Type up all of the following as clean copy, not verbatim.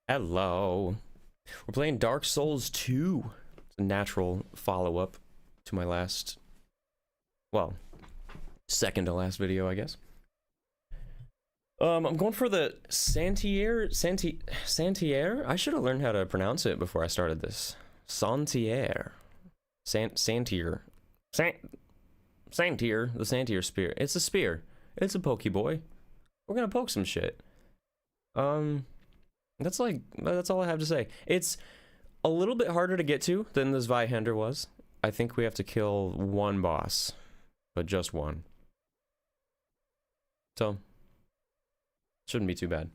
Hello. We're playing Dark Souls 2. It's a natural follow-up to my last, well, second to last video, I guess. I'm going for the Santier. I should have learned how to pronounce it before I started this. Santier. Santier. Santier. The Santier spear. It's a spear. It's a pokeboy. We're gonna poke some shit. That's all I have to say. It's a little bit harder to get to than the Zweihander was. I think we have to kill one boss, but just one. So, shouldn't be too bad.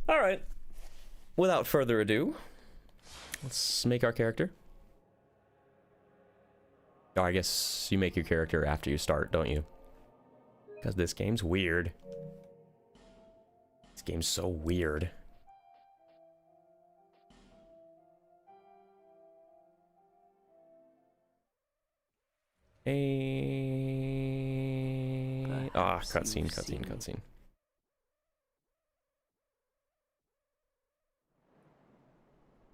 All right. Without further ado, let's make our character. Oh, I guess you make your character after you start, don't you? Because this game's weird. This game's so weird. Cutscene.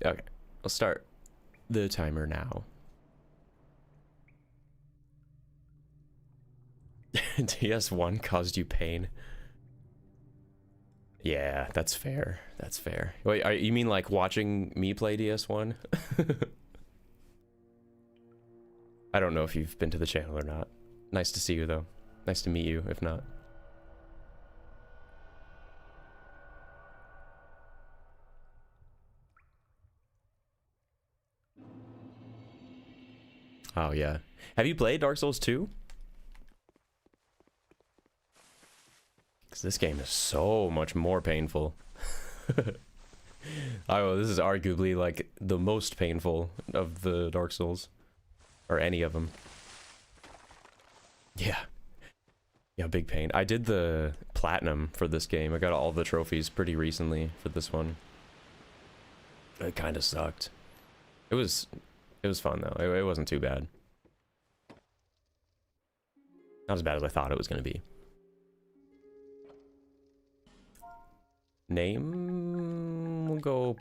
Okay, let's start the timer now. DS1 caused you pain. Yeah, that's fair. That's fair. Wait, you mean like watching me play DS1? I don't know if you've been to the channel or not. Nice to see you, though. Nice to meet you, if not. Oh, yeah. Have you played Dark Souls 2? Because this game is so much more painful. Oh, this is arguably, like, the most painful of the Dark Souls. Or any of them. Yeah. Yeah, big pain. I did the platinum for this game. I got all the trophies pretty recently for this one. It kind of sucked. It was fun though. It wasn't too bad. Not as bad as I thought it was going to be. Name, we'll go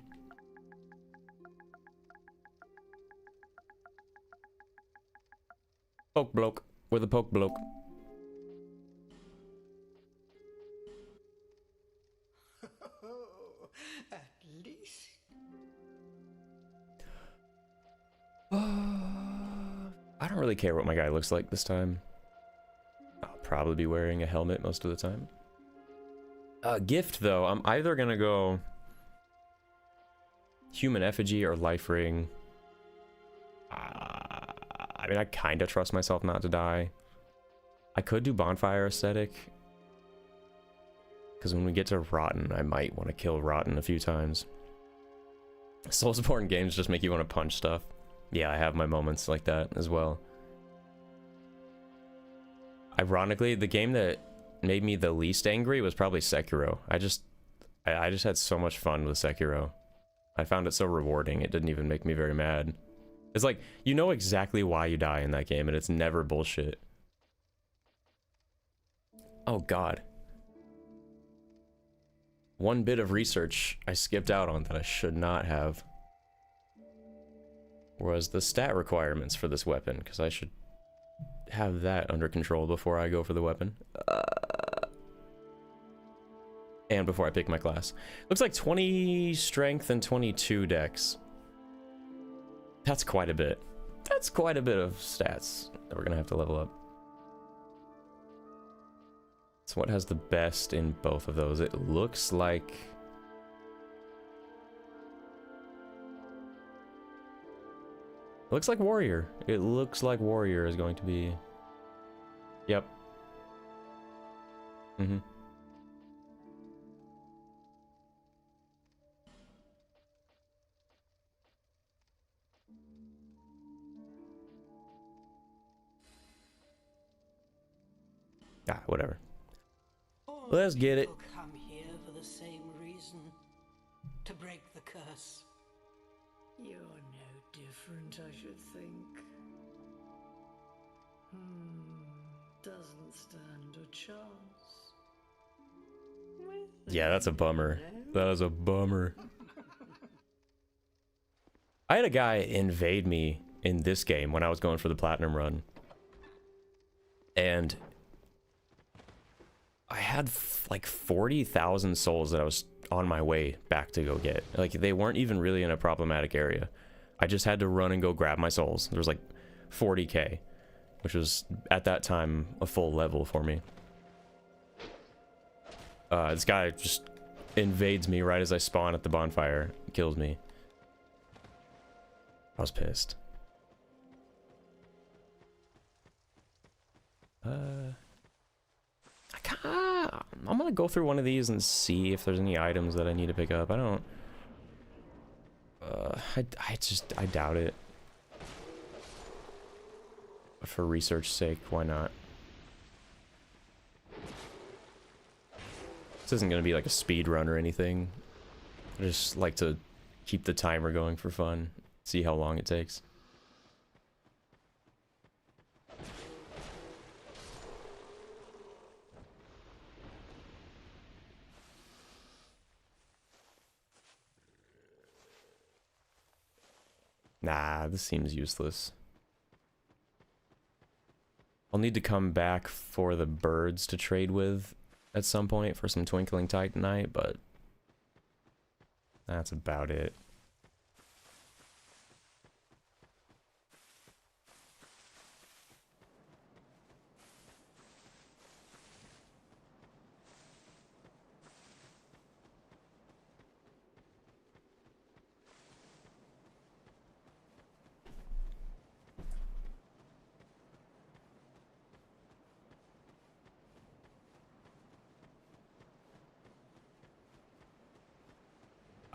Poke Bloke. We're the Poke Bloke. At least. I don't really care what my guy looks like this time. I'll probably be wearing a helmet most of the time. Gift though, I'm either gonna go human effigy or life ring. I mean, I kind of trust myself not to die. I could do bonfire aesthetic. Because when we get to Rotten, I might want to kill Rotten a few times. Soulsborne games just make you want to punch stuff. Yeah, I have my moments like that as well. Ironically, the game that made me the least angry was probably Sekiro. I just had so much fun with Sekiro. I found it so rewarding, it didn't even make me very mad. It's like, you know exactly why you die in that game, and it's never bullshit. Oh god. One bit of research I skipped out on that I should not have was the stat requirements for this weapon, because I should have that under control before I go for the weapon. And before I pick my class. Looks like 20 strength and 22 dex. That's quite a bit. That's quite a bit of stats that we're gonna have to level up. So what has the best in both of those? It looks like... looks like Warrior. It looks like Warrior is going to be... Yep. Mm-hmm. Ah, whatever. Let's get it. Come here for the same reason, to break the curse. You're no different, I should think. Doesn't stand a chance. With Yeah, that's a bummer. That is a bummer. I had a guy invade me in this game when I was going for the platinum run. And I had like 40,000 souls that I was on my way back to go get. Like, they weren't even really in a problematic area. I just had to run and go grab my souls. There was like 40k, which was at that time a full level for me. This guy just invades me right as I spawn at the bonfire, kills me. I was pissed. I'm gonna go through one of these and see if there's any items that I need to pick up. I don't... I doubt it. But for research sake, why not? This isn't gonna be like a speed run or anything. I just like to keep the timer going for fun. See how long it takes. Nah, this seems useless. I'll need to come back for the birds to trade with at some point for some Twinkling Titanite, but that's about it.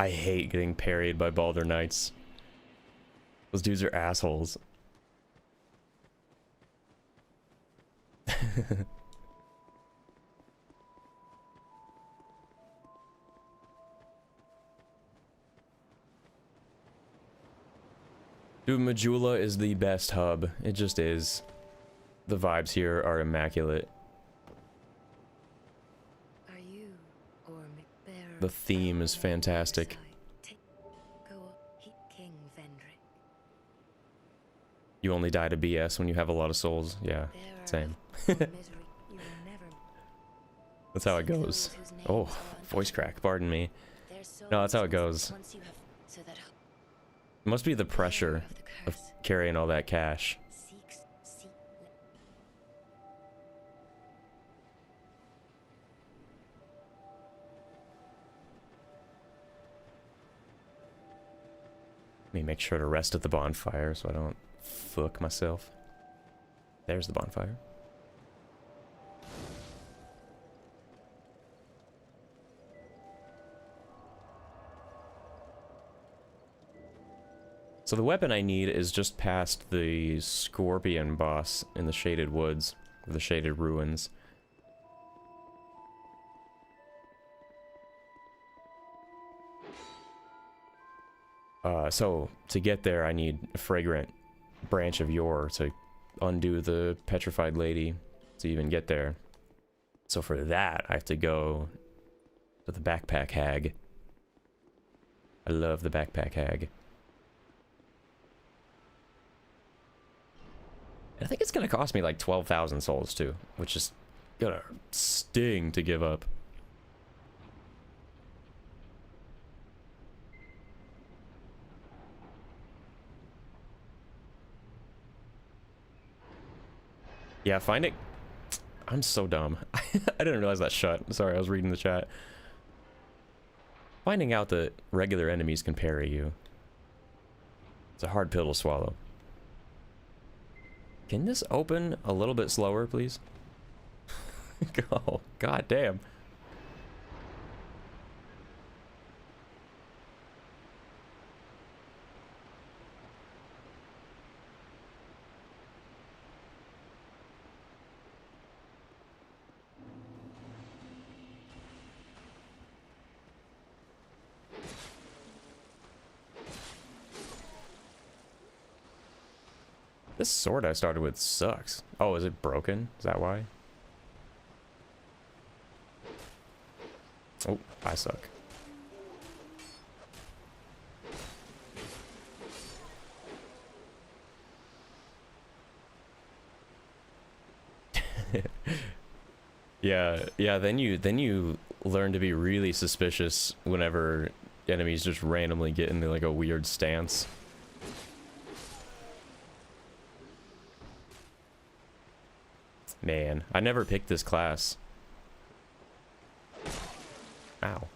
I hate getting parried by Baldur Knights. Those dudes are assholes. Dude, Majula is the best hub. It just is. The vibes here are immaculate. The theme is fantastic. You only die to BS when you have a lot of souls. Yeah, same. That's how it goes. Oh, voice crack, pardon me. No, that's how it goes. It must be the pressure of carrying all that cash. Let me make sure to rest at the bonfire so I don't fuck myself. There's the bonfire. So the weapon I need is just past the scorpion boss in the Shaded Woods, or the Shaded Ruins. So to get there, I need a fragrant branch of yore to undo the petrified lady to even get there. So for that, I have to go to the backpack hag. I love the backpack hag. And I think it's gonna cost me like 12,000 souls too, which is gonna sting to give up. Yeah, finding... I'm so dumb. I didn't realize that shut. Sorry, I was reading the chat. Finding out that regular enemies can parry you. It's a hard pill to swallow. Can this open a little bit slower, please? Oh, god damn. This sword I started with sucks. Oh, is it broken? Is that why? Oh, I suck. Yeah, then you learn to be really suspicious whenever enemies just randomly get into like a weird stance. Man, I never picked this class. Ow.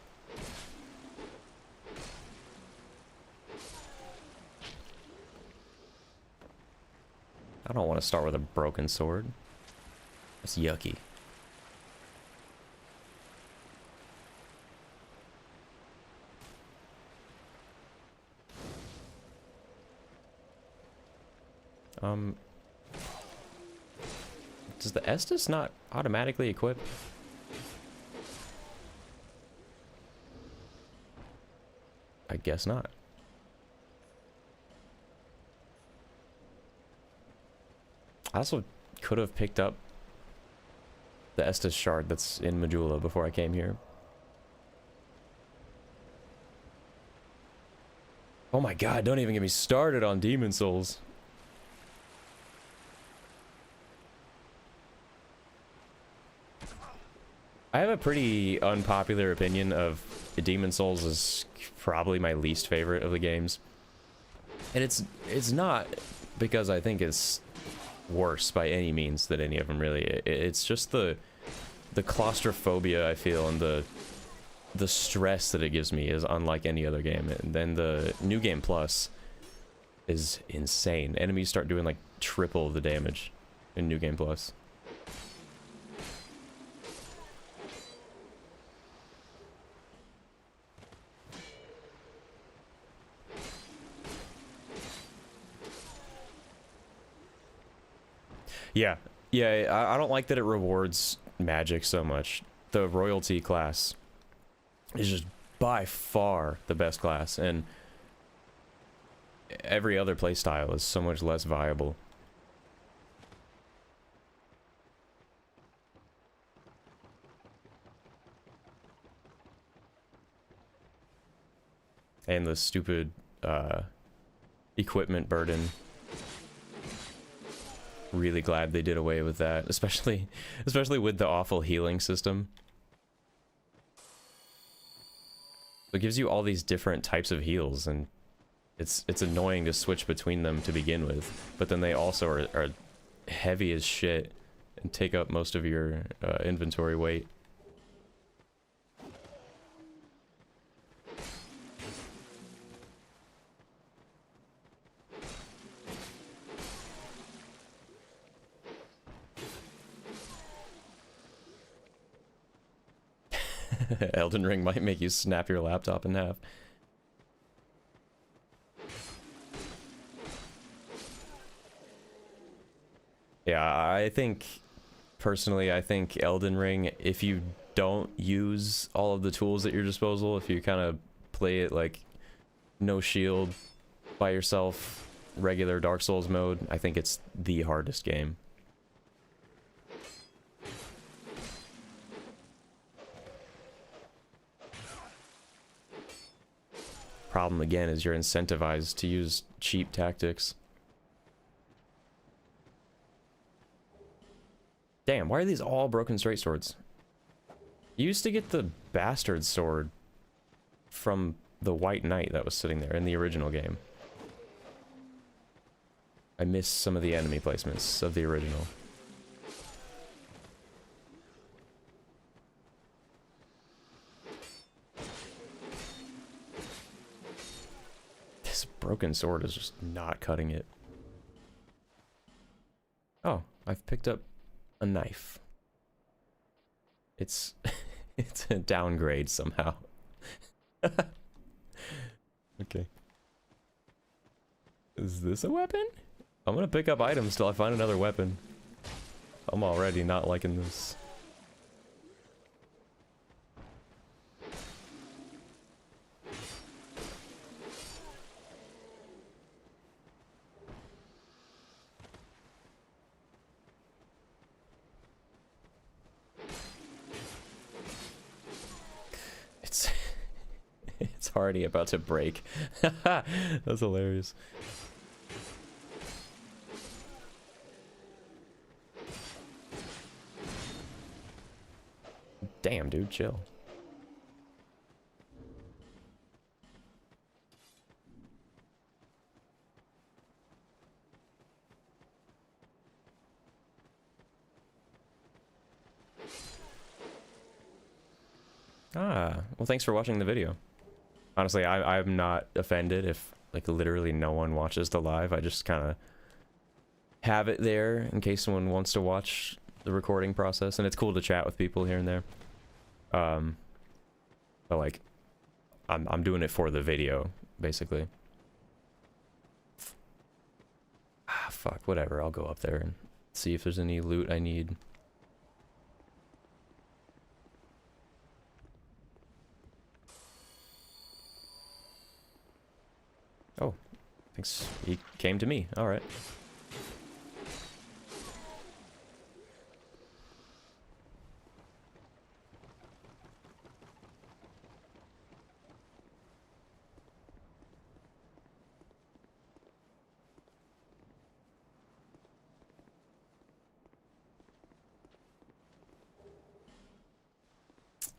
I don't want to start with a broken sword. That's yucky. Does the Estus not automatically equip? I guess not. I also could have picked up the Estus shard that's in Majula before I came here. Oh my god, don't even get me started on Demon Souls. I have a pretty unpopular opinion of Demon Souls is probably my least favorite of the games. And it's not because I think it's worse by any means than any of them really. It's just the claustrophobia I feel and the stress that it gives me is unlike any other game. And then the New Game Plus is insane. Enemies start doing like triple the damage in New Game Plus. Yeah, I don't like that it rewards magic so much. The royalty class is just by far the best class, and every other playstyle is so much less viable. And the stupid equipment burden. Really glad they did away with that, especially with the awful healing system. It gives you all these different types of heals, and it's annoying to switch between them to begin with, but then they also are heavy as shit and take up most of your inventory weight. Elden Ring might make you snap your laptop in half. Yeah, I think, personally, I think Elden Ring, if you don't use all of the tools at your disposal, if you kind of play it like no shield by yourself, regular Dark Souls mode, I think it's the hardest game. Problem again is you're incentivized to use cheap tactics. Damn, why are these all broken straight swords? You used to get the bastard sword from the White Knight that was sitting there in the original game. I miss some of the enemy placements of the original. This broken sword is just not cutting it. Oh, I've picked up a knife. It's it's a downgrade somehow. Okay. Is this a weapon? I'm gonna pick up items till I find another weapon. I'm already not liking this. already about to break. That's hilarious. Damn, dude, chill. Ah, well, thanks for watching the video. Honestly, I'm not offended if, like, literally no one watches the live. I just kind of have it there in case someone wants to watch the recording process, and it's cool to chat with people here and there. But, like, I'm doing it for the video, basically. Ah, fuck, whatever. I'll go up there and see if there's any loot I need. Oh, thanks. He came to me. All right.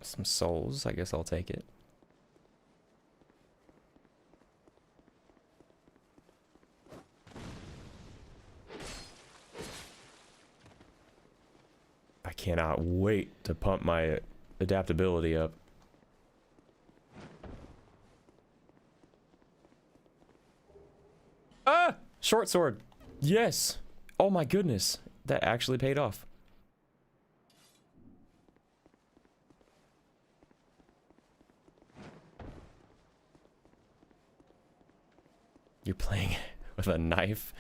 Some souls. I guess I'll take it. I cannot wait to pump my adaptability up. Ah! Short sword. Yes. Oh my goodness. That actually paid off. You're playing with a knife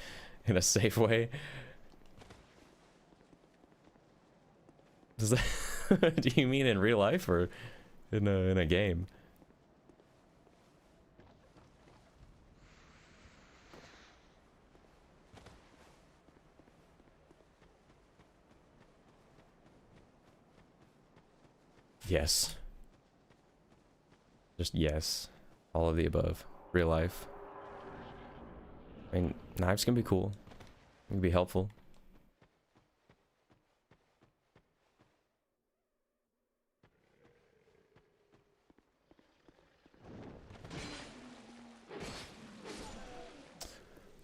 in a safe way? Does that do you mean in real life or in a game? Yes. Just yes. All of the above. Real life. I mean, knives can be cool. Can be helpful.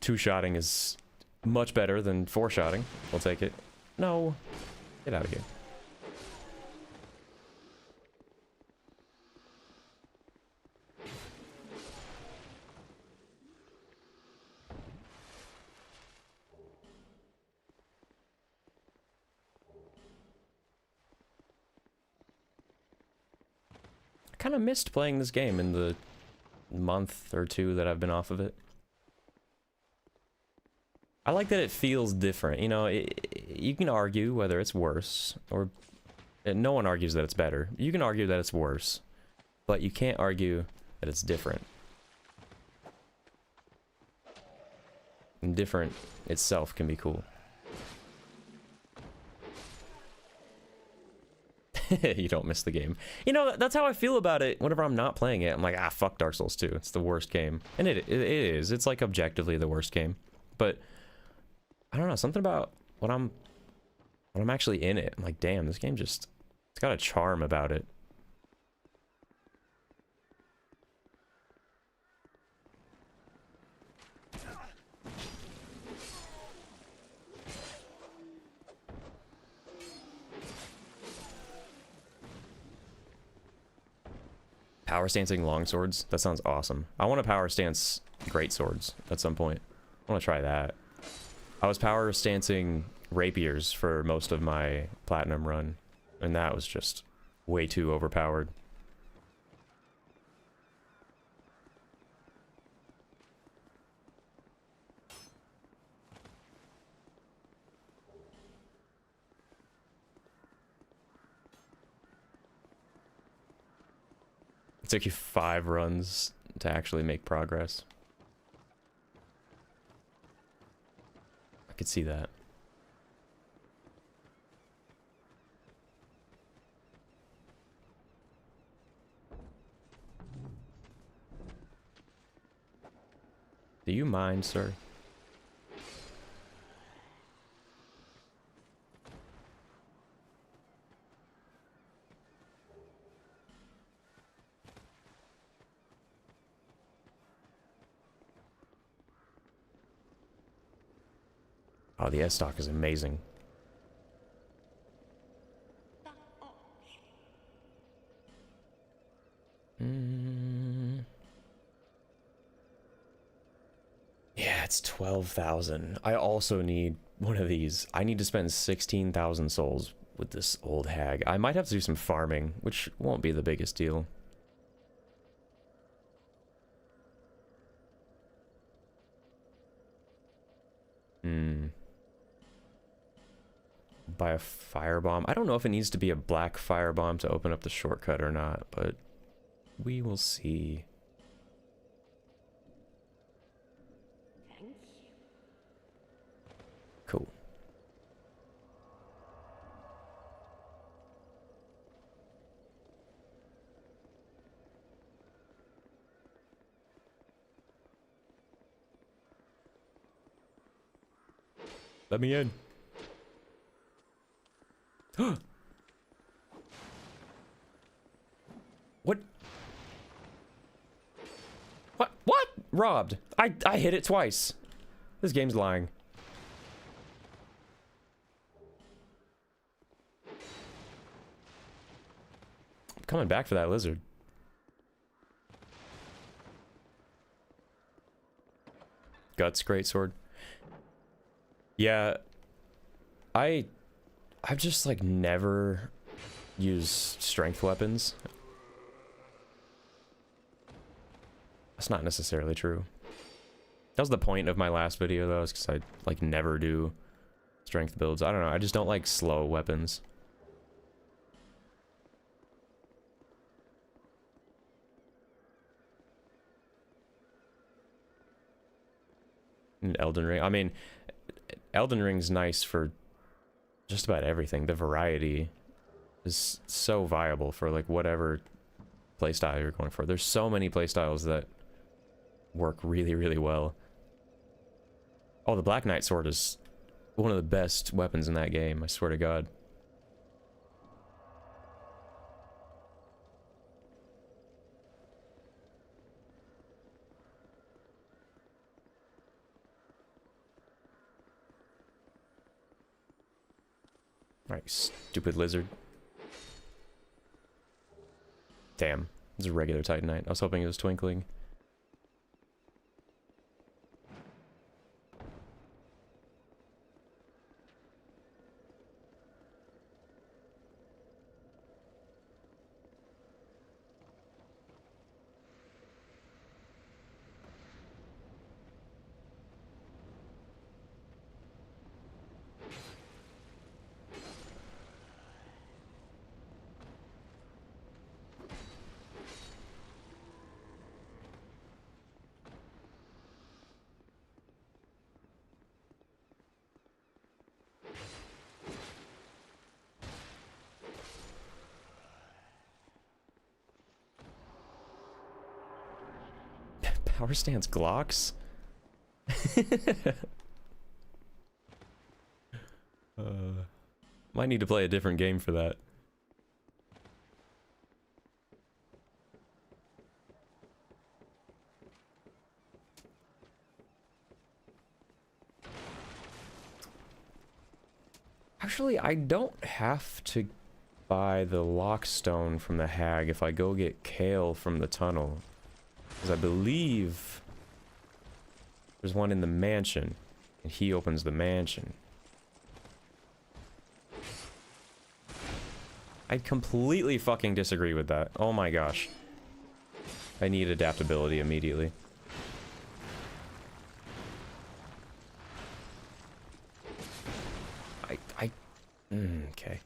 Two-shotting is much better than four-shotting. We'll take it. No. Get out of here. I kind of missed playing this game in the month or two that I've been off of it. I like that it feels different. You know, you can argue whether it's worse or... no one argues that it's better. You can argue that it's worse, but you can't argue that it's different. And different itself can be cool. You don't miss the game. You know, that's how I feel about it whenever I'm not playing it. I'm like, ah, fuck Dark Souls 2. It's the worst game. And it is. It's like objectively the worst game. But I don't know, something about when I'm actually in it, I'm like, damn, this game just, it's got a charm about it. Power stancing longswords? That sounds awesome. I want to power stance great swords at some point. I want to try that. I was power stancing rapiers for most of my platinum run, and that was just way too overpowered. It took you 5 runs to actually make progress. I could see that. Do you mind, sir? Oh, the S-Stock is amazing. Yeah, it's 12,000. I also need one of these. I need to spend 16,000 souls with this old hag. I might have to do some farming, which won't be the biggest deal. Buy a firebomb. I don't know if it needs to be a black firebomb to open up the shortcut or not, but we will see. Thank you. Cool. Let me in. What? What? What? Robbed. I hit it twice. This game's lying. I'm coming back for that lizard. Guts, greatsword. Yeah, I've just like never used strength weapons. That's not necessarily true. That was the point of my last video though, is because I like never do strength builds. I don't know, I just don't like slow weapons. In Elden Ring, I mean, Elden Ring's nice for just about everything. The variety is so viable for like whatever playstyle you're going for. There's so many playstyles that work really, really well. Oh, the Black Knight sword is one of the best weapons in that game, I swear to God. Alright, stupid lizard. Damn, it's a regular Titanite. I was hoping it was twinkling. Power stance Glocks? Might need to play a different game for that. Actually, I don't have to buy the lockstone from the hag if I go get Kale from the tunnel. Because I believe there's one in the mansion, and he opens the mansion. I completely fucking disagree with that. Oh my gosh. I need adaptability immediately. Okay.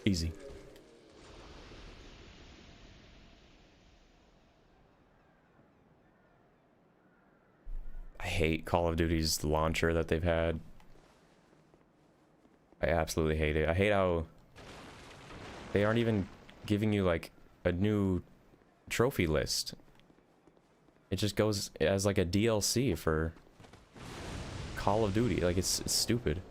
Easy. I hate Call of Duty's launcher that they've had. I absolutely hate it. I hate how they aren't even giving you like a new trophy list. It just goes as like a DLC for Call of Duty. Like it's stupid.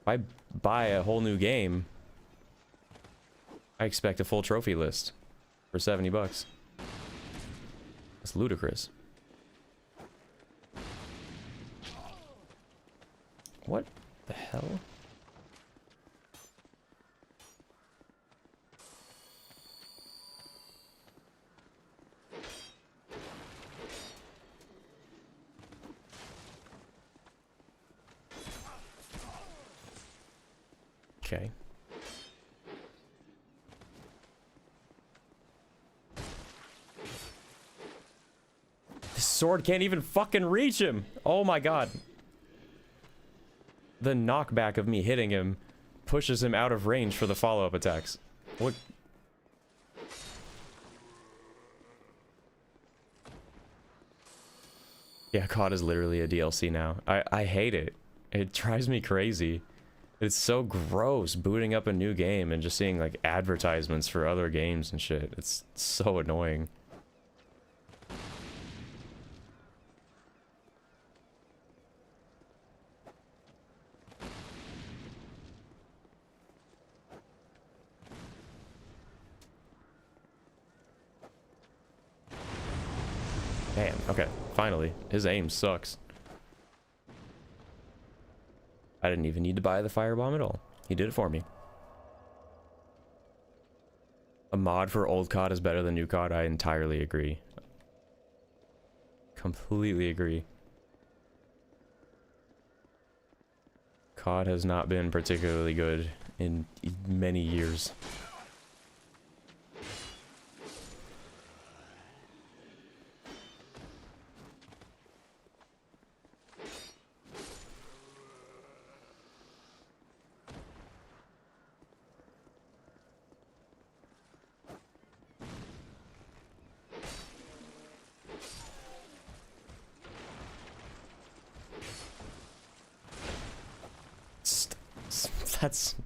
If I buy a whole new game, I expect a full trophy list for $70. That's ludicrous. What the hell? Okay. This sword can't even fucking reach him. Oh my god. The knockback of me hitting him pushes him out of range for the follow-up attacks. What? Yeah, COD is literally a DLC now. I hate it. It drives me crazy. It's so gross booting up a new game and just seeing like advertisements for other games and shit. It's so annoying. Damn, okay, finally. His aim sucks. I didn't even need to buy the firebomb at all. He did it for me. A mod for old COD is better than new COD. I entirely agree. Completely agree. COD has not been particularly good in many years. That's...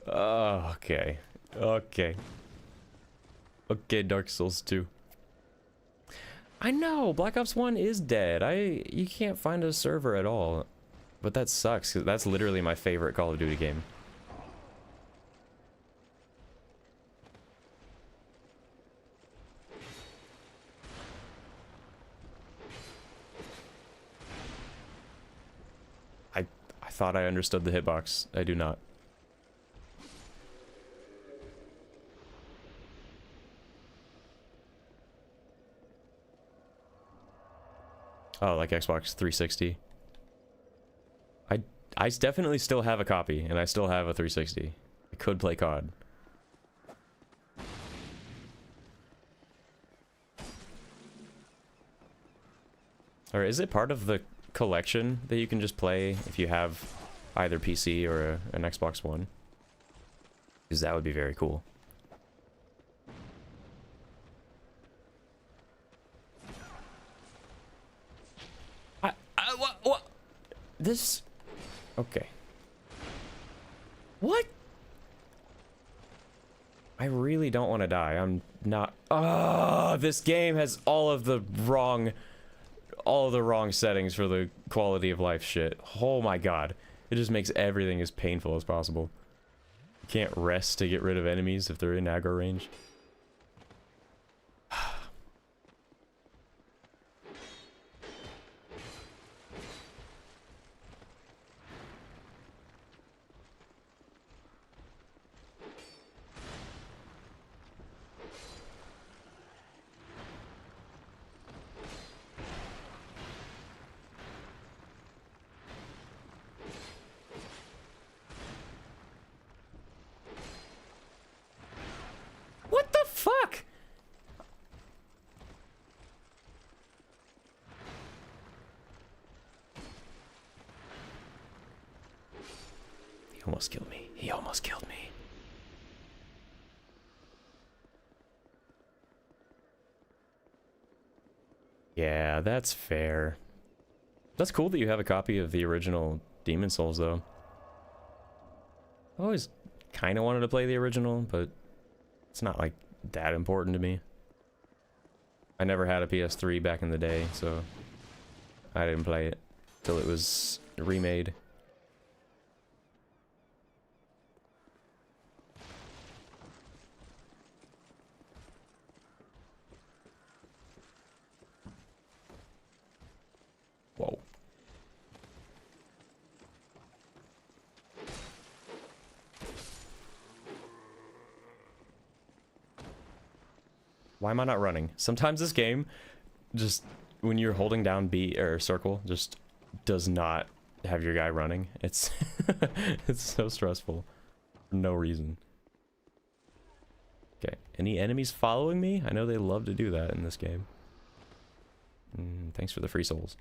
Oh, okay. Okay. Okay, Dark Souls 2. I know, Black Ops 1 is dead. You can't find a server at all. But that sucks, 'cause that's literally my favorite Call of Duty game. I thought I understood the hitbox. I do not. Oh, like Xbox 360. I definitely still have a copy, and I still have a 360. I could play COD. Or is it part of the collection that you can just play if you have either PC or an Xbox One? Because that would be very cool. What? This... Okay. What? I really don't want to die. I'm not... Oh, this game has all of the wrong settings for the quality of life shit. Oh my god. It just makes everything as painful as possible. You can't rest to get rid of enemies if they're in aggro range. What? almost killed me. He almost killed me. Yeah, that's fair. That's cool that you have a copy of the original Demon Souls, though. I always kind of wanted to play the original, but it's not, like, that important to me. I never had a PS3 back in the day, so I didn't play it till it was remade. Whoa. Why am I not running? Sometimes this game, just when you're holding down B or circle, just does not have your guy running. It's it's so stressful for no reason. Okay, any enemies following me? I know they love to do that in this game. Thanks for the free souls.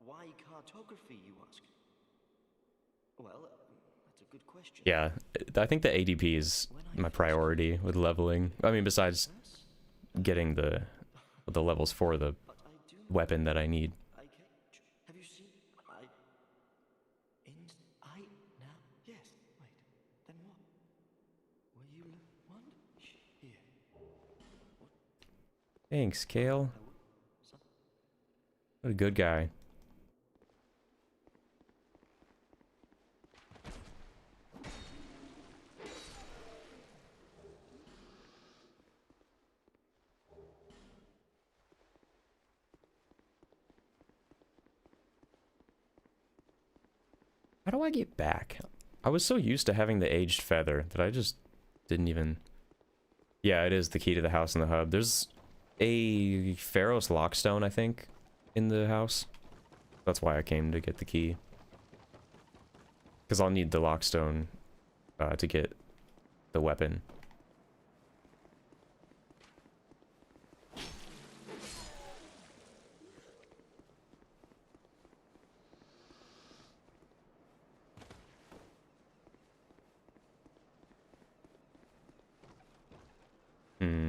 Why cartography, you ask? Well, that's a good question. Yeah, I think the ADP is my priority with leveling. I mean, besides getting the levels for the weapon that I need. Have you seen now? Yes. Wait. Then what? Were you one? Here. Thanks, Kale. What a good guy. How do I get back? I was so used to having the aged feather that I just didn't even... Yeah, it is the key to the house in the hub. There's a Pharos lockstone, I think, in the house. That's why I came to get the key. Because I'll need the lockstone to get the weapon.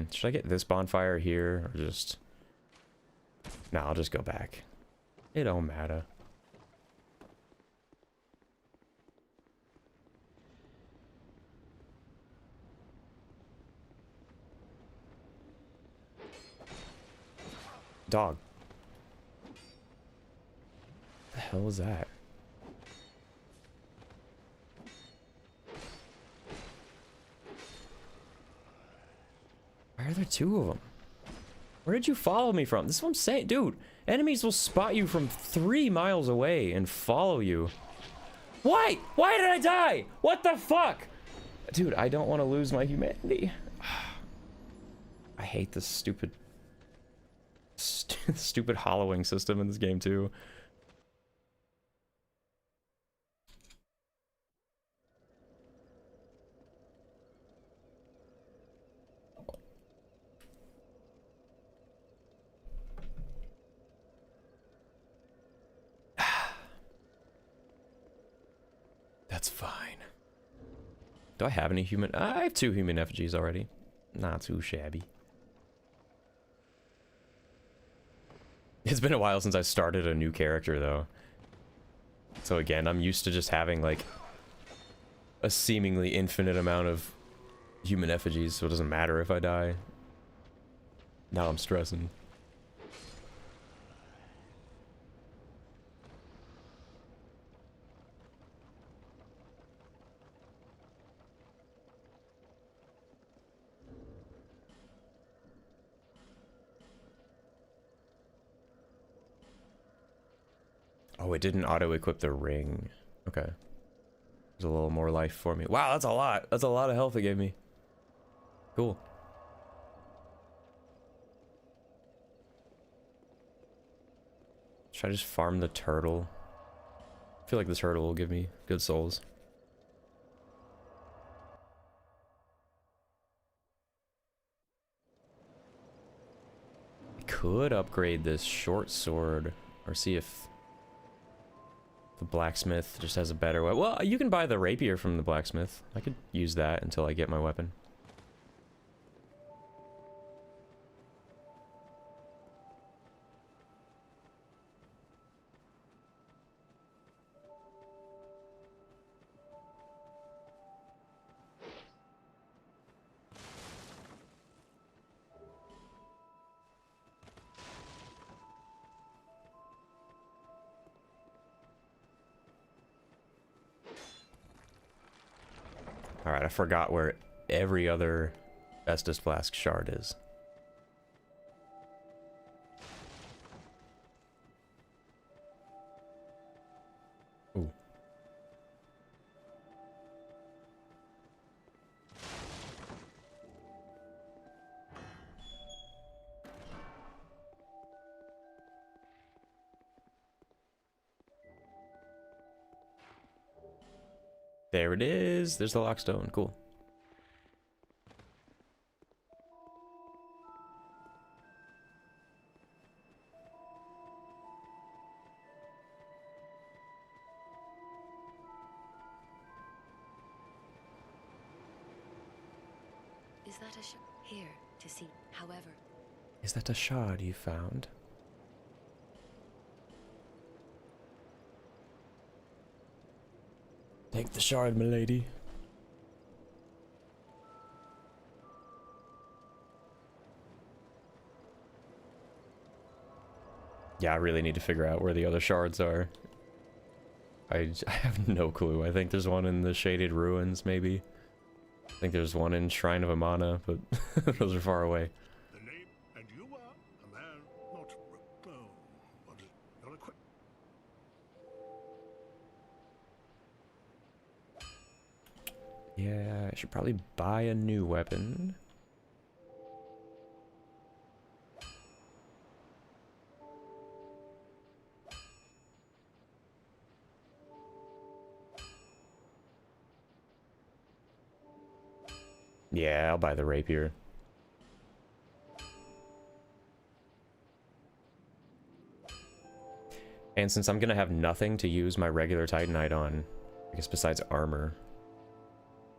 Should I get this bonfire here or just... No, I'll just go back. It don't matter. Dog. The hell is that? Why are there two of them? Where did you follow me from? This is what I'm saying. Dude, enemies will spot you from 3 miles away and follow you. Why? Why did I die? What the fuck? Dude, I don't want to lose my humanity. I hate this stupid hollowing system in this game too. That's fine. Do I have any human? I have 2 human effigies already. Not too shabby. It's been a while since I started a new character though. So again, I'm used to just having like a seemingly infinite amount of human effigies, so it doesn't matter if I die. Now I'm stressing. Oh, it didn't auto-equip the ring. Okay. There's a little more life for me. Wow, that's a lot. That's a lot of health it gave me. Cool. Should I just farm the turtle? I feel like the turtle will give me good souls. could upgrade this short sword or see if the blacksmith just has a better weapon. Well, you can buy the rapier from the blacksmith. I could use that until I get my weapon. Alright, I forgot where every other Estus Flask shard is. Ooh. There it is. There's the lockstone. Cool. Is that a here to see? However, Is that a shard you found? Take the shard, milady. Yeah, I really need to figure out where the other shards are. I have no clue. I think there's one in the Shaded Ruins, maybe. I think there's one in Shrine of Amana, but those are far away. The name, and you are a man not what is it? Not equipped. Yeah, I should probably buy a new weapon. Yeah, I'll buy the rapier. And since I'm gonna have nothing to use my regular Titanite on, I guess besides armor,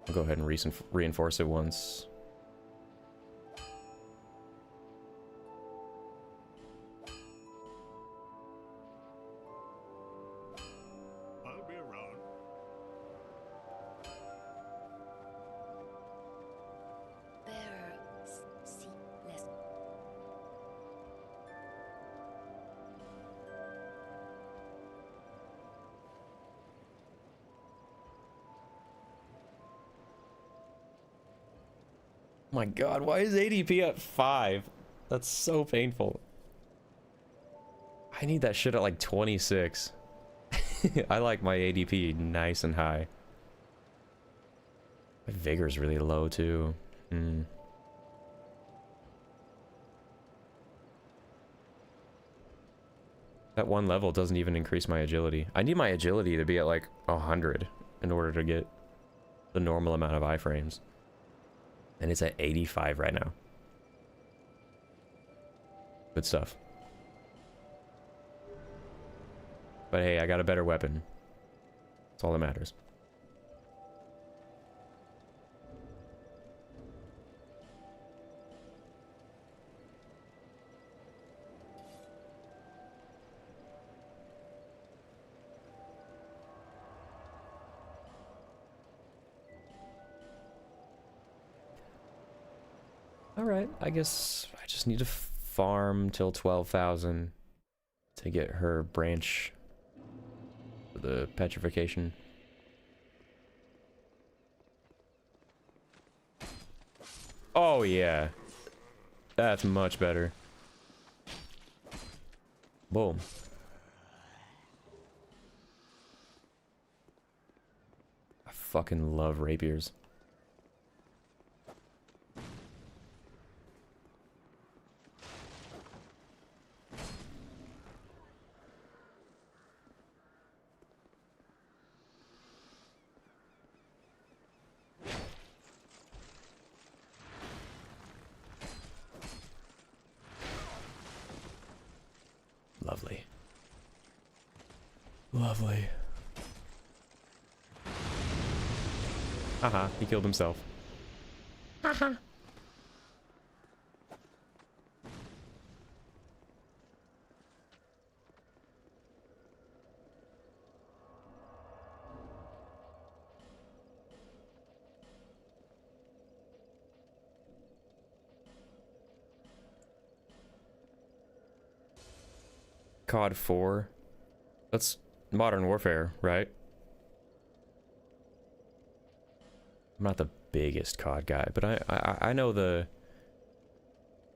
I'll go ahead and reinforce it once. I'll be around. bearer, see less. My god, why is ADP at 5? That's so painful. I need that shit at like 26. I like my ADP nice and high. My vigor's really low too. That one level doesn't even increase my agility. I need my agility to be at like 100 in order to get the normal amount of iframes. And it's at 85 right now. Good stuff. But hey, I got a better weapon. That's all that matters. Alright, I guess I just need to farm till 12,000 to get her branch for the petrification. Oh yeah, that's much better. Boom. I fucking love rapiers. Lovely. Haha, he killed himself. Haha. COD 4. That's Modern Warfare, right? I'm not the biggest COD guy, but I know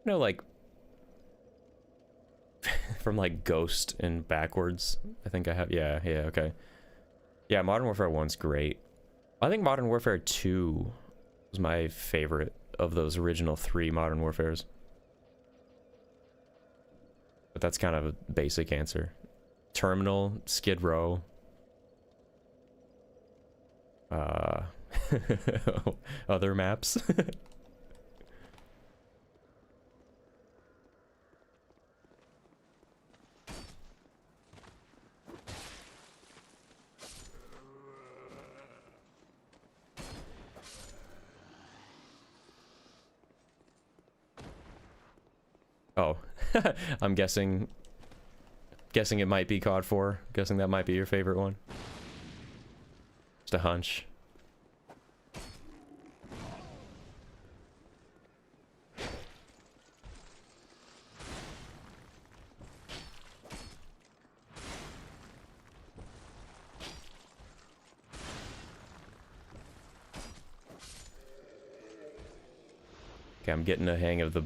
like from like Ghost and backwards. I think I have, yeah, okay. Yeah, Modern Warfare 1's great. I think Modern Warfare 2 was my favorite of those original 3 Modern Warfares. But that's kind of a basic answer. Terminal, Skid Row. Other maps. Oh, I'm guessing it might be COD 4. Guessing that might be your favorite one. Just a hunch. Okay, I'm getting a hang of the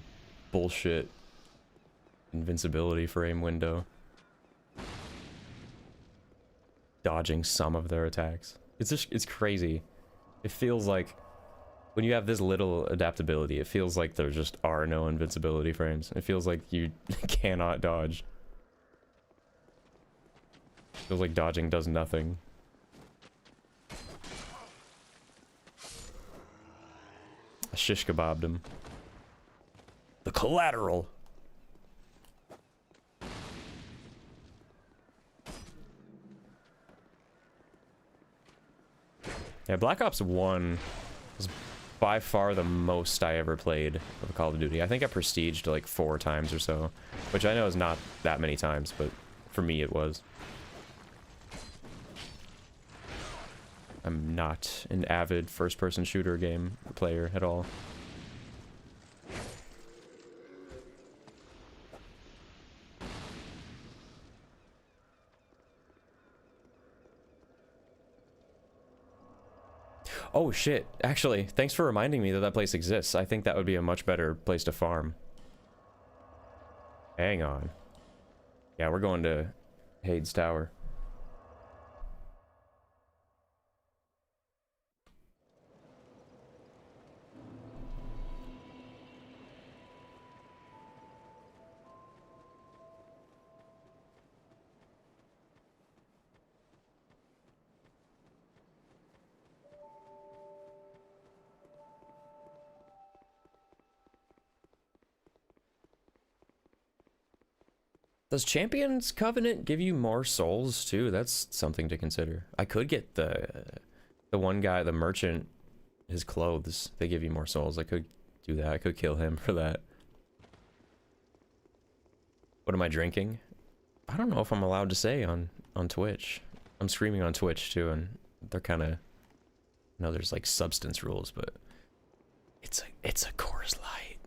bullshit invincibility frame window. Dodging some of their attacks. It's crazy. It feels like when you have this little adaptability, it feels like there just are no invincibility frames. It feels like you cannot dodge. It feels like dodging does nothing. I shish kebabbed him. The collateral. Yeah, Black Ops 1 was by far the most I ever played of Call of Duty. I think I prestiged like 4 times or so, which I know is not that many times, but for me it was. I'm not an avid first-person shooter game player at all. Oh shit, actually, thanks for reminding me that that place exists. I think that would be a much better place to farm. Hang on. Yeah, we're going to Hades Tower. Does Champion's Covenant give you more souls too? That's something to consider. I could get the one guy, the merchant, his clothes. They give you more souls. I could do that. I could kill him for that. What am I drinking? I don't know if I'm allowed to say on Twitch. I'm streaming on Twitch too, and they're kind of, I know there's like substance rules, but it's a Coors Light.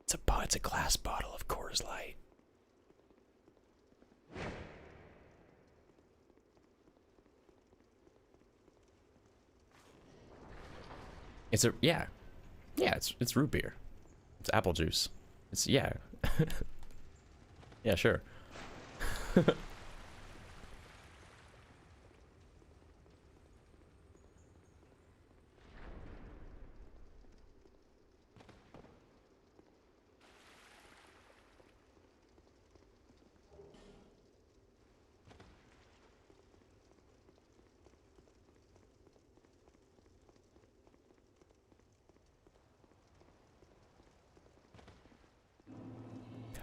It's a glass bottle of Coors Light. It's a, yeah, it's root beer. It's apple juice. It's, yeah. Yeah, sure.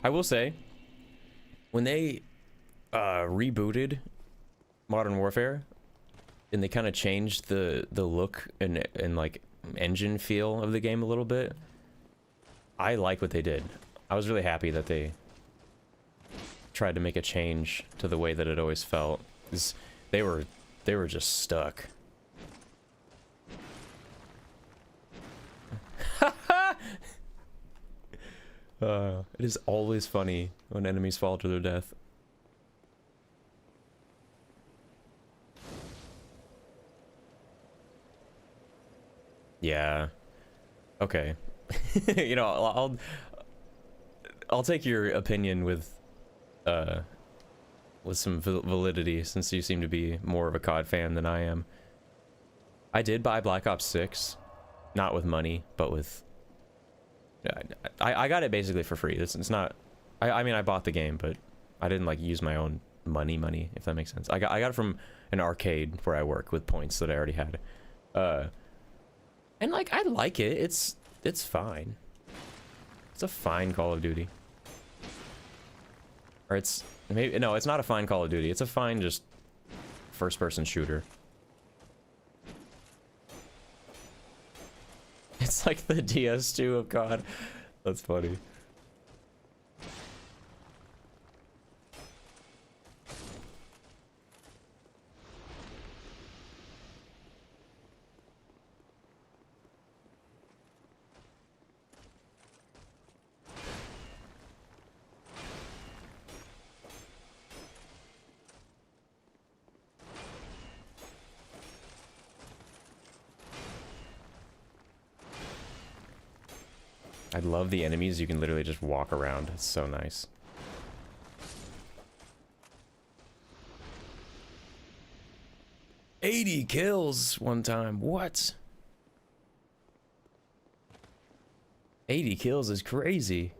I will say, when they rebooted Modern Warfare, and they kind of changed the look and like engine feel of the game a little bit. I like what they did. I was really happy that they tried to make a change to the way that it always felt. 'Cause they were just stuck. It is always funny when enemies fall to their death. Yeah. Okay. You know, I'll take your opinion with some validity, since you seem to be more of a COD fan than I am. I did buy Black Ops 6, not with money, but with I got it basically for free. It's not I mean I bought the game, but I didn't like use my own money, if that makes sense. I got it from an arcade where I work with points that I already had. And like I like it. It's fine. It's a fine Call of Duty. Or it's maybe no, it's not a fine Call of Duty. It's a fine just first-person shooter. It's like the DS2 of COD. That's funny. I love the enemies. You can literally just walk around. It's so nice. $80 kills one time. What? 80 kills is crazy.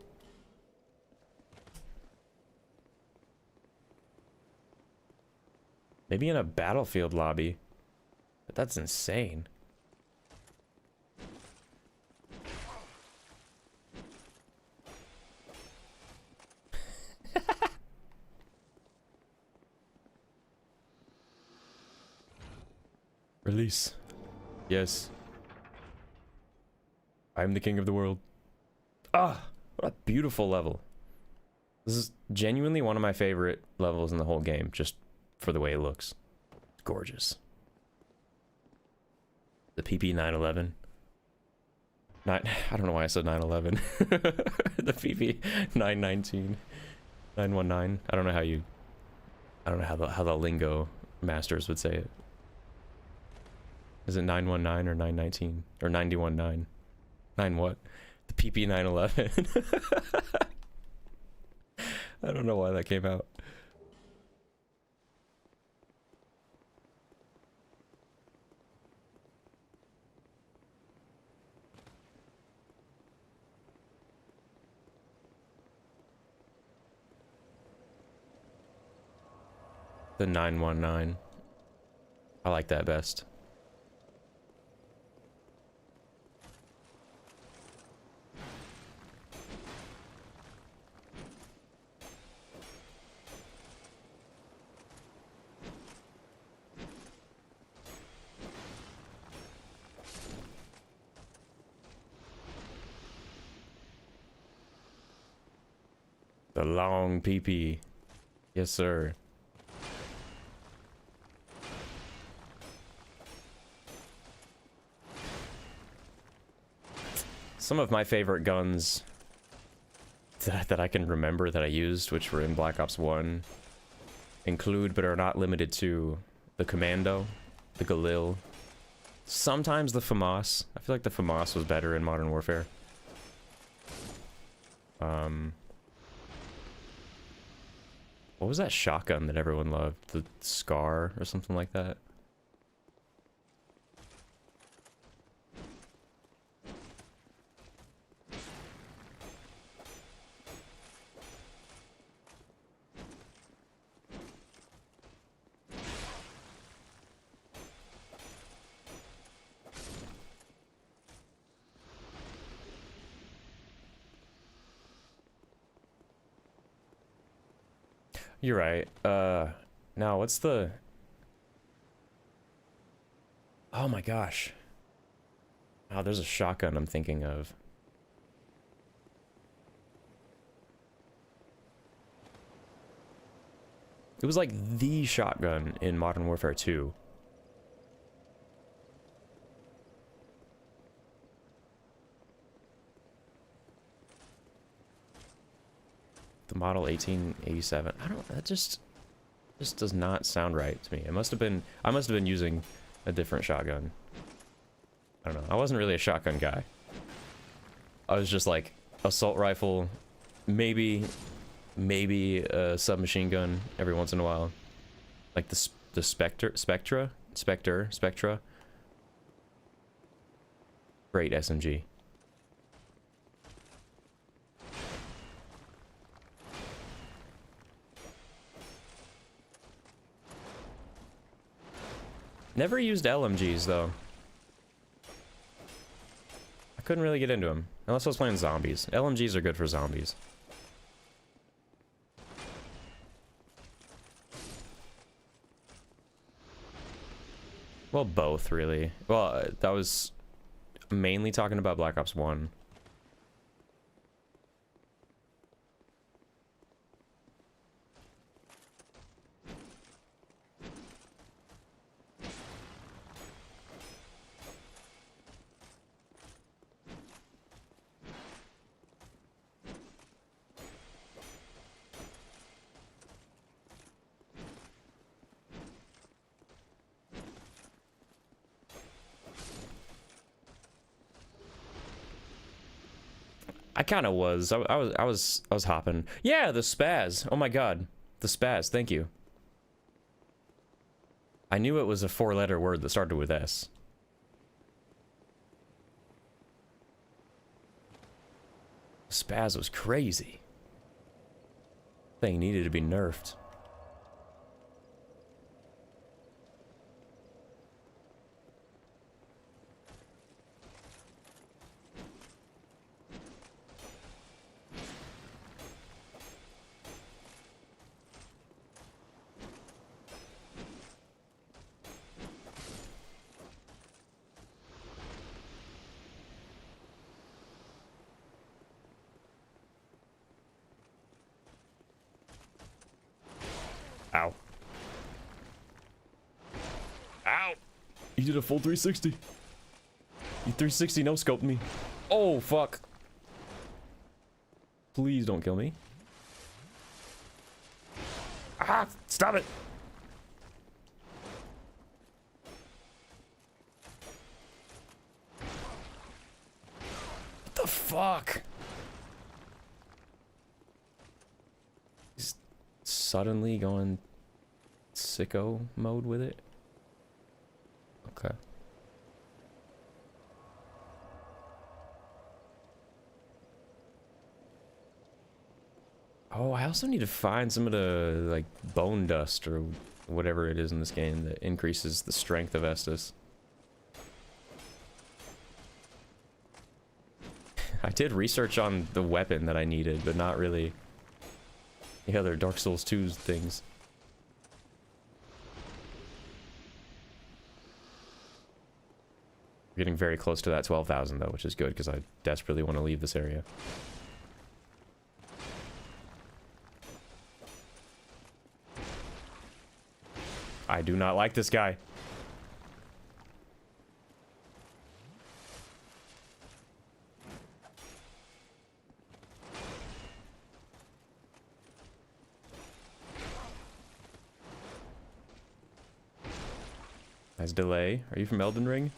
Maybe in a Battlefield lobby. But that's insane. Release. Yes. I'm the king of the world. Ah, what a beautiful level. This is genuinely one of my favorite levels in the whole game, just for the way it looks. Gorgeous. The PP 911. I don't know why I said 911. The PP 919. 919. I don't know how the lingo masters would say it. Is it 919 or 919 or 919? 9 what? The PP 911. I don't know why that came out. The 919. I like that best. The long PP. Yes, sir. Some of my favorite guns that I can remember that I used, which were in Black Ops 1, include but are not limited to the Commando, the Galil, sometimes the FAMAS. I feel like the FAMAS was better in Modern Warfare. What was that shotgun that everyone loved? The Scar or something like that? You're right. Now what's the Oh my gosh. Oh, there's a shotgun I'm thinking of. It was like the shotgun in Modern Warfare 2. The model 1887. I don't, that just does not sound right to me. I must have been using a different shotgun. I don't know. I wasn't really a shotgun guy. I was just like assault rifle, maybe a submachine gun every once in a while. Like the Spectra. Great SMG. Never used LMGs though. I couldn't really get into them unless I was playing zombies. LMGs are good for zombies. Well, both really. Well, that was mainly talking about Black Ops 1. I kind of was. I was hopping. Yeah, the spaz. Oh my god, the spaz. Thank you. I knew it was a 4-letter word that started with S. Spaz was crazy. Thing needed to be nerfed. Ow. Ow! He did a full 360. He 360 no-scoped me. Oh, fuck. Please don't kill me. Ah! Stop it! What the fuck? He's suddenly going sicko mode with it. Okay. Oh, I also need to find some of the, like, bone dust or whatever it is in this game that increases the strength of Estus. I did research on the weapon that I needed, but not really the other Dark Souls 2 things. We're getting very close to that 12,000 though, which is good because I desperately want to leave this area. I do not like this guy. Nice delay. Are you from Elden Ring?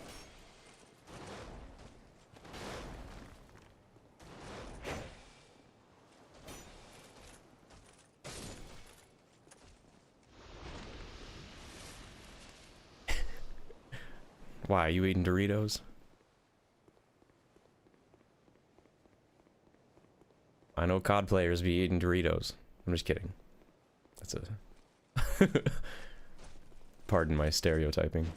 Why, are you eating Doritos? I know COD players be eating Doritos. I'm just kidding. That's a... Pardon my stereotyping.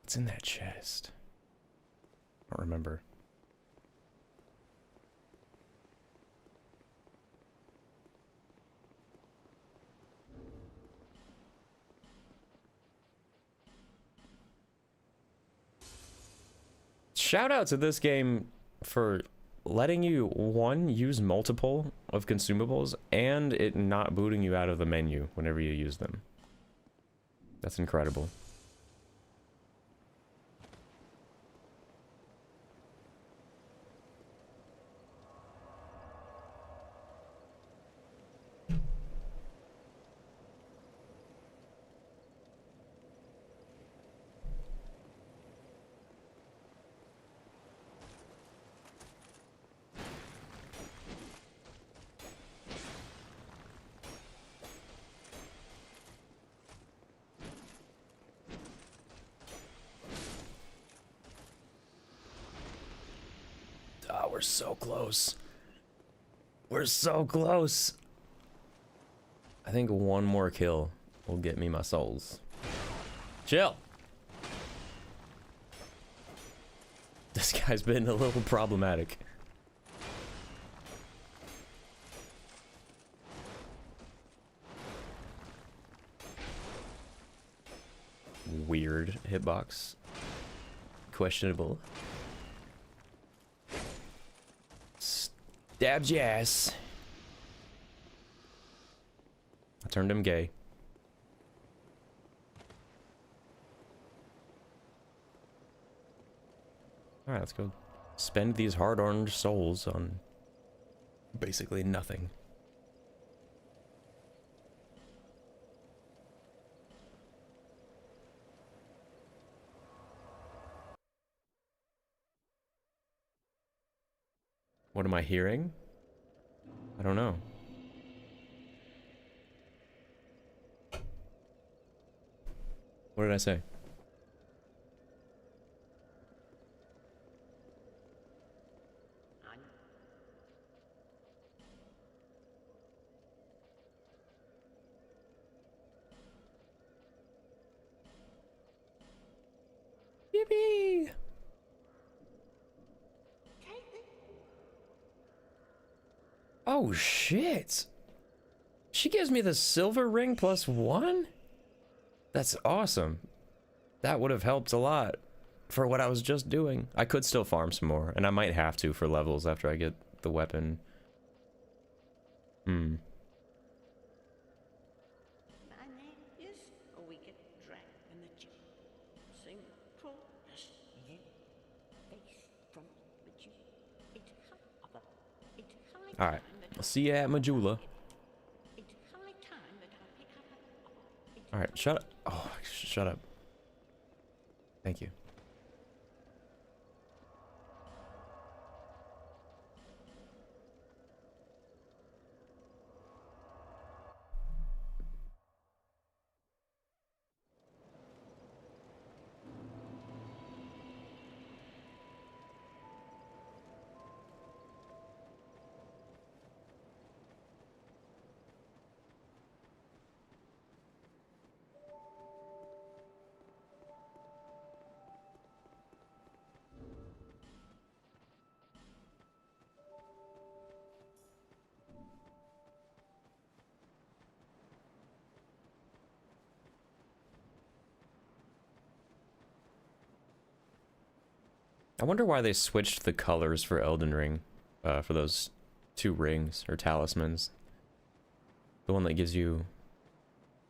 What's in that chest? I don't remember. Shout out to this game for letting you, one, use multiple of consumables, and it not booting you out of the menu whenever you use them. That's incredible. Oh, we're so close. We're so close. I think one more kill will get me my souls. Chill. This guy's been a little problematic. Weird hitbox. Questionable. Stabs your ass. I turned him gay. Alright, let's go spend these hard-earned souls on basically nothing. What am I hearing? I don't know. What did I say? Yippee! Oh shit! She gives me the silver ring +1? That's awesome. That would have helped a lot for what I was just doing. I could still farm some more, and I might have to for levels after I get the weapon. My name is a wicked dragon in the chip. Sing prowess, you face from but you it however it high Alright, time that I'll see you at Majula. it's high time that I pick up Alright, shut up. Oh, shut up. Thank you. I wonder why they switched the colors for Elden Ring, for those 2 rings, or talismans. The one that gives you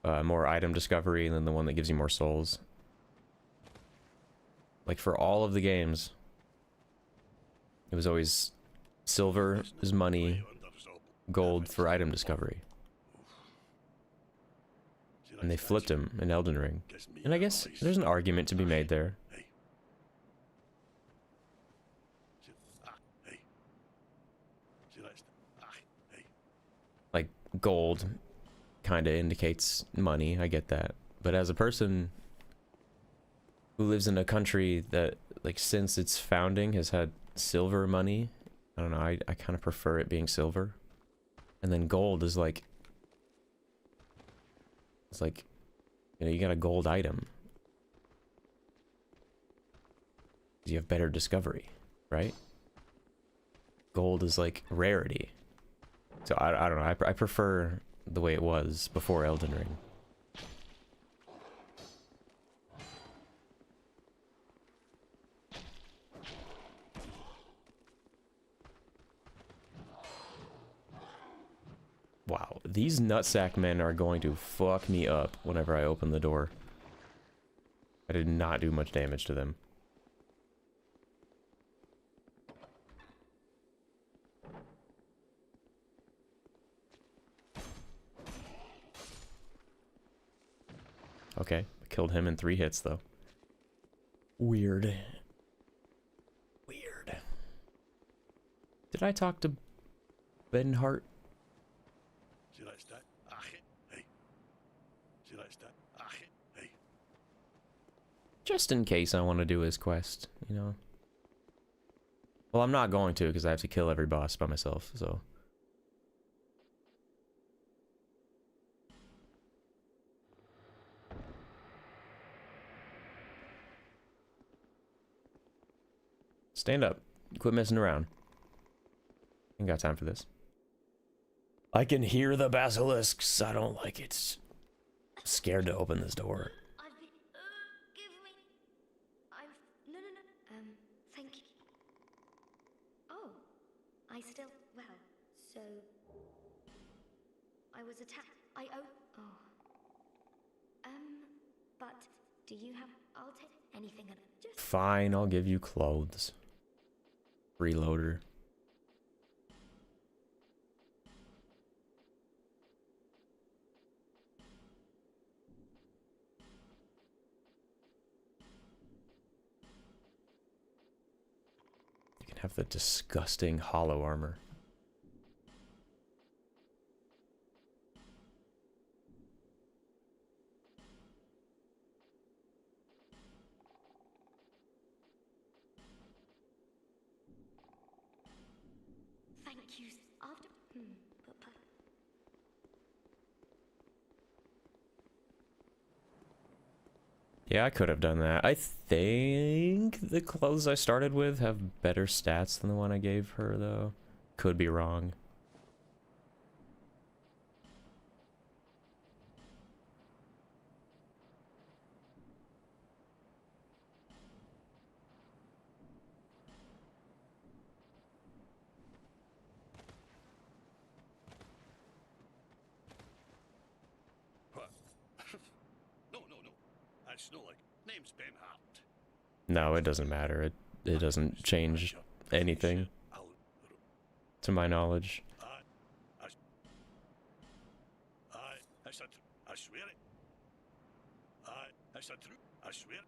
more item discovery, and then the one that gives you more souls. Like, for all of the games, it was always silver is money, gold for item discovery. And they flipped them in Elden Ring. And I guess there's an argument to be made there. Like, gold kind of indicates money, I get that. But as a person who lives in a country that, like, since its founding has had silver money, I don't know, I kind of prefer it being silver. And then gold is like, it's like, you know, you got a gold item. You have better discovery, right? Gold is like rarity. So I don't know, I prefer the way it was before Elden Ring. Wow, these nutsack men are going to fuck me up whenever I open the door. I did not do much damage to them. Okay, I killed him in 3 hits though. Weird. Weird. Did I talk to Benhart? Just in case I want to do his quest, you know. Well, I'm not going to because I have to kill every boss by myself, so. Stand up. Quit messing around. Ain't got time for this. I can hear the basilisks. I don't like it. I'm scared to open this door. Give me. No. Thank you. Oh, I still. Well, so. I was attacked. Oh. But do you have. I'll take anything. Just. Fine, I'll give you clothes. Reloader. You can have the disgusting hollow armor. Thank you. After. Yeah, I could have done that. I think the clothes I started with have better stats than the one I gave her, though. Could be wrong. What? No. That's no like. Name's Benhart. No, it doesn't matter. It doesn't change anything, to my knowledge. I swear it. That's the truth. I swear.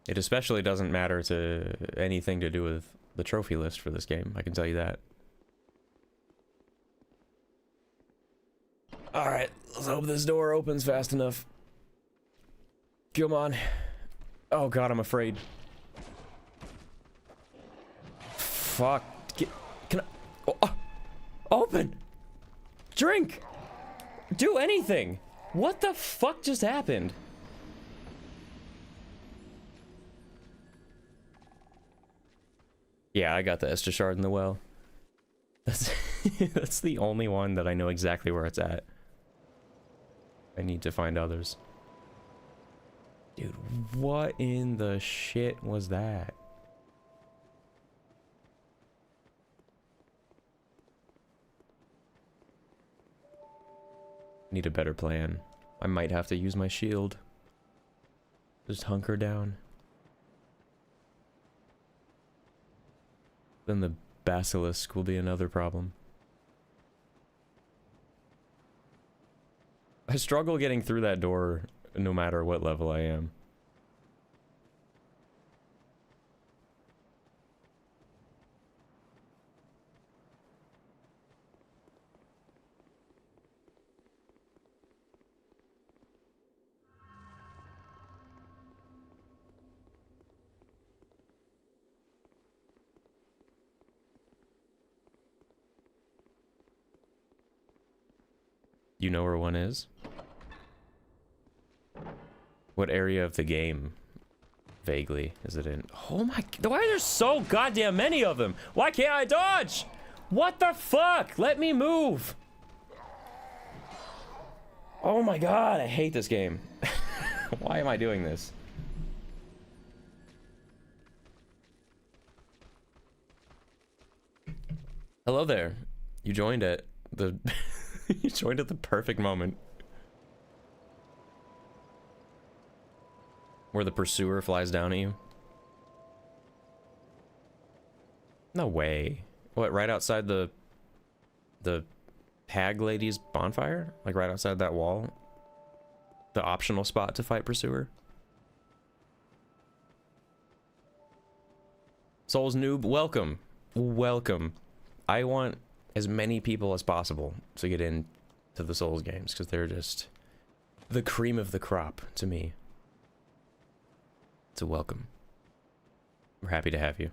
It especially doesn't matter to anything to do with the trophy list for this game, I can tell you that. Alright, let's hope this door opens fast enough. Come on. Oh god, I'm afraid. Fuck. Can I... open! Drink! Do anything! What the fuck just happened? Yeah, I got the Estus shard in the well. That's, that's the only one that I know exactly where it's at. I need to find others. Dude, what in the shit was that? Need a better plan. I might have to use my shield. Just hunker down. Then the basilisk will be another problem. I struggle getting through that door no matter what level I am. You know where one is? What area of the game Vaguely, is it in? Oh my, why are there so goddamn many of them? Why can't I dodge? What the fuck? Let me move. Oh my god, I hate this game. Why am I doing this? Hello there. You joined at the you joined at the perfect moment. Where the pursuer flies down at you. No way. What, right outside the hag lady's bonfire? Like right outside that wall? The optional spot to fight pursuer? Souls noob, welcome. Welcome. I want as many people as possible to get into the Souls games, because they're just the cream of the crop to me. It's a welcome. We're happy to have you.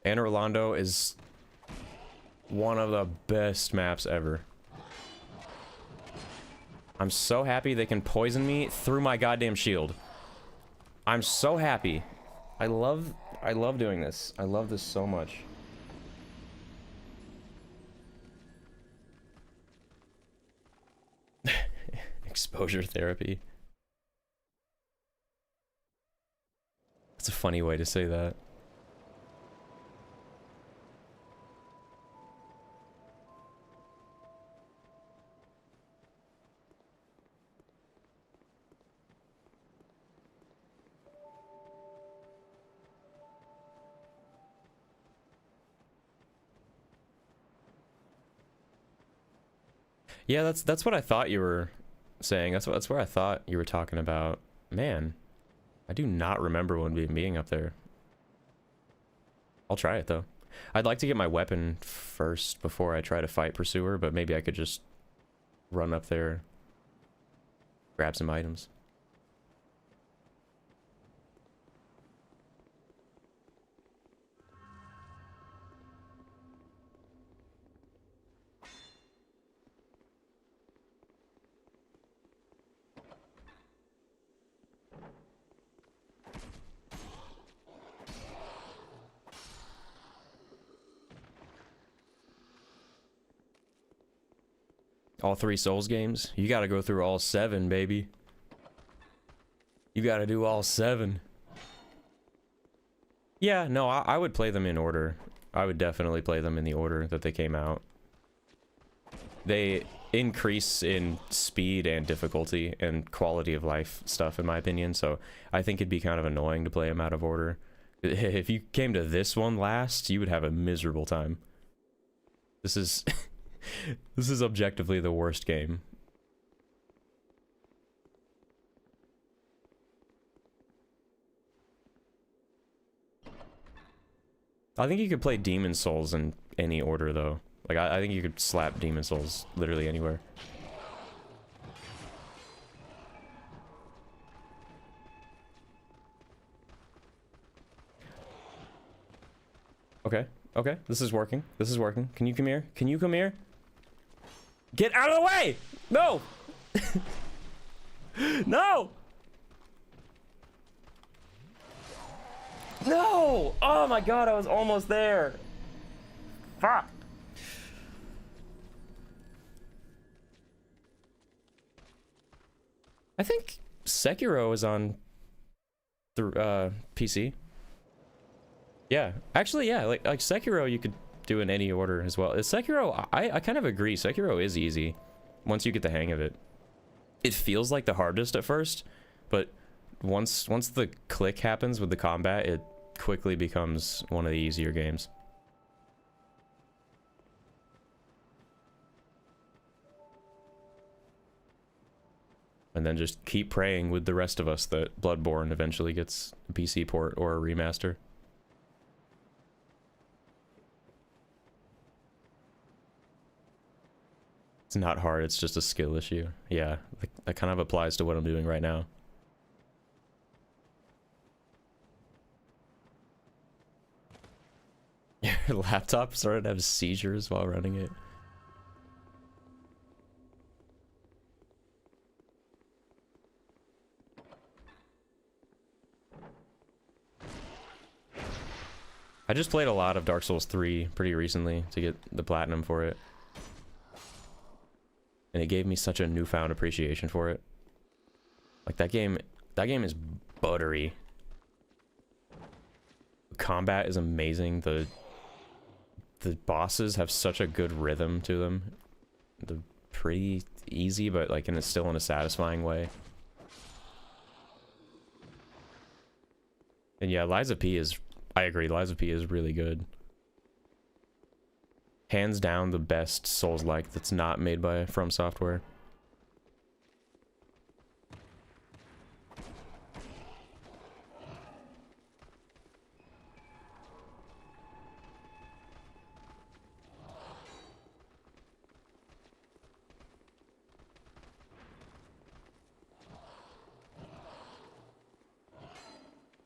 Anne Orlando is one of the best maps ever. I'm so happy they can poison me through my goddamn shield. I'm so happy. I love doing this. I love this so much. Exposure therapy. That's a funny way to say that. Yeah, that's what I thought you were saying. That's where I thought you were talking about. Man, I do not remember one being up there. I'll try it though. I'd like to get my weapon first before I try to fight pursuer, but maybe I could just run up there, grab some items. All 3 Souls games? You gotta go through all 7, baby. You gotta do all 7. Yeah, no, I would play them in order. I would definitely play them in the order that they came out. They increase in speed and difficulty and quality of life stuff, in my opinion, so I think it'd be kind of annoying to play them out of order. If you came to this one last, you would have a miserable time. This is... This is objectively the worst game. I think you could play Demon Souls in any order, though. Like, I think you could slap Demon Souls literally anywhere. Okay, okay, this is working. This is working. Can you come here? Can you come here? Get out of the way! No! No! No! Oh my god, I was almost there. Fuck. I think Sekiro is on the PC. Yeah, actually, yeah, like Sekiro you could do in any order as well. Sekiro, I kind of agree. Sekiro is easy once you get the hang of it. It feels like the hardest at first, but once the click happens with the combat, it quickly becomes one of the easier games. And then just keep praying with the rest of us that Bloodborne eventually gets a PC port or a remaster. It's not hard, it's just a skill issue. Yeah, that kind of applies to what I'm doing right now. Your laptop started to have seizures while running it. I just played a lot of Dark Souls 3 pretty recently to get the platinum for it. And it gave me such a newfound appreciation for it. Like that game is buttery. Combat is amazing. The bosses have such a good rhythm to them. They're pretty easy, but like still in a satisfying way. And yeah, Lies of P is, I agree, Lies of P is really good. Hands down the best Souls-like that's not made by From Software.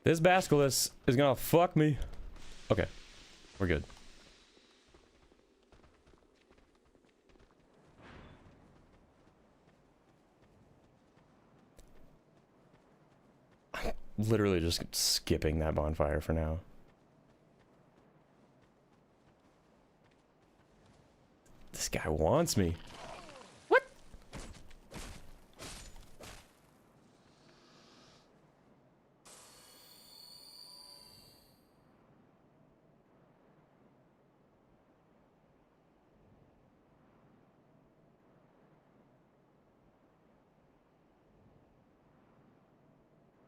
This Basilisk is gonna fuck me. Okay, we're good. I'm literally just skipping that bonfire for now. This guy wants me. What?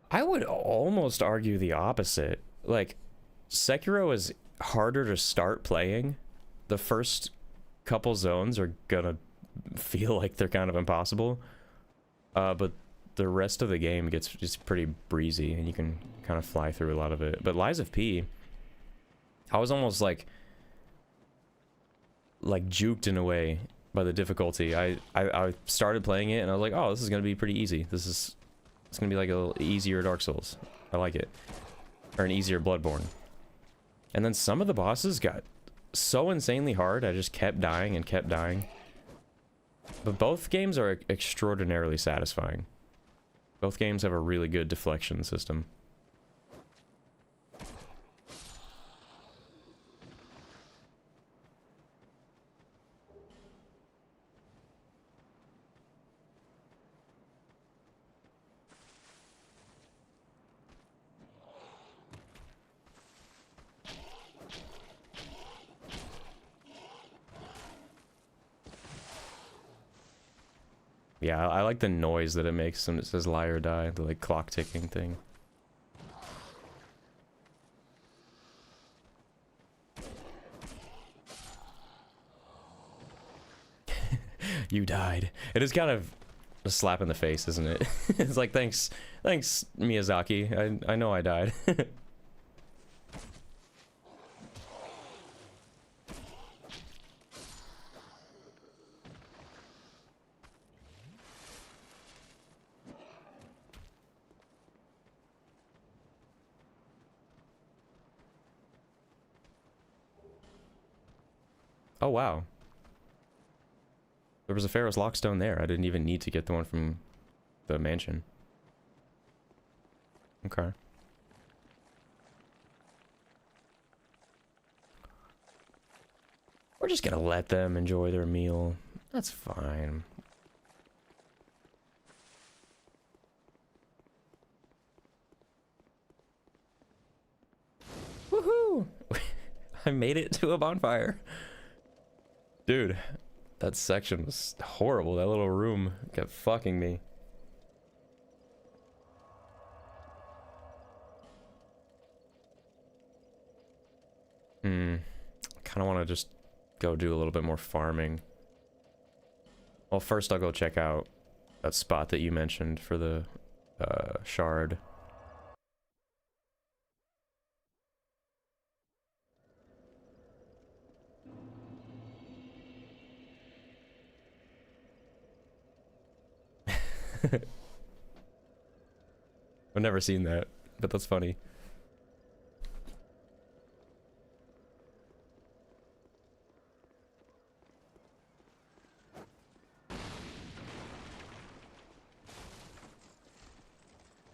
I would almost argue the opposite. Like, Sekiro is harder to start playing. The first couple zones are gonna feel like they're kind of impossible. But the rest of the game gets just pretty breezy, and you can kind of fly through a lot of it. But Lies of P, I was almost like juked in a way by the difficulty. I started playing it, and I was like, oh, this is gonna be pretty easy. It's gonna be like a little easier Dark Souls. I like it. Or an easier Bloodborne. And then some of the bosses got so insanely hard, I just kept dying and kept dying. But both games are extraordinarily satisfying. Both games have a really good deflection system. Yeah, I like the noise that it makes when it says lie or die, the like clock ticking thing. You died. It is kind of a slap in the face, isn't it? It's like, thanks Miyazaki. I know I died. Oh, wow. There was a Pharaoh's Lockstone there. I didn't even need to get the one from the mansion. Okay. We're just gonna let them enjoy their meal. That's fine. Woohoo! I made it to a bonfire. Dude, that section was horrible. That little room kept fucking me. Kind of want to just go do a little bit more farming. Well, first I'll go check out that spot that you mentioned for the shard. I've never seen that, but that's funny.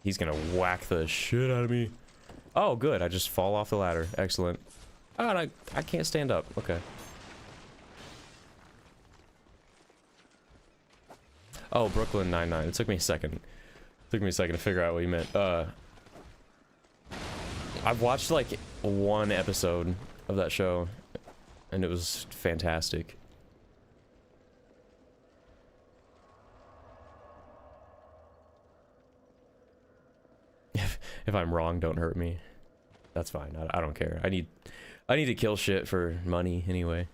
He's gonna whack the shit out of me. Oh, good. I just fall off the ladder. Excellent. Oh, and I can't stand up. Okay. Oh, Brooklyn Nine-Nine. It took me a second. It took me a second to figure out what you meant. I've watched like one episode of that show, and it was fantastic. If I'm wrong, don't hurt me. That's fine. I don't care. I need to kill shit for money anyway.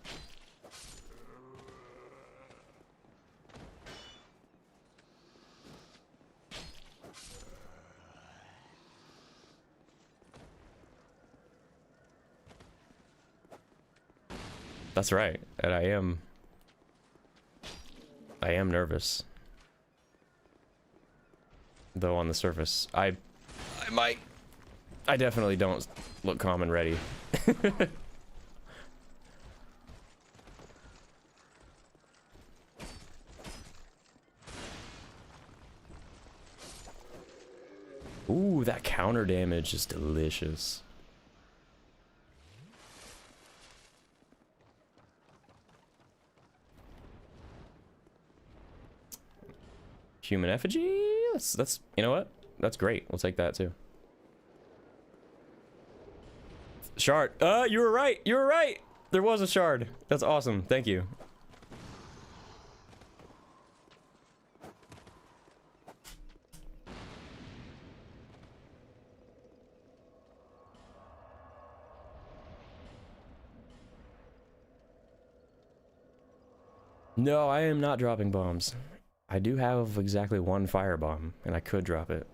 That's right. And I am nervous. Though on the surface, I definitely don't look calm and ready. Ooh, that counter damage is delicious. Human effigy? That's you know what? That's great. We'll take that too. Shard. You were right. You were right. There was a shard. That's awesome. Thank you. No, I am not dropping bombs. I do have exactly one firebomb, and I could drop it.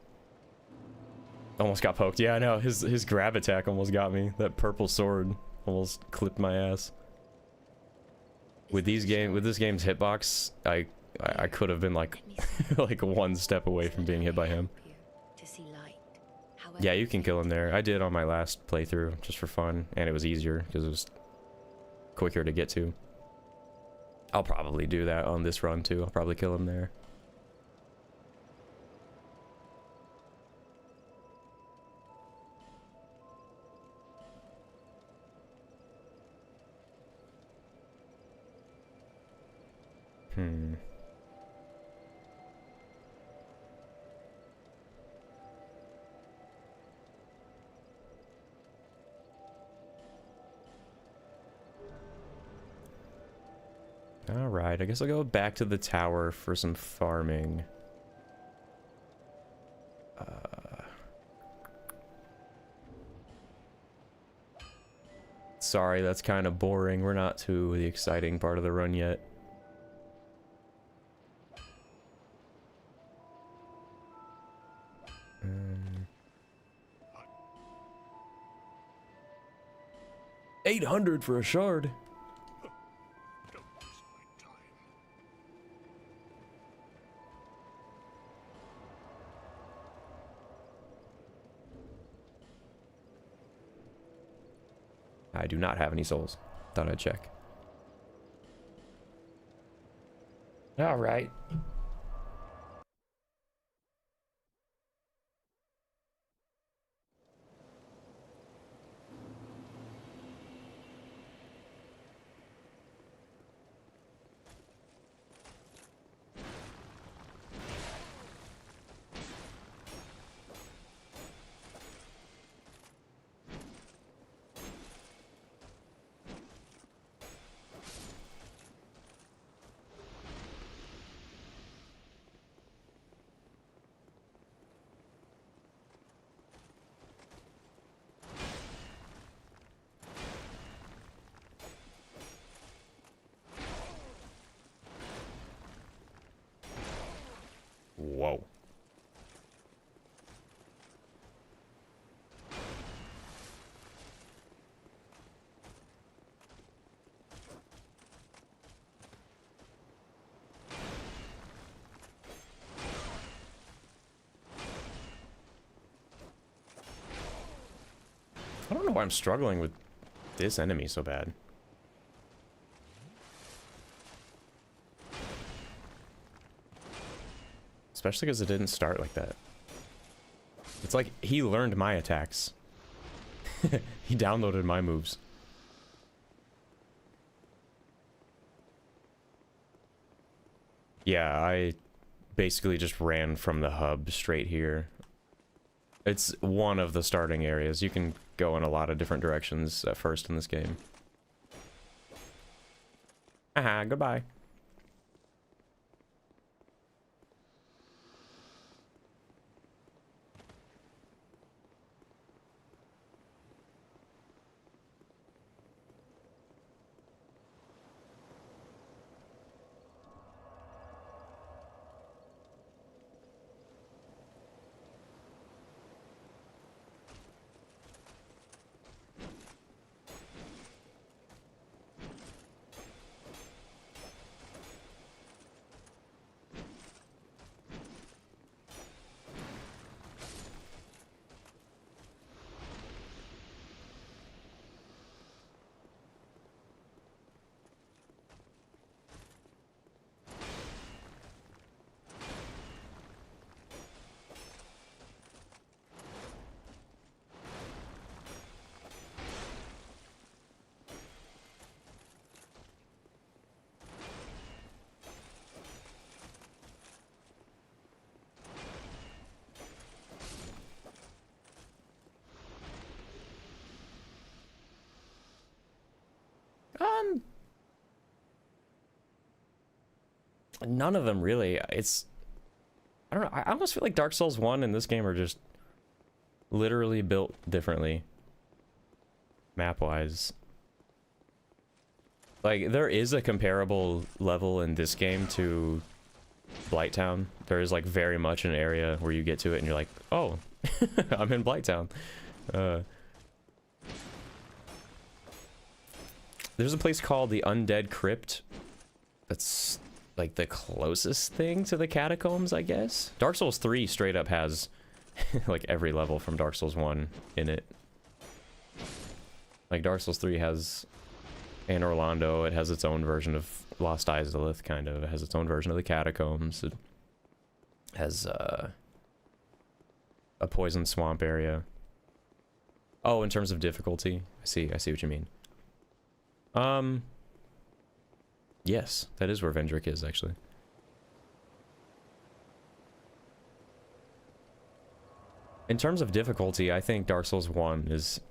Almost got poked. Yeah, I know. His grab attack almost got me. That purple sword almost clipped my ass. With this game's hitbox, I could have been like like one step away from being hit by him. Yeah, you can kill him there. I did on my last playthrough just for fun, and it was easier because it was quicker to get to. I'll probably do that on this run too. I'll probably kill him there. Alright, I guess I'll go back to the tower for some farming. Sorry, that's kind of boring. We're not to the exciting part of the run yet. $800 for a shard. Don't waste my time. I do not have any souls. Thought I'd check. All right. Whoa. I don't know why I'm struggling with this enemy so bad. Especially because it didn't start like that. It's like he learned my attacks. He downloaded my moves. Yeah, I basically just ran from the hub straight here. It's one of the starting areas. You can go in a lot of different directions at first in this game. Haha, goodbye. None of them really. It's, I don't know. I almost feel like Dark Souls 1 and this game are just literally built differently, map-wise. Like, there is a comparable level in this game to Blighttown. There is, like, very much an area where you get to it and you're like, oh, I'm in Blighttown. There's a place called the Undead Crypt. That's like the closest thing to the catacombs, I guess. Dark Souls 3 straight up has like every level from Dark Souls 1 in it. Like Dark Souls 3 has Anne Orlando, it has its own version of Lost Izalith, kind of. It has its own version of the catacombs. It has a poison swamp area. Oh, in terms of difficulty? I see what you mean. Yes, that is where Vendrick is, actually. In terms of difficulty, I think Dark Souls 1 is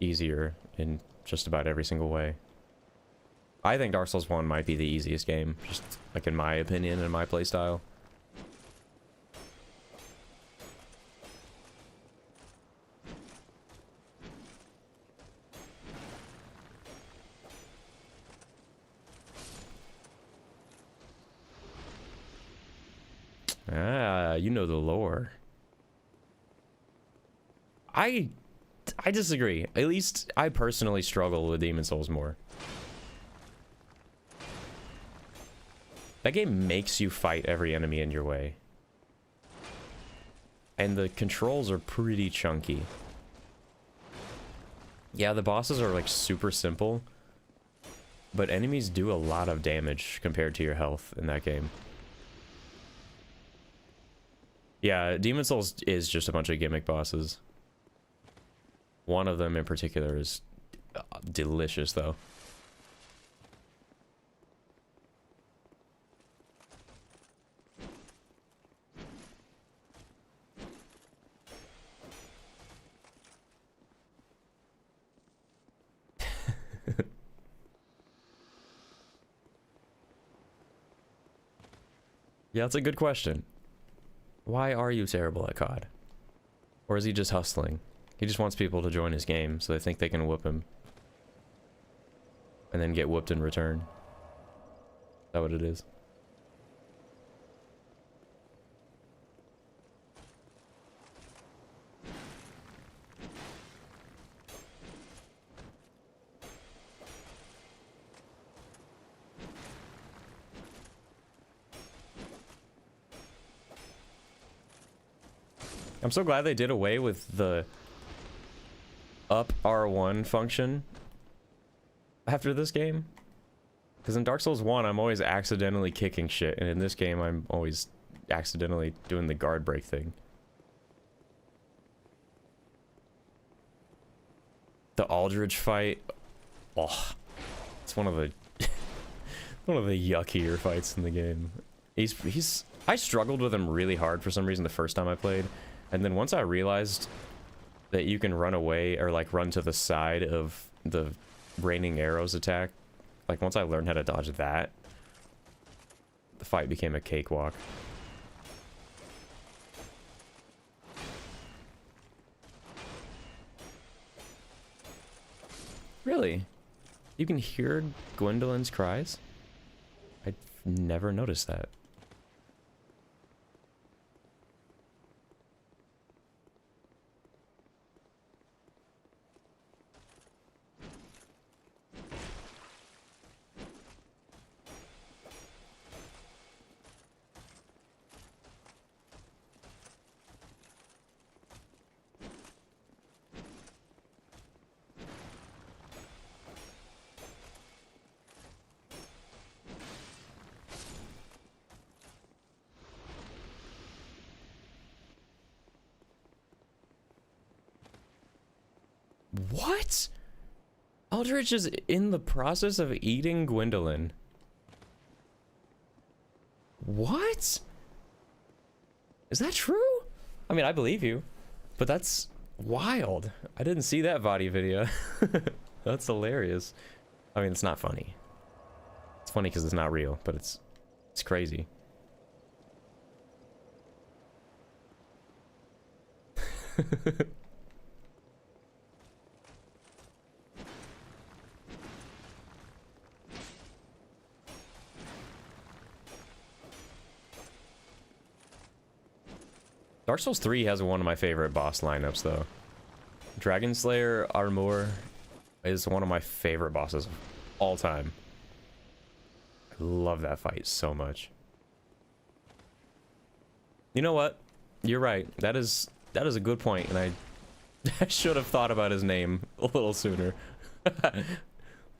easier in just about every single way. I think Dark Souls 1 might be the easiest game, just like in my opinion and my playstyle. Ah, you know the lore. I disagree. At least I personally struggle with Demon Souls more. That game makes you fight every enemy in your way. And the controls are pretty chunky. Yeah, the bosses are like super simple, but enemies do a lot of damage compared to your health in that game. Yeah, Demon Souls is just a bunch of gimmick bosses. One of them in particular is delicious, though. Yeah, that's a good question. Why are you terrible at COD? Or is he just hustling? He just wants people to join his game so they think they can whoop him. And then get whooped in return. Is that what it is? I'm so glad they did away with the up R1 function after this game. Because in Dark Souls 1, I'm always accidentally kicking shit, and in this game, I'm always accidentally doing the guard break thing. The Aldridge fight, oh, it's one of the one of the yuckier fights in the game. I struggled with him really hard for some reason the first time I played, and then once I realized that you can run away or like run to the side of the raining arrows attack, like once I learned how to dodge that, the fight became a cakewalk. Really? You can hear Gwendolyn's cries? I've never noticed that. What? Aldrich is in the process of eating Gwendolyn. What? Is that true? I mean, I believe you, but that's wild. I didn't see that body video. That's hilarious. I mean, it's not funny. It's funny because it's not real, but it's crazy. Dark Souls 3 has one of my favorite boss lineups, though. Dragon Slayer Armor is one of my favorite bosses of all time. I love that fight so much. You know what? You're right. That is a good point, and I should have thought about his name a little sooner.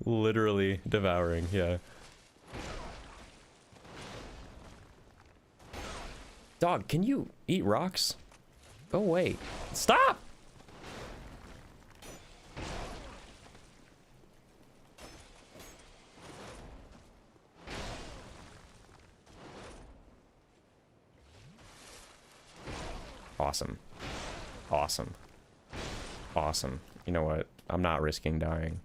Literally devouring, yeah. Dog, can you eat rocks? Go away. Stop! Awesome. Awesome. Awesome. You know what? I'm not risking dying.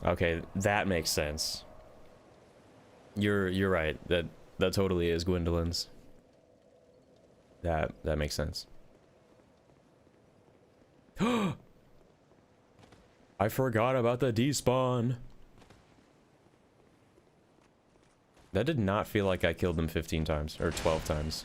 Okay, that makes sense. You're right. That totally is Gwendolyn's. That makes sense. I forgot about the despawn. That did not feel like I killed them 15 times or 12 times.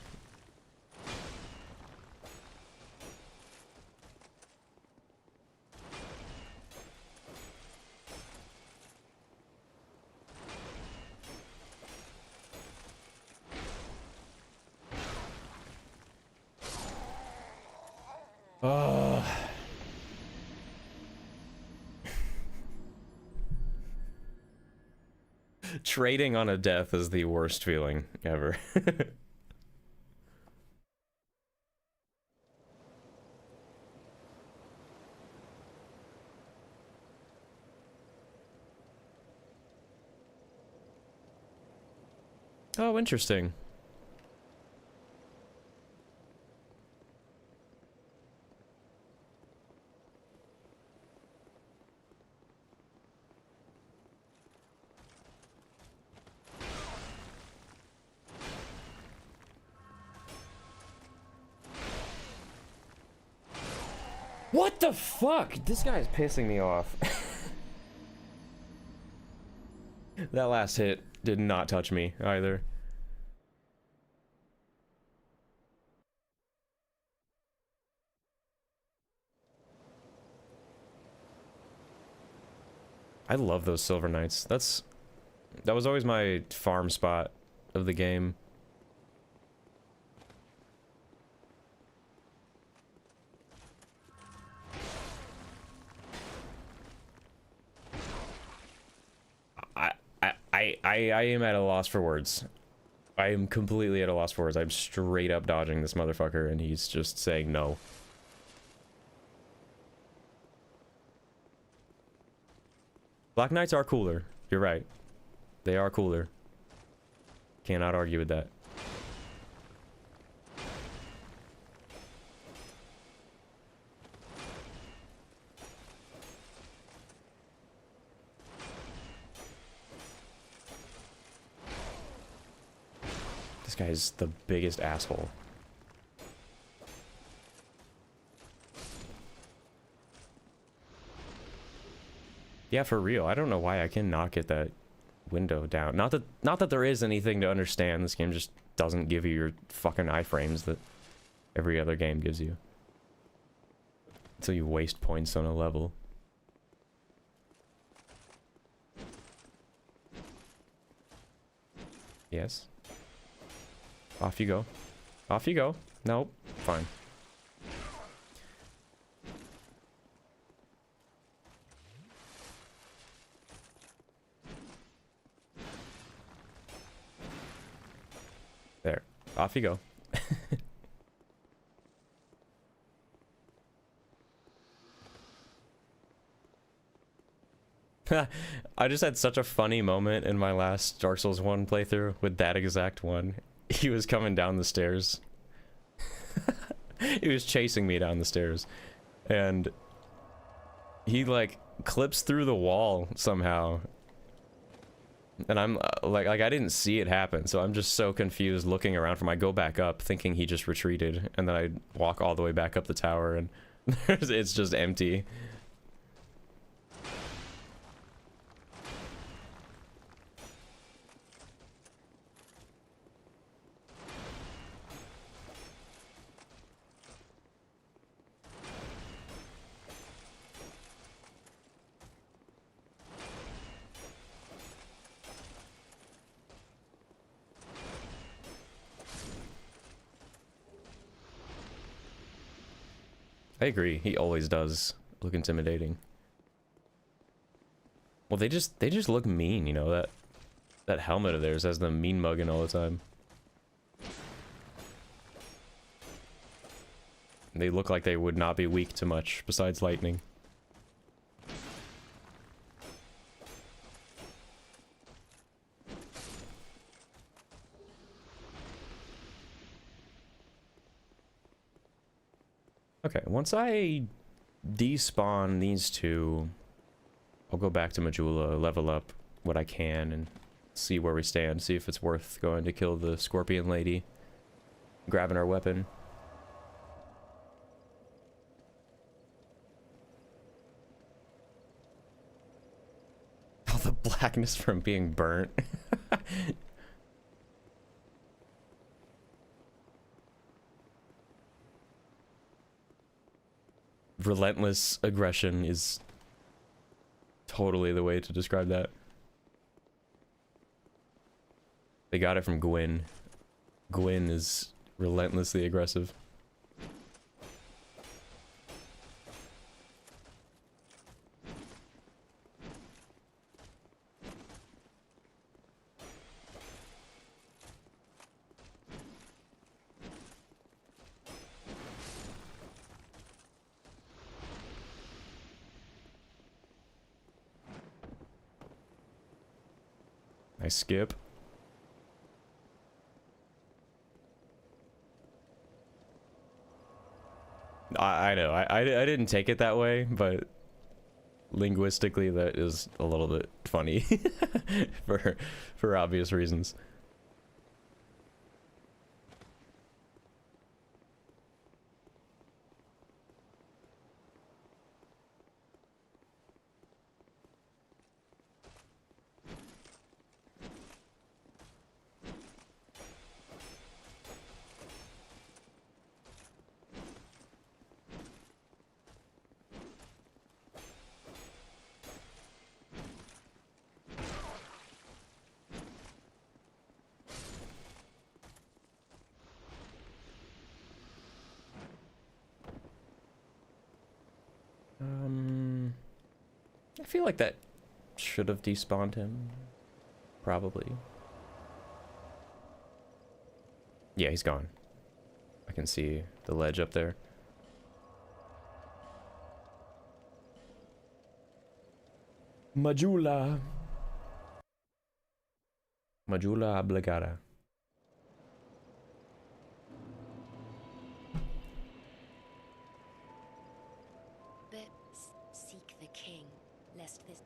Trading on a death is the worst feeling ever. Oh, interesting. What the fuck? This guy's pissing me off. That last hit did not touch me either. I love those Silver Knights. That was always my farm spot of the game. I am at a loss for words. I am completely at a loss for words. I'm straight up dodging this motherfucker, and he's just saying no. Black Knights are cooler. You're right. They are cooler. Cannot argue with that. This guy is the biggest asshole. Yeah, for real. I don't know why I cannot get that window down. Not that there is anything to understand. This game just doesn't give you your fucking iframes that every other game gives you. Until you waste points on a level. Yes. Off you go. Off you go. Nope. Fine. There. Off you go. I just had such a funny moment in my last Dark Souls 1 playthrough with that exact one. He was coming down the stairs. He was chasing me down the stairs. And he like clips through the wall somehow. And I'm like I didn't see it happen, so I'm just so confused looking around for him. I go back up thinking he just retreated, and then I walk all the way back up the tower, and it's just empty. I agree. He always does look intimidating. Well, they just look mean, you know, that helmet of theirs has them mean mugging all the time. They look like they would not be weak to much besides lightning. Okay, once I despawn these two, I'll go back to Majula, level up what I can, and see where we stand, see if it's worth going to kill the Scorpion Lady, grabbing our weapon. All the blackness from being burnt. Relentless aggression is totally the way to describe that. They got it from Gwyn. Gwyn is relentlessly aggressive. I skip. I know. I didn't take it that way, but linguistically that is a little bit funny for obvious reasons. I feel like that should have despawned him. Probably. Yeah, he's gone. I can see the ledge up there. Majula. Majula obligata. Seek the king, lest this...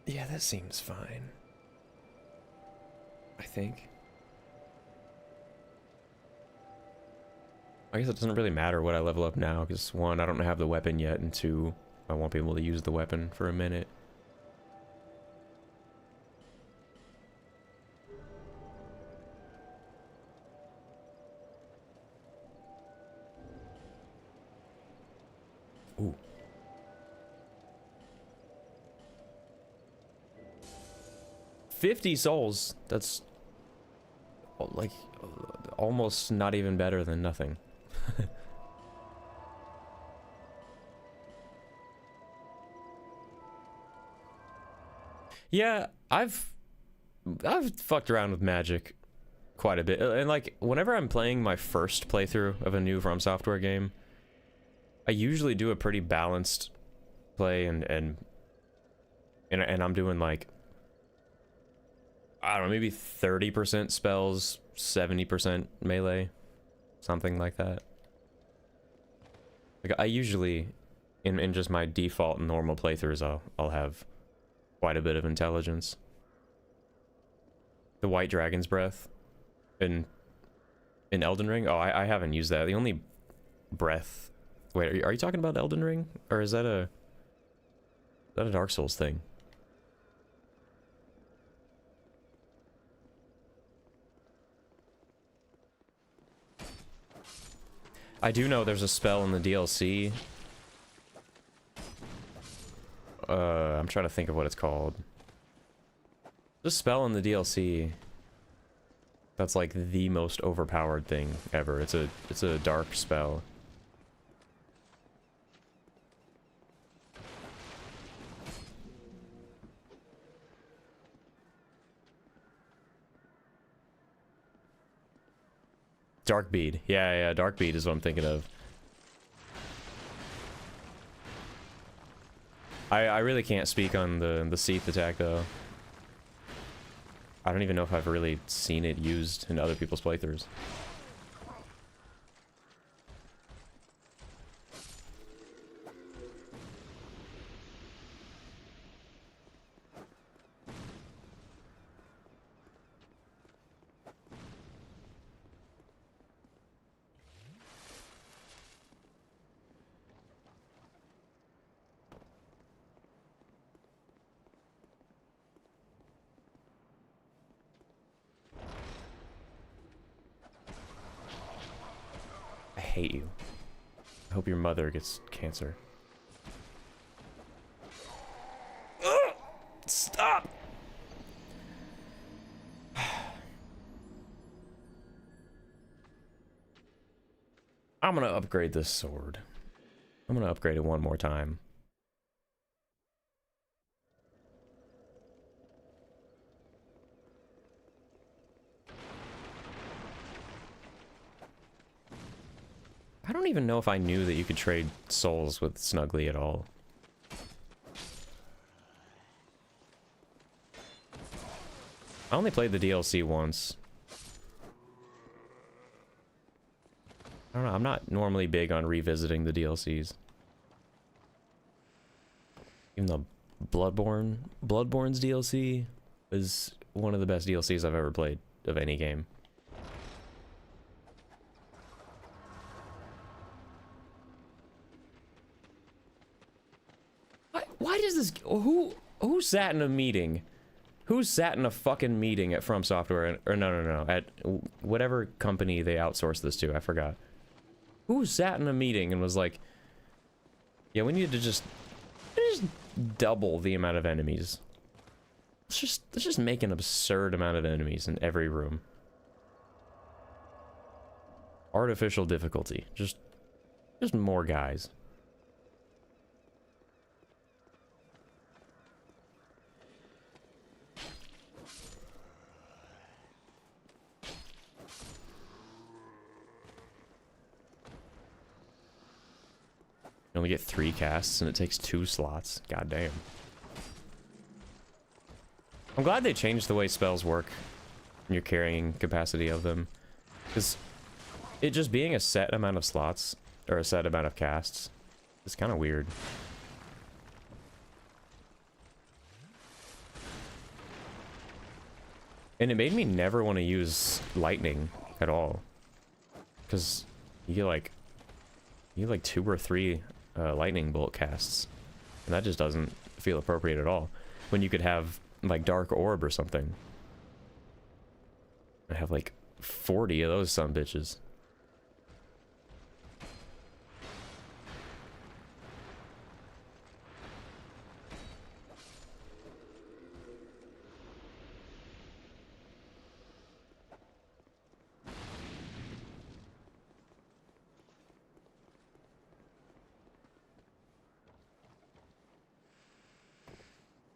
Yeah, that seems fine. I think. I guess it doesn't really matter what I level up now, because one, I don't have the weapon yet, and two, I won't be able to use the weapon for a minute. Ooh. $50 souls. That's like almost not even better than nothing. Yeah, I've fucked around with magic quite a bit, and like whenever I'm playing my first playthrough of a new From Software game, I usually do a pretty balanced play, and I'm doing like, I don't know, maybe 30% spells, 70% melee, something like that. Like I usually, in just my default normal playthroughs, I'll have quite a bit of intelligence. The White Dragon's Breath in Elden Ring? Oh, I haven't used that. The only breath... Wait, are you talking about Elden Ring? Or is that a Dark Souls thing? I do know there's a spell in the DLC. I'm trying to think of what it's called. This spell in the DLC that's like the most overpowered thing ever. It's a dark spell. Dark Bead. Yeah, Dark Bead is what I'm thinking of. I really can't speak on the Seath attack though. I don't even know if I've really seen it used in other people's playthroughs. I hate you. I hope your mother gets cancer. Ugh! Stop! I'm gonna upgrade this sword. I'm gonna upgrade it one more time. I don't even know if I knew that you could trade souls with Snuggly at all. I only played the DLC once. I don't know, I'm not normally big on revisiting the DLCs. Even though Bloodborne's DLC is one of the best DLCs I've ever played of any game. Why does this... Who sat in a meeting? Who sat in a fucking meeting at From Software, or no, at whatever company they outsourced this to, I forgot. Who sat in a meeting and was like, yeah, we need to just double the amount of enemies. Let's just make an absurd amount of enemies in every room. Artificial difficulty. Just more guys. You only get 3 casts and it takes 2 slots. God damn. I'm glad they changed the way spells work and your carrying capacity of them. Because it just being a set amount of slots, or a set amount of casts, is kind of weird. And it made me never want to use lightning at all. Because you get like 2 or 3 lightning bolt casts. And that just doesn't feel appropriate at all. When you could have like dark orb or something. I have like 40 of those sumbitches.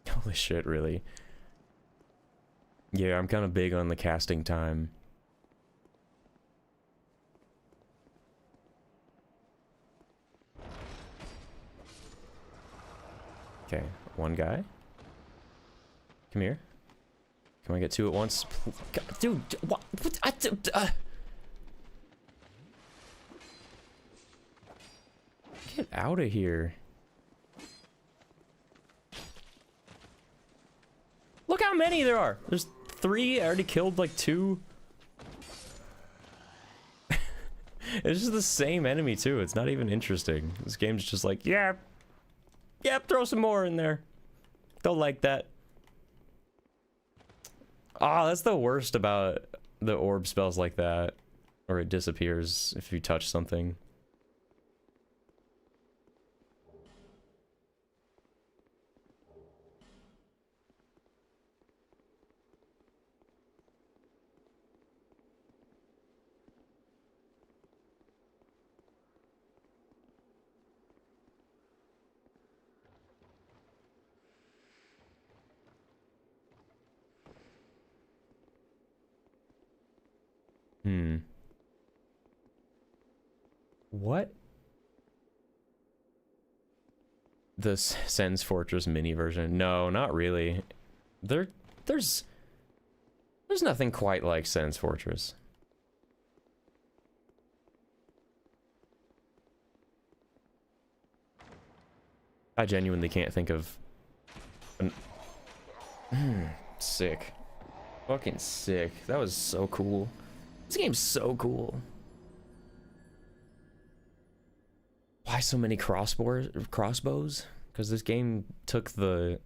Holy shit, really? Yeah, I'm kind of big on the casting time. Okay, one guy. Come here. Can I get 2 at once? God, dude, what? Get out of here. Look how many there are. There's 3. I already killed like 2. It's just the same enemy too. It's not even interesting. This game's just like, yeah, throw some more in there. Don't like that. Ah, that's the worst about the orb spells like that. Or it disappears if you touch something. What? The Sen's Fortress mini version? No, not really. There's nothing quite like Sen's Fortress. I genuinely can't think of an... Sick. Fucking sick. That was so cool. This game's so cool. Why so many crossbows? Because this game took the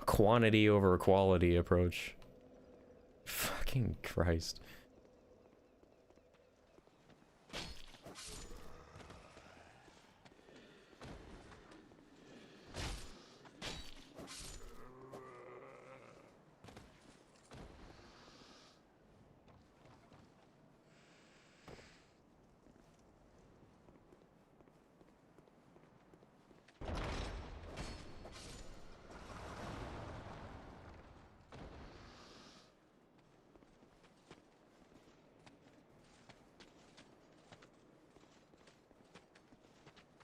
quantity over quality approach. Fucking Christ.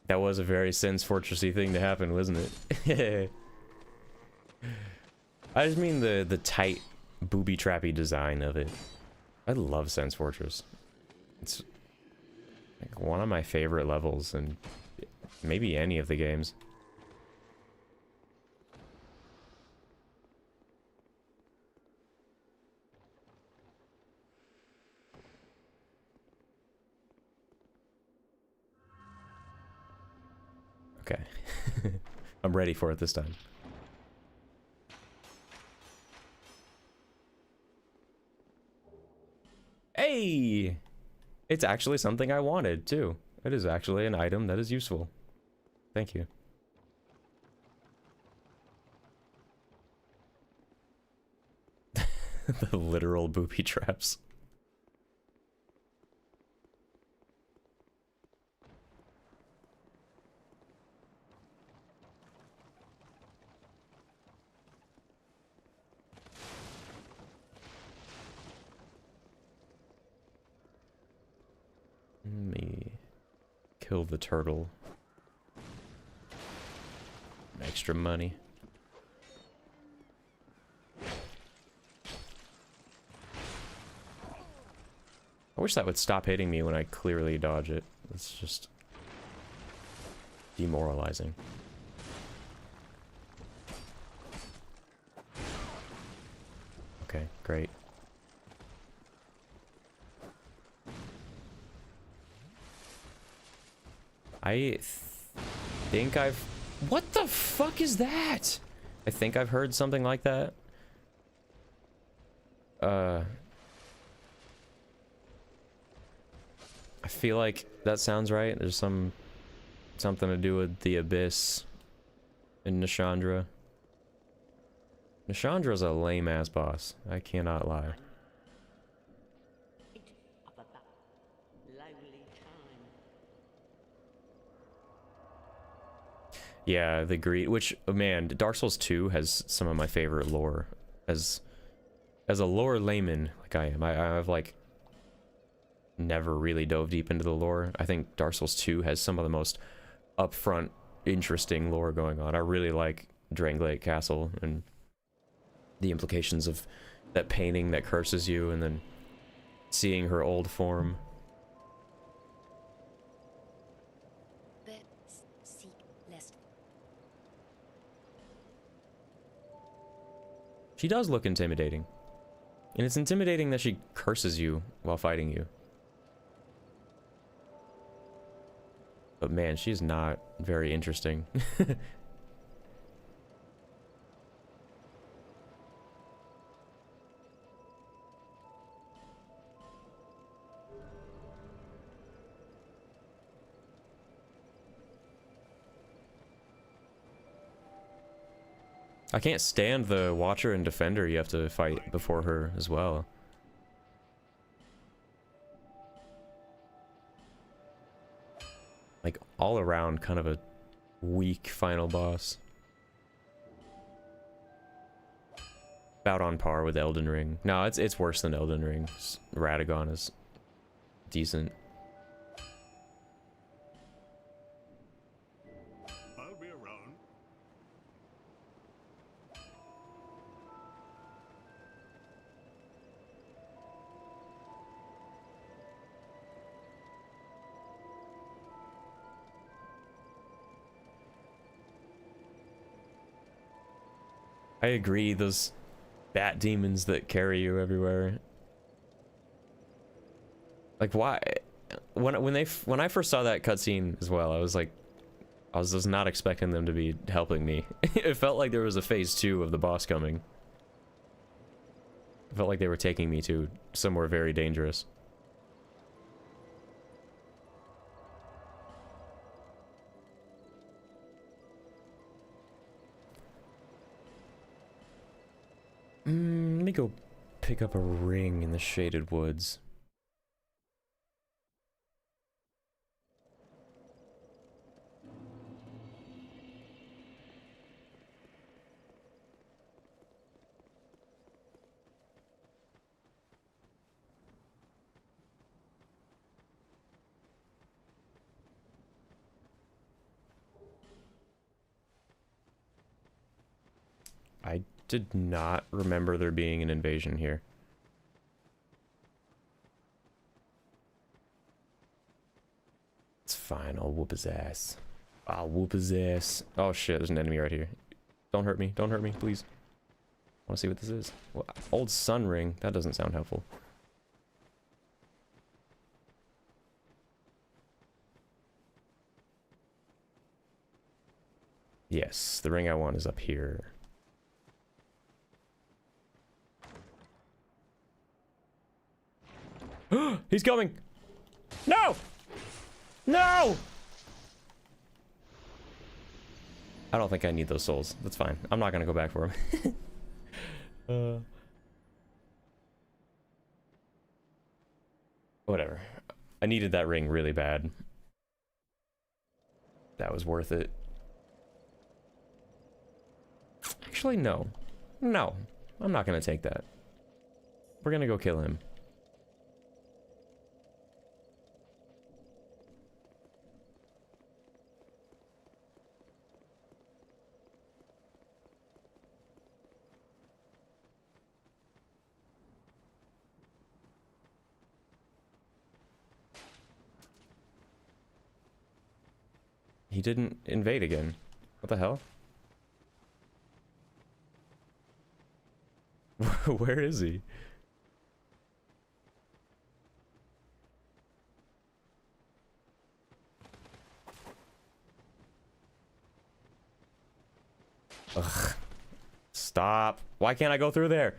That was a very Sen's Fortressy thing to happen, wasn't it? I just mean the tight, booby-trappy design of it. I love Sen's Fortress. It's like one of my favorite levels in maybe any of the games. Okay. I'm ready for it this time. Hey! It's actually something I wanted, too. It is actually an item that is useful. Thank you. The literal booby traps. Let me kill the turtle. Extra money. I wish that would stop hitting me when I clearly dodge it. It's just demoralizing. Okay, great. I think I've... What the fuck is that? I think I've heard something like that. I feel like that sounds right. There's something to do with the abyss in Nishandra. Nishandra's a lame-ass boss. I cannot lie. It of a lowly time. Yeah, the greed, which, man, Dark Souls 2 has some of my favorite lore. As a lore layman, like I am, I've like never really dove deep into the lore. I think Dark Souls 2 has some of the most upfront, interesting lore going on. I really like Dranglake Castle and the implications of that painting that curses you, and then seeing her old form. She does look intimidating. And it's intimidating that she curses you while fighting you. But man, she's not very interesting. I can't stand the Watcher and Defender you have to fight before her as well. Like, all around kind of a weak final boss. About on par with Elden Ring. No, it's worse than Elden Ring. Radagon is decent. I'll be around. I agree, those bat demons that carry you everywhere. Like, why? When I first saw that cutscene as well, I was like, I was just not expecting them to be helping me. It felt like there was a phase 2 of the boss coming. It felt like they were taking me to somewhere very dangerous. Let me go pick up a ring in the Shaded Woods. I did not remember there being an invasion here. It's fine, I'll whoop his ass. I'll whoop his ass. Oh shit, there's an enemy right here. Don't hurt me, please. I wanna see what this is. Well, old sun ring, that doesn't sound helpful. Yes, the ring I want is up here. He's coming! No! No! I don't think I need those souls. That's fine. I'm not gonna go back for him. Whatever. I needed that ring really bad. That was worth it. Actually, no. No. I'm not gonna take that. We're gonna go kill him. He didn't invade again. What the hell? Where is he? Ugh. Stop. Why can't I go through there?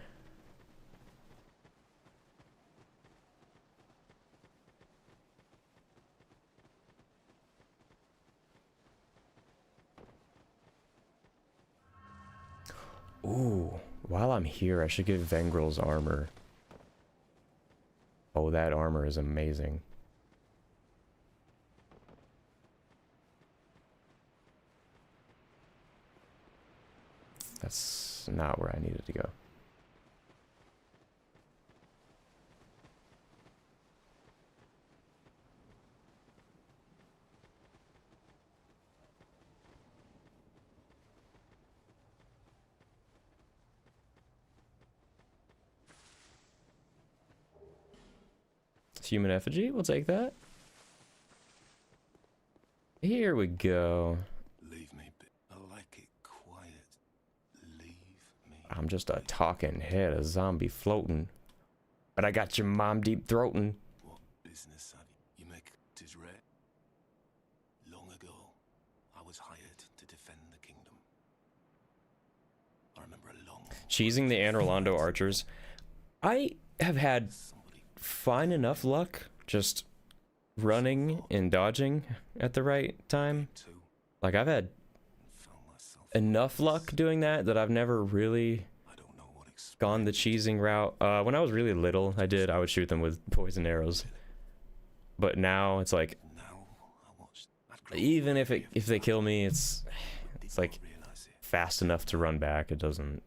Ooh, while I'm here, I should get Vengril's armor. Oh, that armor is amazing. That's not where I needed to go. Human effigy, we'll take that. Here we go. Leave me be. I like it quiet. Leave me. I'm just a talking head, a zombie floating. But I got your mom deep throating. What business have you? You make it is rare. Long ago, I was hired to defend the kingdom. I remember a long... Cheesing the Anne Rolando archers. I have had Somebody fine enough luck just running and dodging at the right time. too Like, I've had found myself... enough luck doing that I've never really I don't know what experience... gone the cheesing route. When I was really little, I would shoot them with poison arrows. But now it's like, Now, I watched... I'd grown even up if they kill me, it's did like not realize it. fast enough to run back. It doesn't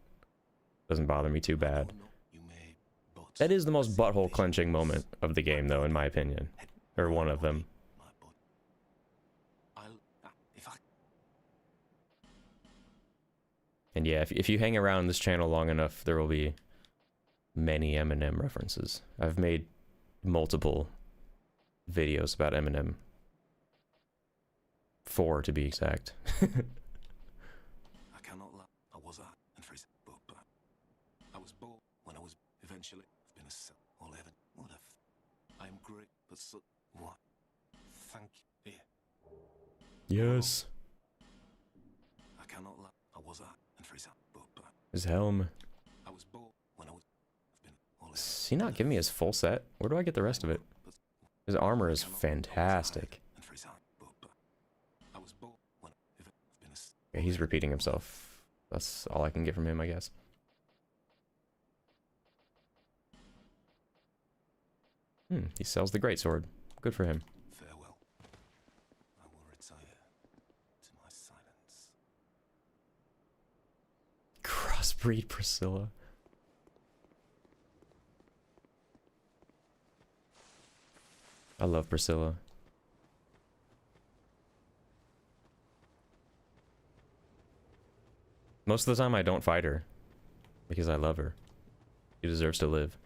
bother me too bad. No, you may, but That is the most butthole clenching moment of the game, though, in my opinion. Or one of them. my body. If I... And yeah, if you hang around this channel long enough, there will be many Eminem references. I've made multiple videos about Eminem. 4 to be exact. I cannot lie. I was and freeze, but I was bored when I was eventually. I've been a cell all heaven. What a I am great, but so what? Thank you. Here, Yes. I cannot lie. I was and freeze, but His helm. I was bored when I was. I've been all heaven. Is he not giving me his full set? Where do I get the rest of it? But His armor is I cannot- fantastic. and freeze, but I was bored when I've been a. Yeah, he's repeating himself. That's all I can get from him, I guess. He sells the greatsword. Good for him. Farewell. I will retire to my silence. Crossbreed Priscilla. I love Priscilla. Most of the time I don't fight her because I love her. She deserves to live.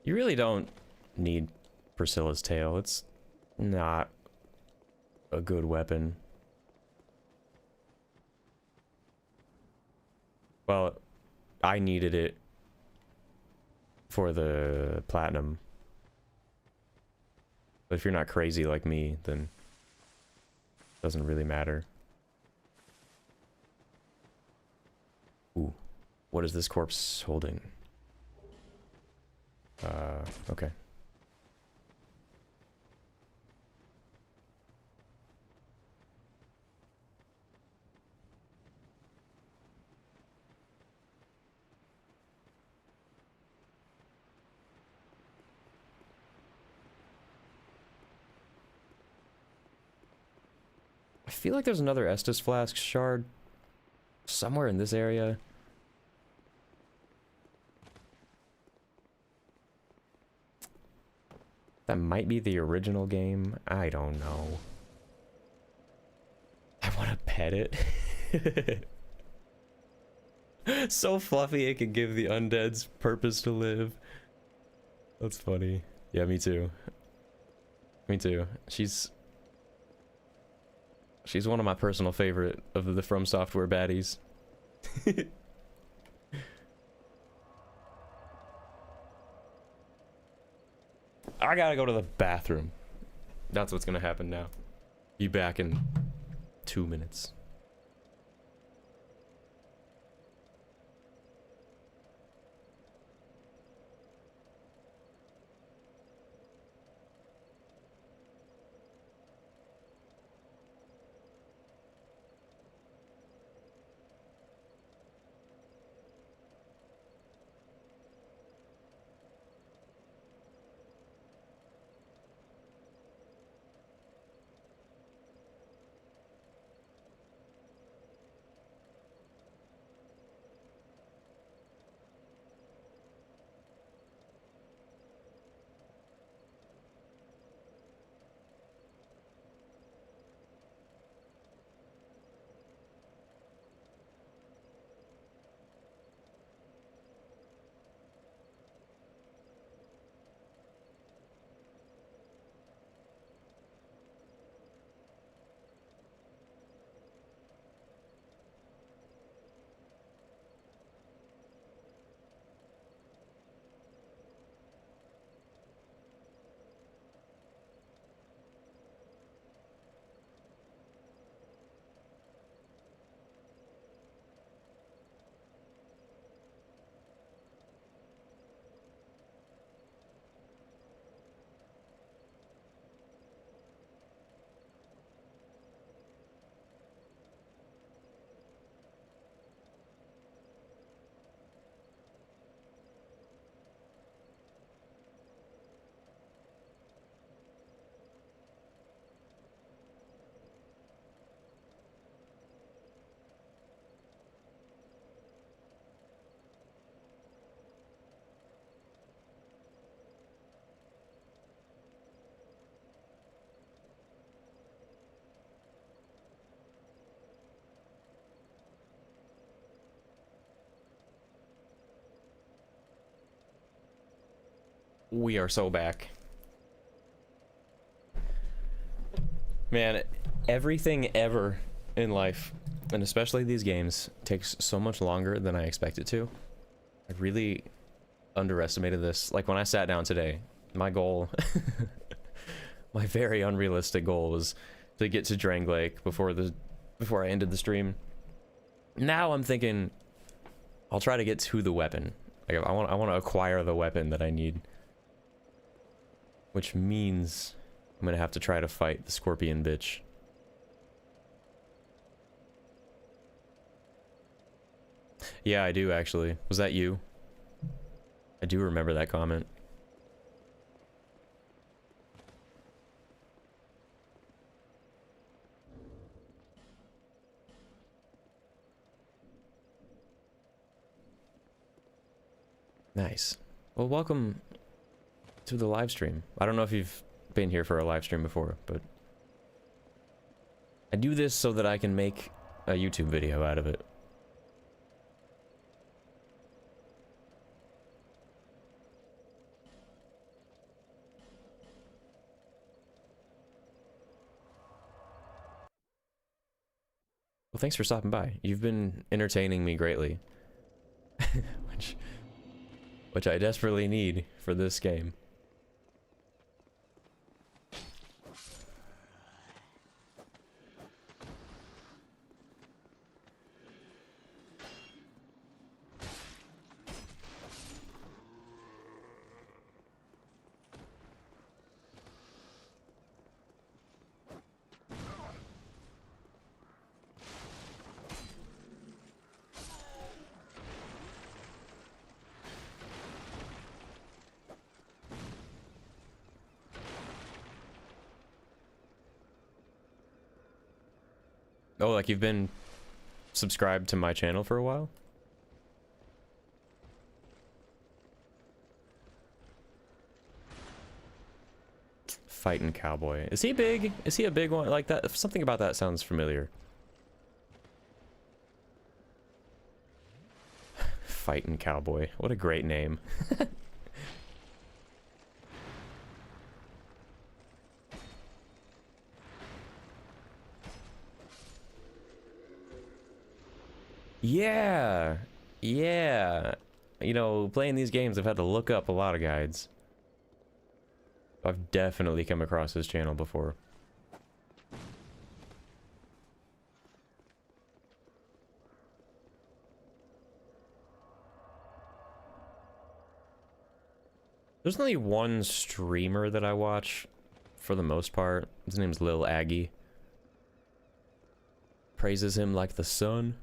You really don't need Priscilla's tail. It's not a good weapon. Well, I needed it for the platinum. But if you're not crazy like me, then it doesn't really matter. Ooh. What is this corpse holding? Okay. I feel like there's another Estus Flask shard somewhere in this area. That might be the original game. I don't know. I want to pet it. So fluffy it can give the undead's purpose to live. That's funny. Yeah, me too. Me too. She's one of my personal favorite of the From Software baddies. I gotta go to the bathroom. That's what's gonna happen now. Be back in 2 minutes. We are so back. Man, everything ever in life, and especially these games, takes so much longer than I expect it to. I really underestimated this. Like when I sat down today, my goal, my very unrealistic goal was to get to Drangleic before I ended the stream. Now I'm thinking I'll try to get to the weapon. Like I want to acquire the weapon that I need. Which means I'm gonna have to try to fight the scorpion bitch. Yeah, I do actually. Was that you? I do remember that comment. Nice. Well, welcome to the live stream. I don't know if you've been here for a live stream before, but I do this so that I can make a YouTube video out of it. Well, thanks for stopping by. You've been entertaining me greatly. which I desperately need for this game. Oh, like you've been subscribed to my channel for a while? Fighting cowboy. Is he big? Is he a big one? Like that? Something about that sounds familiar. Fighting cowboy. What a great name. Yeah. Yeah. You know, playing these games, I've had to look up a lot of guides. I've definitely come across his channel before. There's only one streamer that I watch for the most part. His name's Lil Aggie. Praises him like the sun.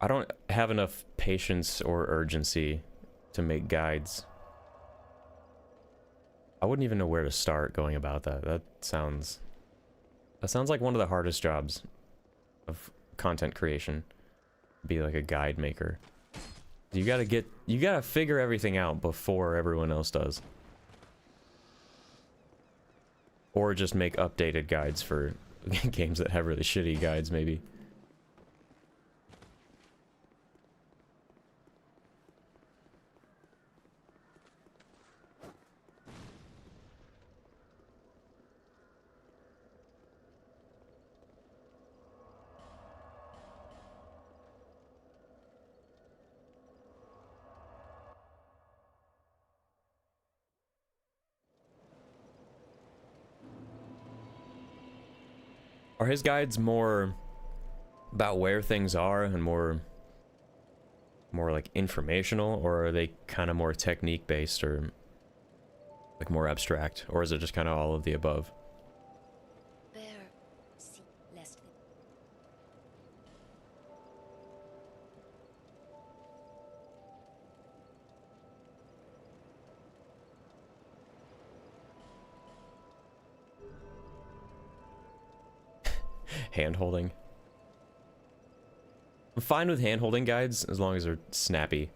I don't have enough patience or urgency to make guides. I wouldn't even know where to start going about that. That sounds like one of the hardest jobs of content creation. Be like a guide maker. You gotta figure everything out before everyone else does. Or just make updated guides for games that have really shitty guides, maybe. Are his guides more about where things are and more like informational, or are they kind of more technique based or like more abstract, or is it just kind of all of the above? Bear, see, lest Hand holding. I'm fine with hand holding guides as long as they're snappy.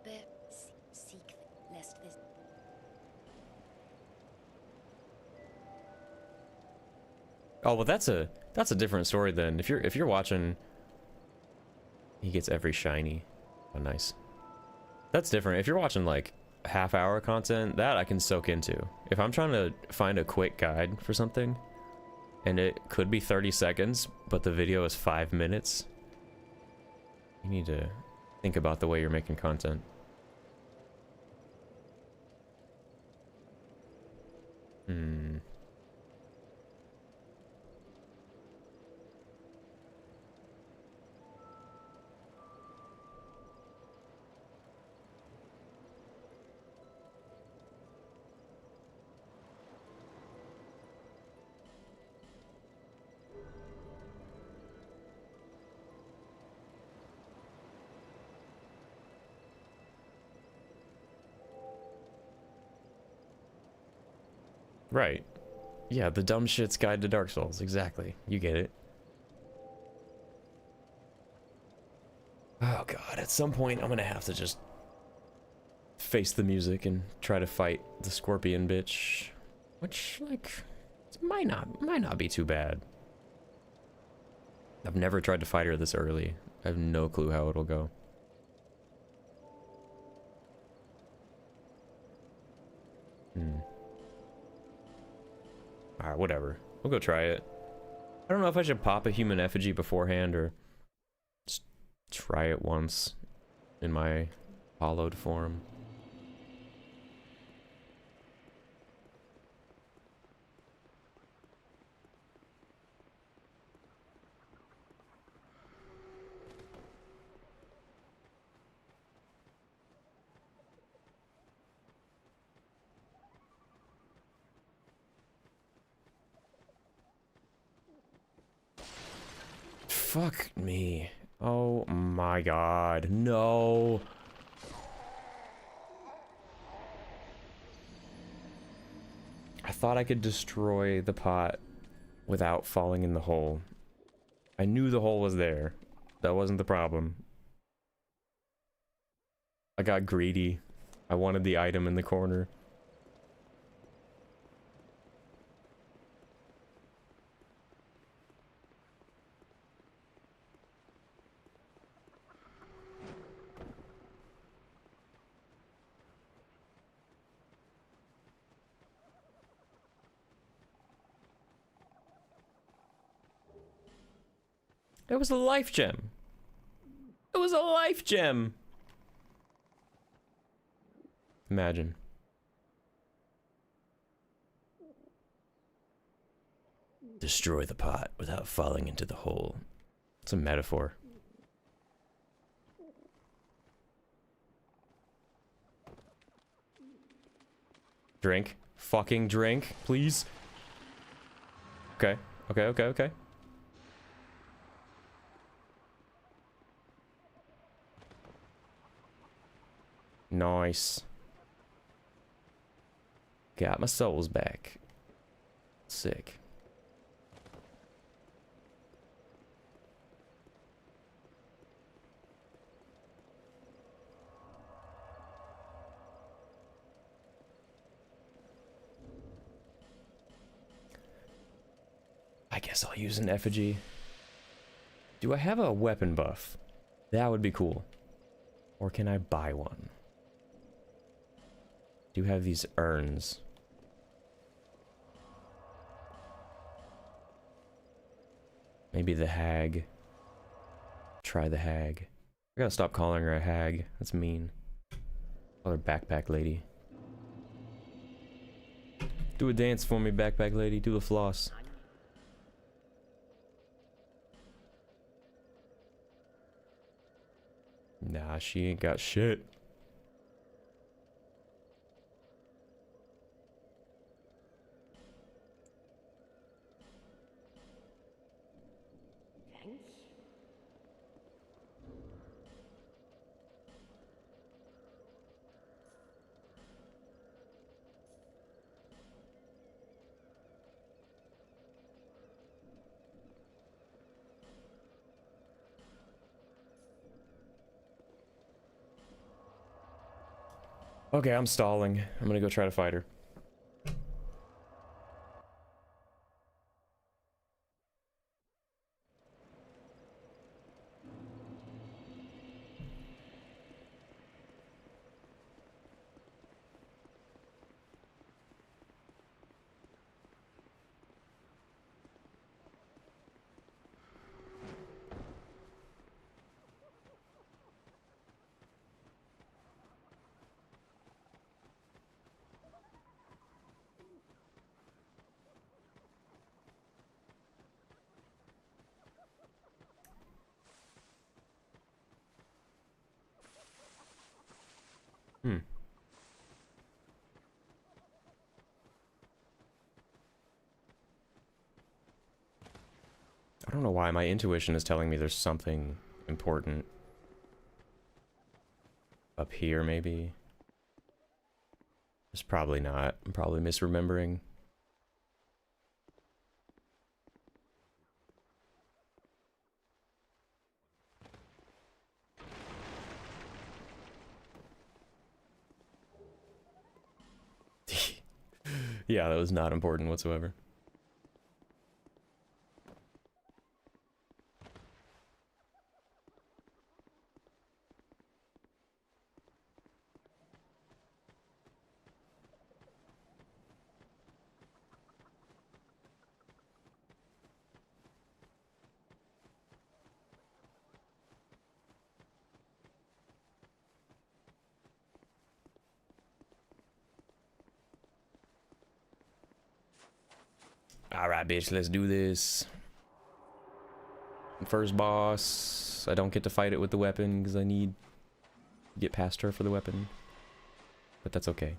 bear, seek, lest this. Oh, well, that's a different story then. If you're watching, he gets every shiny. Oh, nice. That's different. If you're watching like half-hour content, that I can soak into. If I'm trying to find a quick guide for something, and it could be 30 seconds, but the video is 5 minutes, you need to think about the way you're making content. Hmm. Right. Yeah, the dumb shit's guide to Dark Souls. Exactly. You get it. Oh god, at some point I'm gonna have to just face the music and try to fight the scorpion bitch. Which, like, it might not be too bad. I've never tried to fight her this early. I have no clue how it'll go. Alright, whatever. We'll go try it. I don't know if I should pop a human effigy beforehand or just try it once in my hollowed form. Fuck me. Oh my god. No. I thought I could destroy the pot without falling in the hole. I knew the hole was there. That wasn't the problem. I got greedy. I wanted the item in the corner. It was a life gem. It was a life gem. Imagine. Destroy the pot without falling into the hole. It's a metaphor. Drink. Fucking drink, please. Okay. Okay, okay, okay. Nice. Got my souls back. Sick. I guess I'll use an effigy. Do I have a weapon buff? That would be cool. Or can I buy one? Do have these urns. Maybe the hag. Try the hag. I gotta stop calling her a hag. That's mean. Call her backpack lady. Do a dance for me, backpack lady. Do the floss. Nah, she ain't got shit. Thanks. Okay, I'm stalling. I'm gonna go try to fight her. I don't know why my intuition is telling me there's something important. Up here, maybe? There's probably not. I'm probably misremembering. Yeah, that was not important whatsoever. Alright, bitch, let's do this. First boss. I don't get to fight it with the weapon because I need to get past her for the weapon. But that's okay.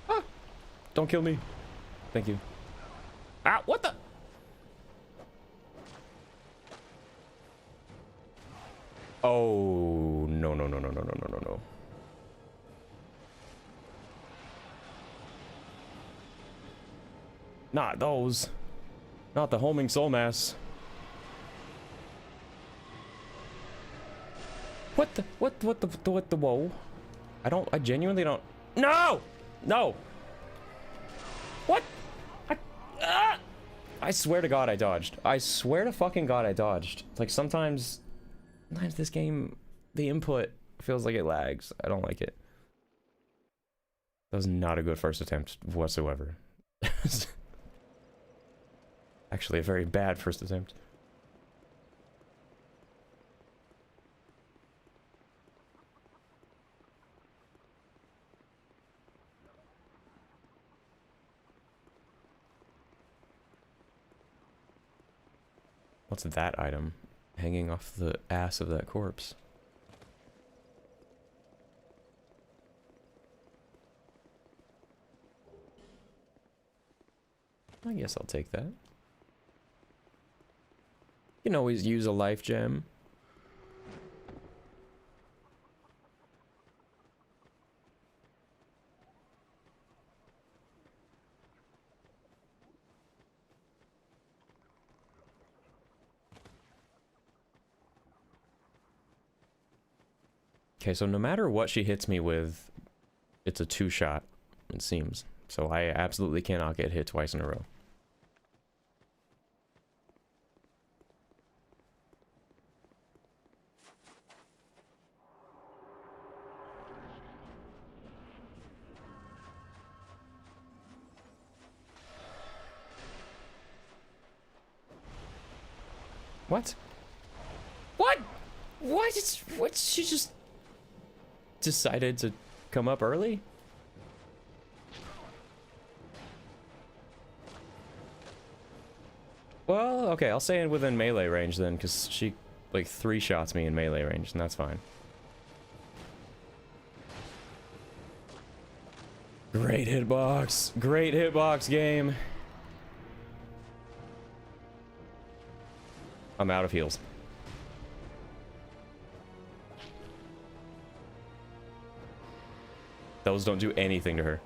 Ah! Don't kill me. Thank you. Ah, what the? Oh, no, no, no, no, no, no, no, no, no. Not those. Not the homing soul mass. What the, what the, whoa? I genuinely don't. No! No! What? I swear to God I dodged. I swear to fucking God I dodged. Like sometimes this game, the input feels like it lags. I don't like it. That was not a good first attempt whatsoever. Actually, a very bad first attempt. What's that item hanging off the ass of that corpse? I guess I'll take that. You can always use a life gem. Okay, so no matter what she hits me with, it's a two-shot, it seems. So I absolutely cannot get hit twice in a row. What? What? What? She just decided to come up early? Well, okay, I'll stay in within melee range then, because she, like, 3-shots me in melee range, and that's fine. Great hitbox. Great hitbox game. I'm out of heals. Those don't do anything to her.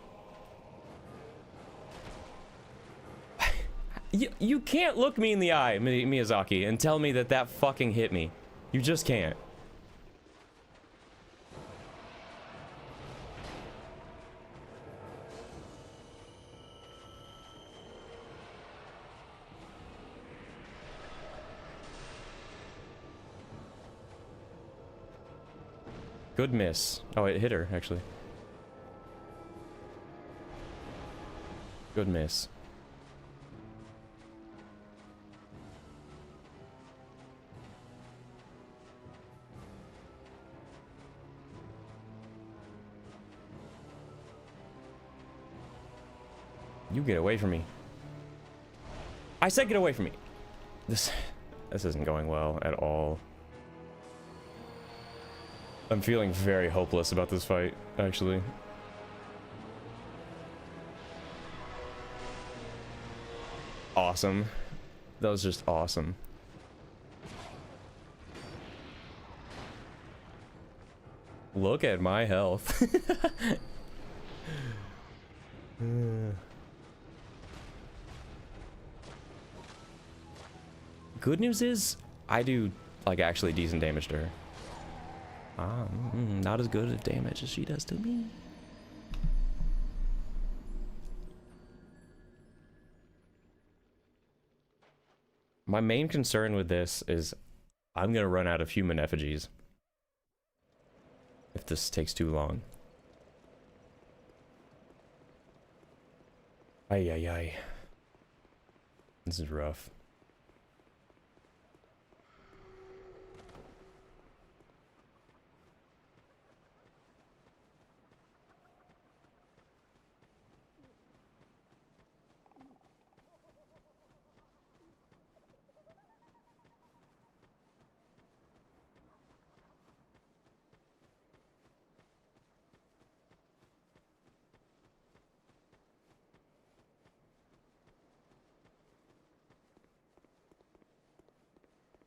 You can't look me in the eye, Miyazaki, and tell me that that fucking hit me. You just can't. Good miss. Oh, it hit her, actually. Good miss. You get away from me. I said get away from me. This isn't going well at all. I'm feeling very hopeless about this fight, actually. Awesome. That was just awesome. Look at my health. Good news is, I do, like, actually decent damage to her. Not as good of damage as she does to me. My main concern with this is I'm gonna run out of human effigies if this takes too long. Ay ay ay. This is rough.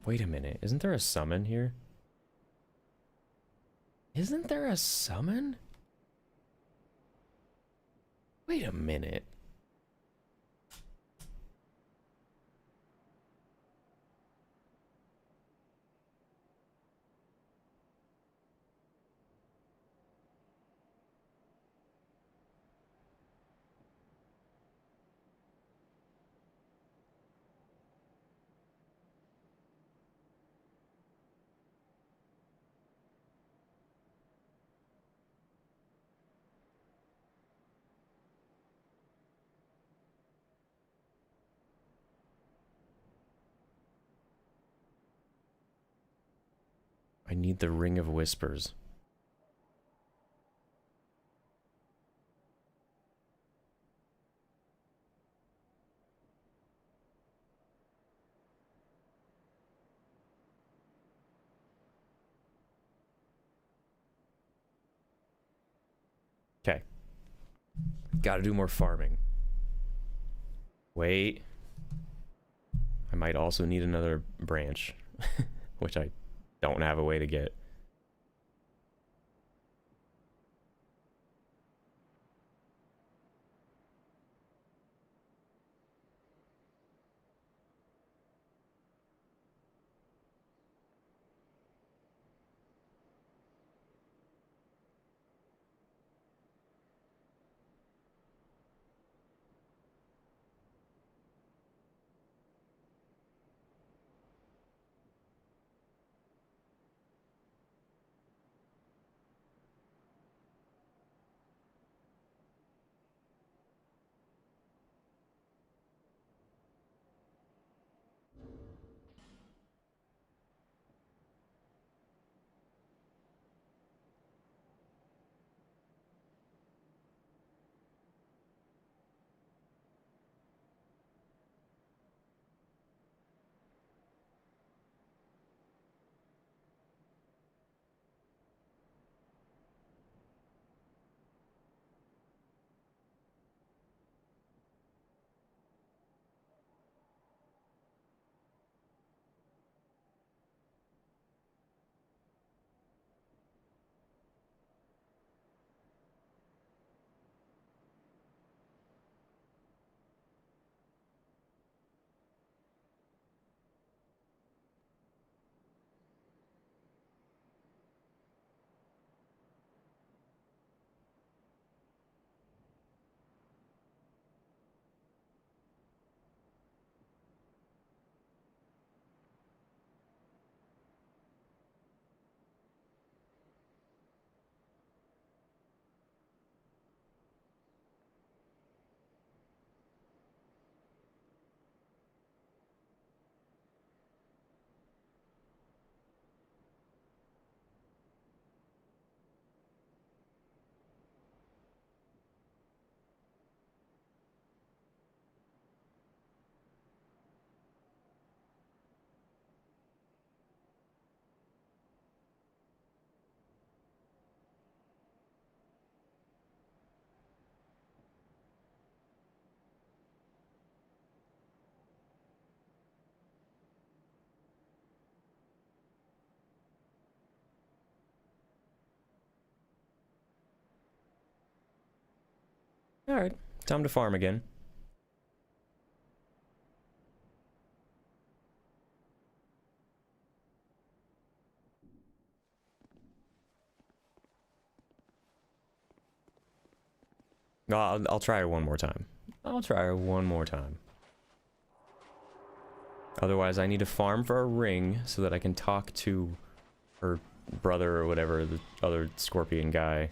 Wait a minute, isn't there a summon here? Isn't there a summon? Wait a minute. I need the Ring of Whispers. Okay. Gotta do more farming. Wait. I might also need another branch, which I don't have a way to get. Alright, time to farm again. I'll try her one more time. I'll try her one more time. Otherwise, I need to farm for a ring so that I can talk to her brother or whatever, the other scorpion guy.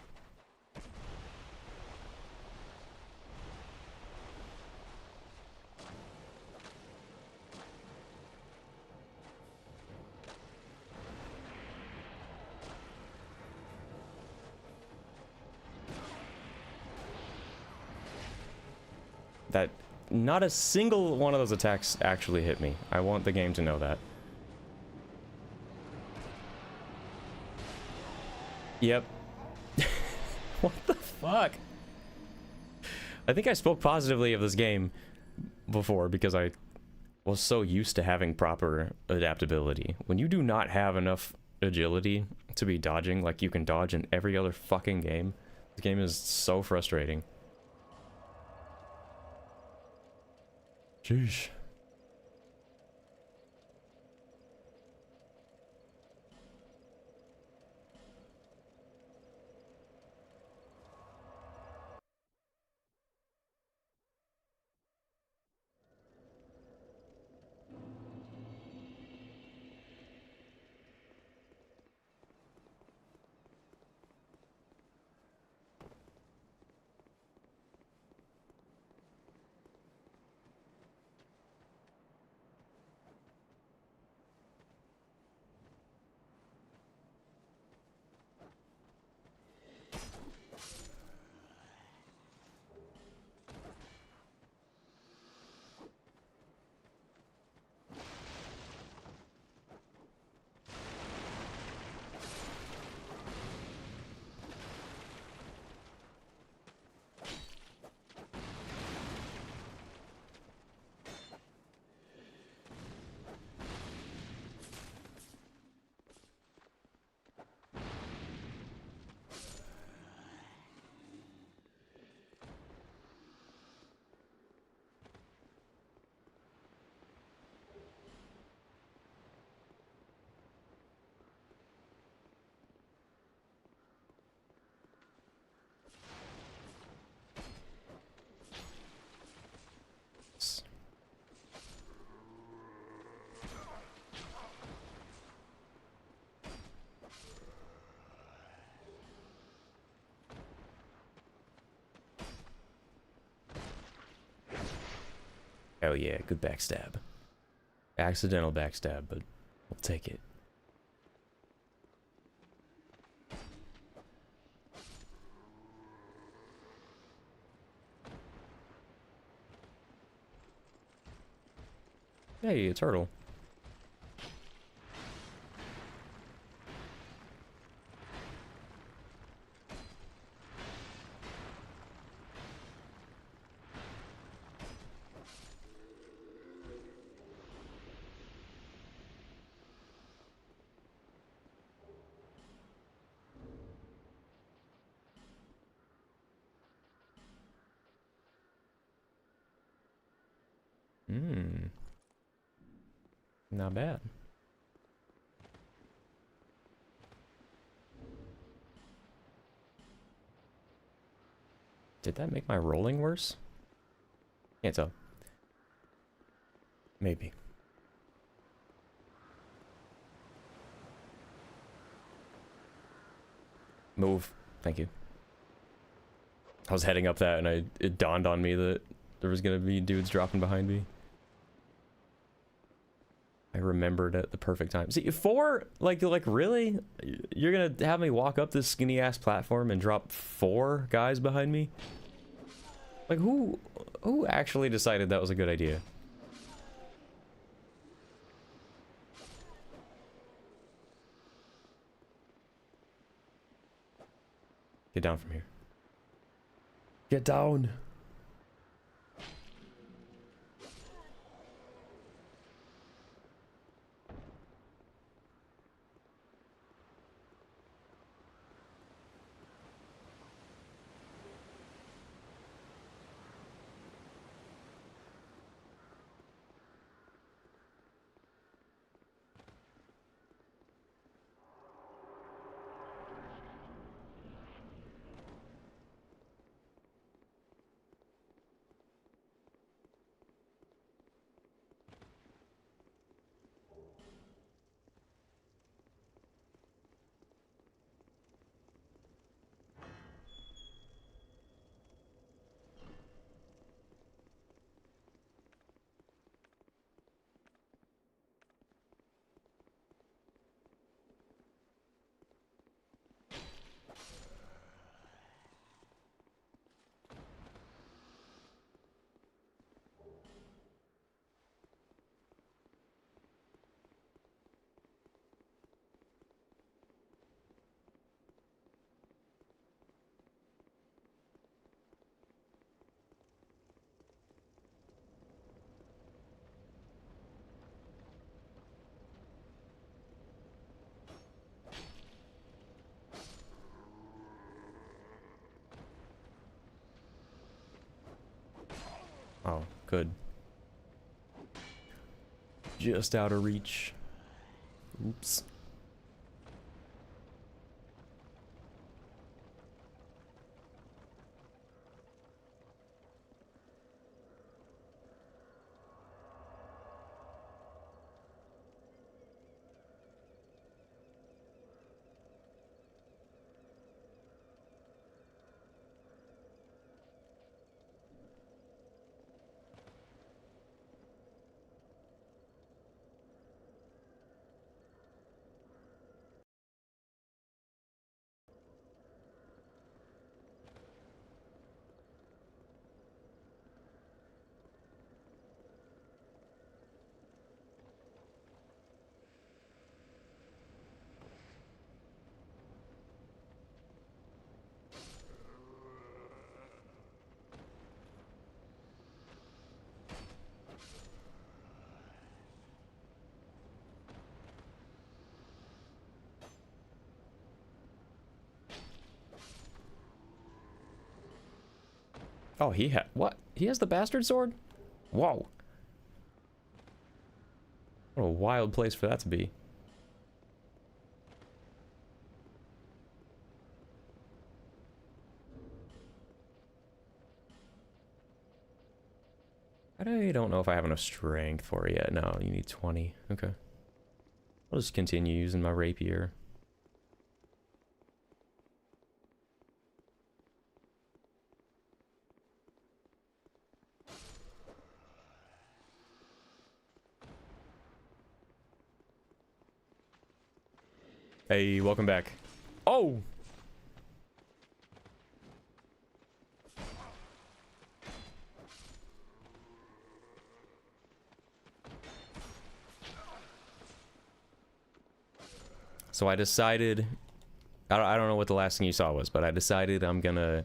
That not a single one of those attacks actually hit me. I want the game to know that. Yep. What the fuck? I think I spoke positively of this game before because I was so used to having proper adaptability. When you do not have enough agility to be dodging like you can dodge in every other fucking game, this game is so frustrating. Sheesh. Hell yeah, good backstab. Accidental backstab, but we'll take it. Hey, a turtle. Hmm. Not bad. Did that make my rolling worse? Can't tell. Maybe. Move. Thank you. I was heading up that and it dawned on me that there was gonna be dudes dropping behind me. I remembered at the perfect time. See, like really? You're gonna have me walk up this skinny ass platform and drop 4 guys behind me? Like who actually decided that was a good idea? Get down from here. Get down. Oh, good. Just out of reach. Oops. Oh, he had what? He has the bastard sword? Whoa. What a wild place for that to be. I don't know if I have enough strength for it yet. No, you need 20. Okay. I'll just continue using my rapier. Hey, welcome back. Oh! So I decided, I don't know what the last thing you saw was, but I decided I'm gonna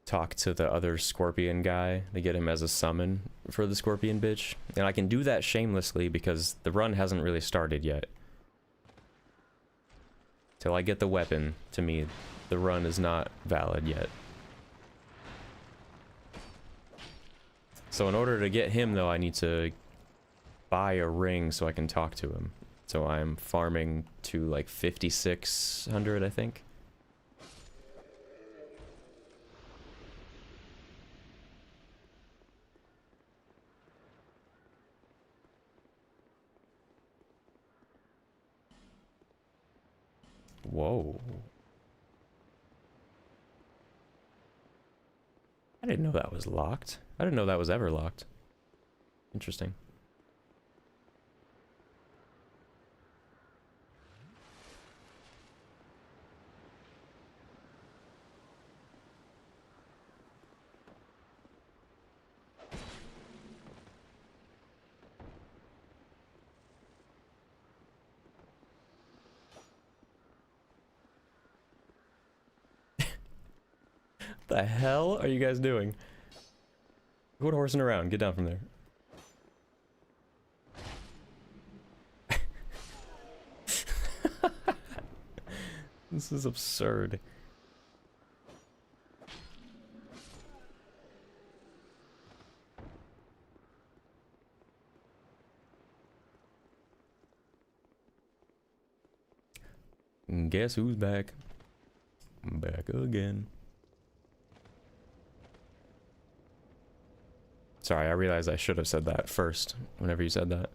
talk to the other scorpion guy to get him as a summon for the scorpion bitch. And I can do that shamelessly because the run hasn't really started yet. Till I get the weapon, to me, the run is not valid yet. So in order to get him, though, I need to buy a ring so I can talk to him. So I'm farming to like 5,600, I think. Whoa. I didn't know that was locked. I didn't know that was ever locked. Interesting. The hell are you guys doing? Quit horsing around. Get down from there. This is absurd. And guess who's back? Back again. Sorry, I realized I should have said that first whenever you said that.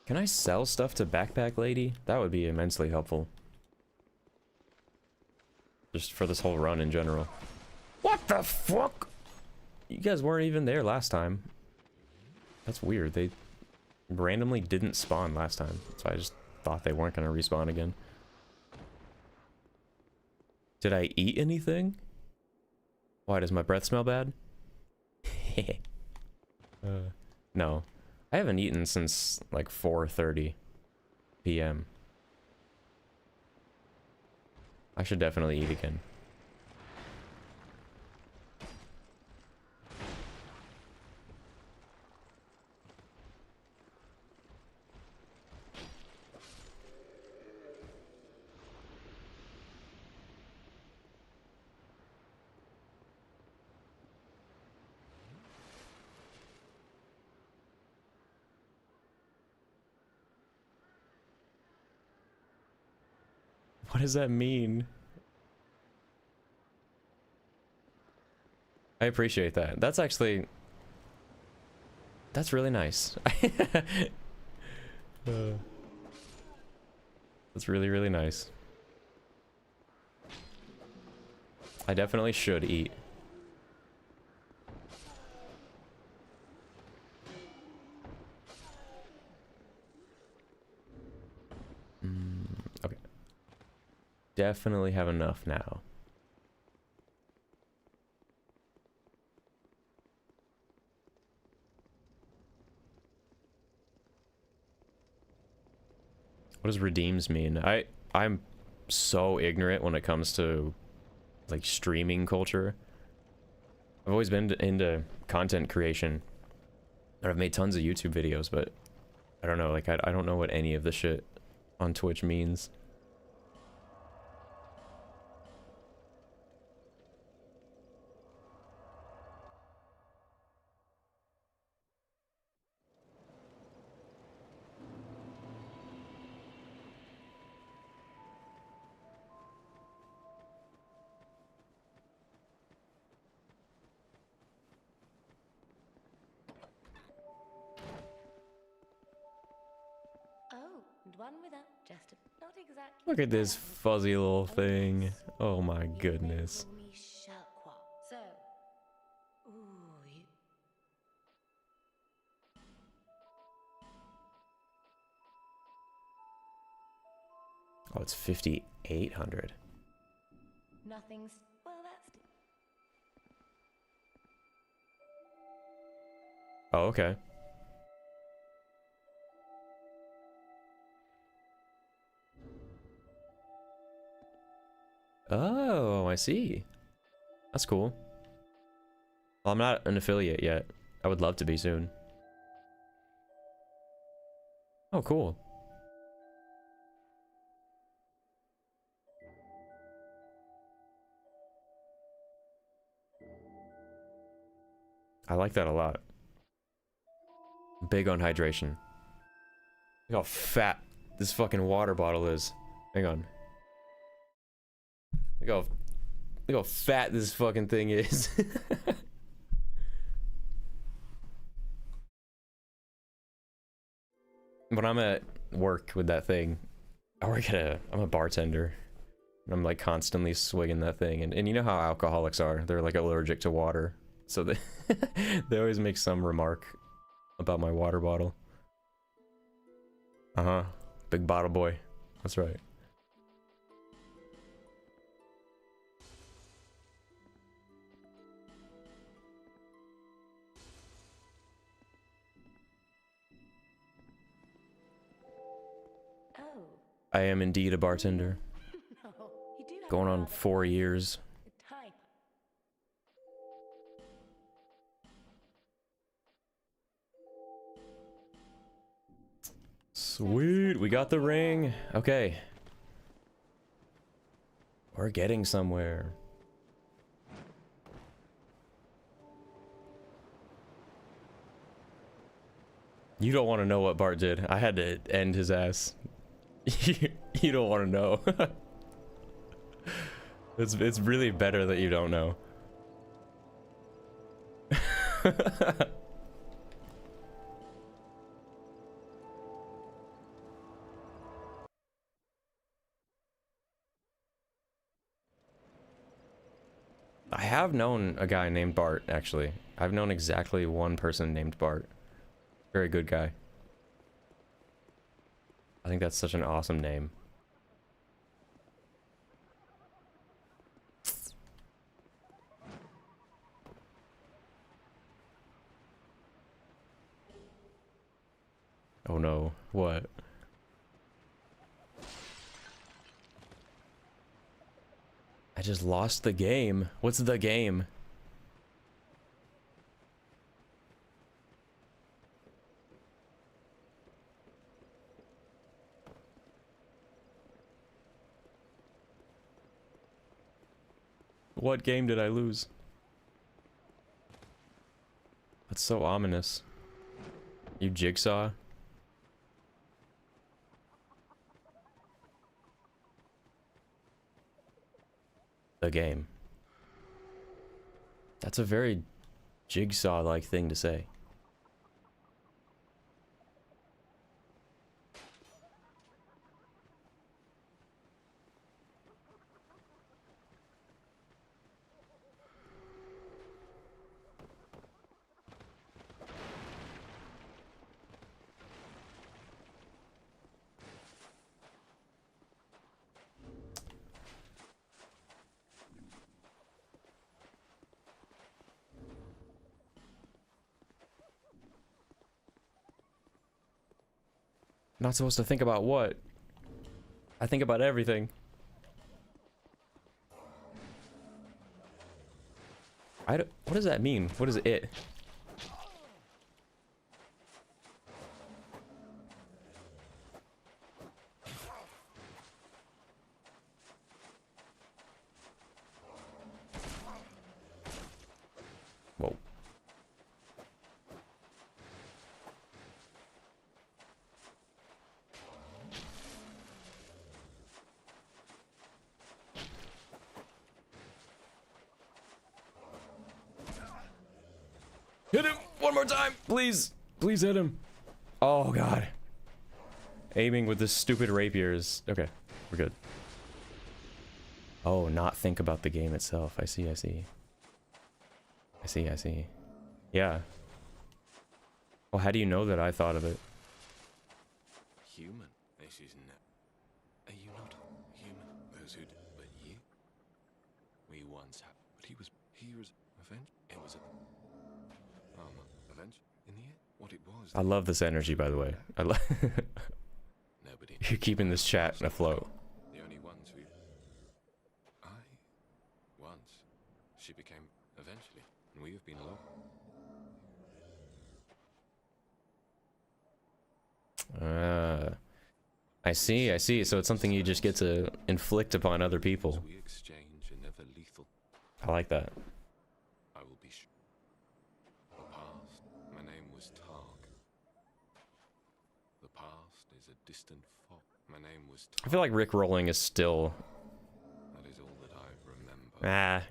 Can I sell stuff to Backpack Lady? That would be immensely helpful. Just for this whole run in general. What the fuck? You guys weren't even there last time. That's weird. They randomly didn't spawn last time. So I just thought they weren't going to respawn again. Did I eat anything? Why, does my breath smell bad? No. I haven't eaten since like 4:30 p.m. I should definitely eat again. What does that mean? I appreciate that. That's actually... That's really nice. That's really, really nice. I definitely should eat. Okay. Definitely have enough now. What does redeems mean? I'm so ignorant when it comes to like streaming culture. I've always been into content creation. And I've made tons of YouTube videos, but I don't know, like I don't know what any of the shit on Twitch means. Oh, and one without just not exactly. Look at this fuzzy little thing. Oh my goodness. So, ooh, you. Oh, it's 5,800. Nothing's. Well, that's. Oh, okay. Oh, I see. That's cool. Well, I'm not an affiliate yet. I would love to be soon. Oh, cool. I like that a lot. Big on hydration. Look how fat this fucking water bottle is. Hang on. Look how fat this fucking thing is. When I'm at work with that thing, I'm a bartender. And I'm like constantly swigging that thing. And you know how alcoholics are. They're like allergic to water. So they, they always make some remark about my water bottle. Uh-huh. Big bottle boy. That's right. Oh. I am indeed a bartender. No, you do have Going a on rather 4 years. good type. Sweet, we got the ring. Okay. We're getting somewhere. You don't want to know what Bart did. I had to end his ass. You don't want to know. It's really better that you don't know. have known a guy named Bart, actually. I've known exactly one person named Bart. Very good guy. I think that's such an awesome name. Oh no, what? I just lost the game. What's the game? What game did I lose? That's so ominous. You jigsaw? The game. That's a very jigsaw-like thing to say. Not supposed to think about what? I think about everything. What does that mean? What is it? Whoa. Hit him one more time, please. Please hit him. Oh god. Aiming with this stupid rapier is okay. We're good. Oh, not think about the game itself. I see. I see. I see. I see. Yeah. Well, how do you know that I thought of it? Human? This is not. Are you not human? Those who but you? We once have. But he was avenged. It was a avenged in the end. What it was. I love this energy, by the way. I love. Nobody. You're keeping this chat afloat. The only ones who. Once. She became eventually, and we have been alone. I see, I see. So it's something you just get to inflict upon other people. We exchange and never lethal. I like that. I will be sure. The past. My name was Targ. The past is a distant fog. My name was Targ. I feel like Rick rolling is still. That is all that I remember.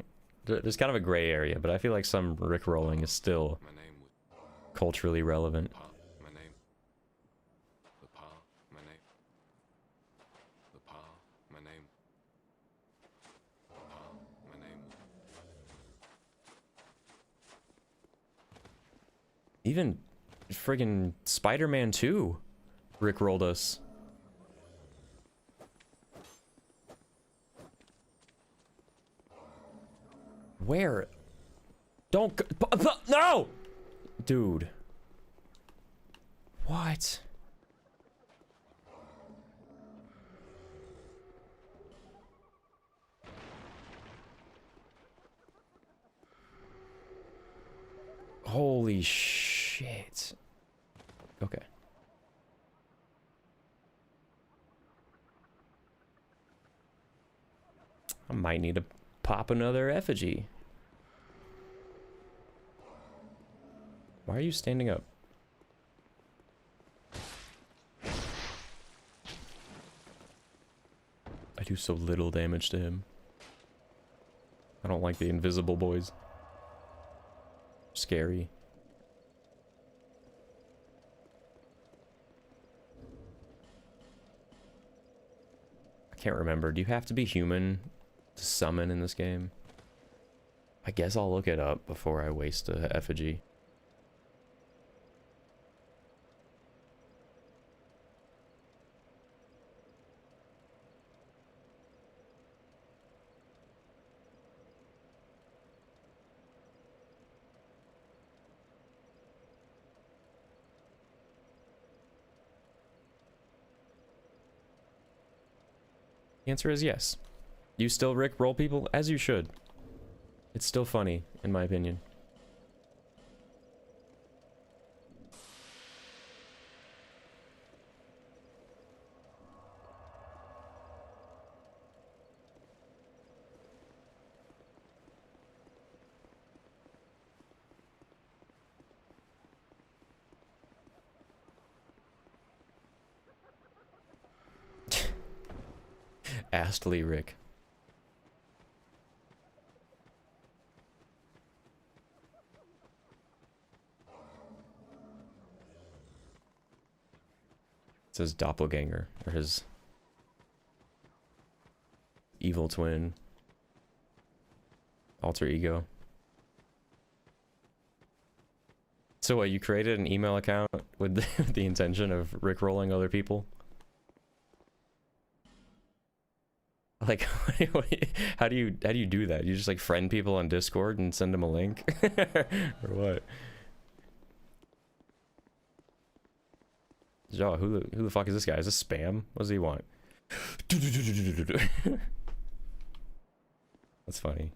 There's kind of a gray area, but I feel like some Rick rolling is still My name was culturally relevant. my name. The pa. My name. The pa. My name. The pa. My name. Even friggin' Spider-Man 2 Rick rolled us. Where? Don't go, no! Dude. What? Holy shit. Okay. I might need to pop another effigy. Why are you standing up? I do so little damage to him. I don't like the invisible boys. Scary. I can't remember. Do you have to be human to summon in this game? I guess I'll look it up before I waste a effigy. The answer is yes. You still Rick roll people? As you should. It's still funny, in my opinion. Astley Rick. It's his doppelganger, or his evil twin, alter ego. So what, you created an email account with the intention of rickrolling other people? Like, how do you do that? You just like friend people on Discord and send them a link? Or what? Yo, who the fuck is this guy? Is this spam? What does he want? That's funny.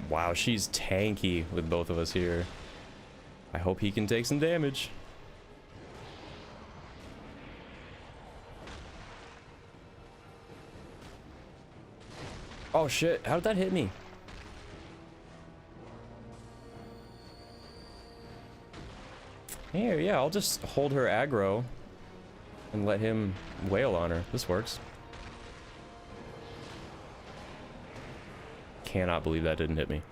Wow, she's tanky with both of us here. I hope he can take some damage. Oh shit, how did that hit me? Here, yeah, I'll just hold her aggro and let him wail on her. This works. Cannot believe that didn't hit me.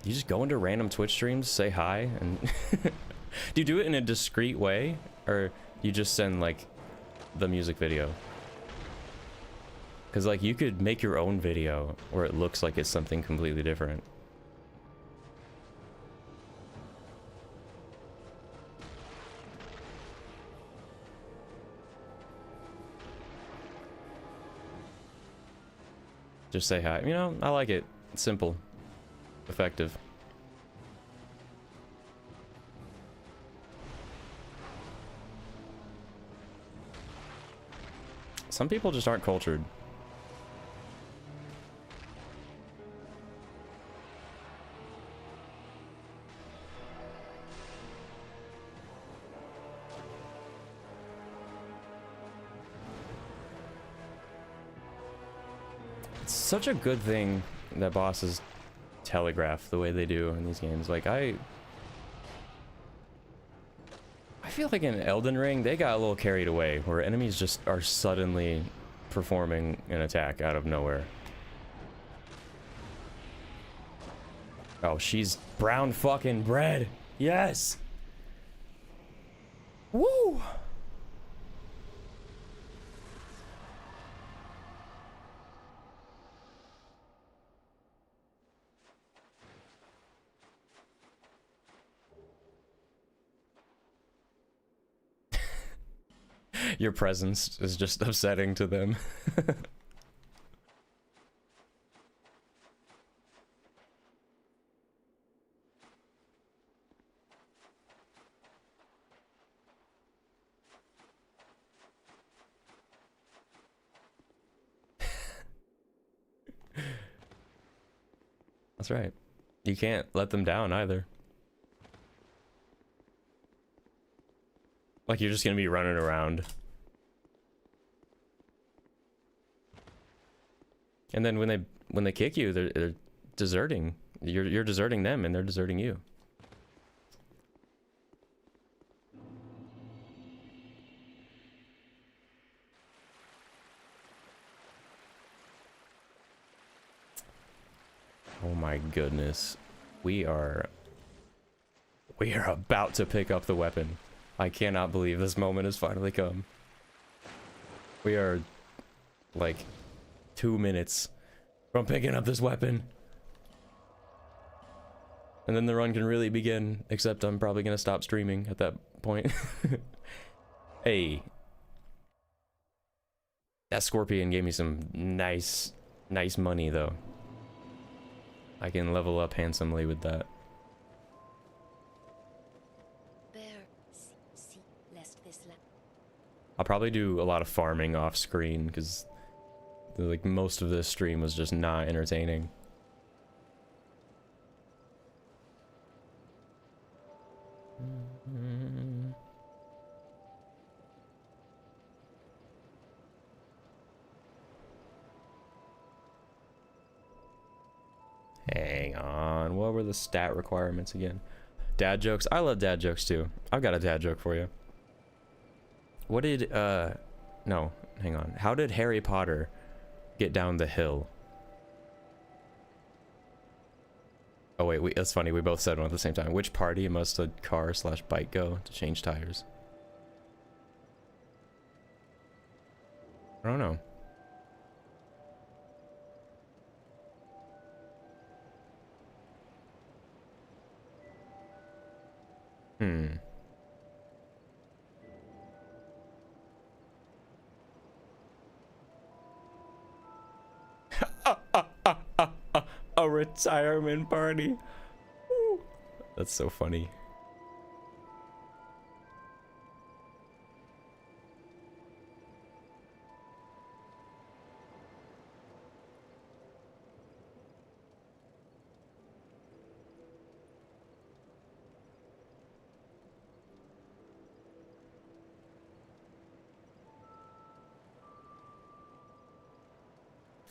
You just go into random Twitch streams, say hi, and do you do it in a discreet way, or you just send like the music video? Because like you could make your own video where it looks like it's something completely different. Just say hi. You know, I like it. It's simple. Effective. Some people just aren't cultured. It's such a good thing that bosses telegraph the way they do in these games. Like I feel like in Elden Ring they got a little carried away where enemies just are suddenly performing an attack out of nowhere. Oh, she's brown fucking bread. Yes. Woo. Your presence is just upsetting to them. That's right. You can't let them down either. Like you're just gonna be running around. And then when they kick you, they're deserting. You're deserting them, and they're deserting you. Oh my goodness. We are about to pick up the weapon. I cannot believe this moment has finally come. We are like 2 minutes from picking up this weapon. And then the run can really begin, except I'm probably gonna stop streaming at that point. Hey. That scorpion gave me some nice money though. I can level up handsomely with that. I'll probably do a lot of farming off screen because like most of this stream was just not entertaining. Hang on, what were the stat requirements again? Dad jokes? I love dad jokes too. I've got a dad joke for you. What did, no, hang on. How did Harry Potter get down the hill? Oh wait, that's funny, we both said one at the same time. Which party must a car/bike go to change tires? I don't know. A retirement party. Woo. That's so funny.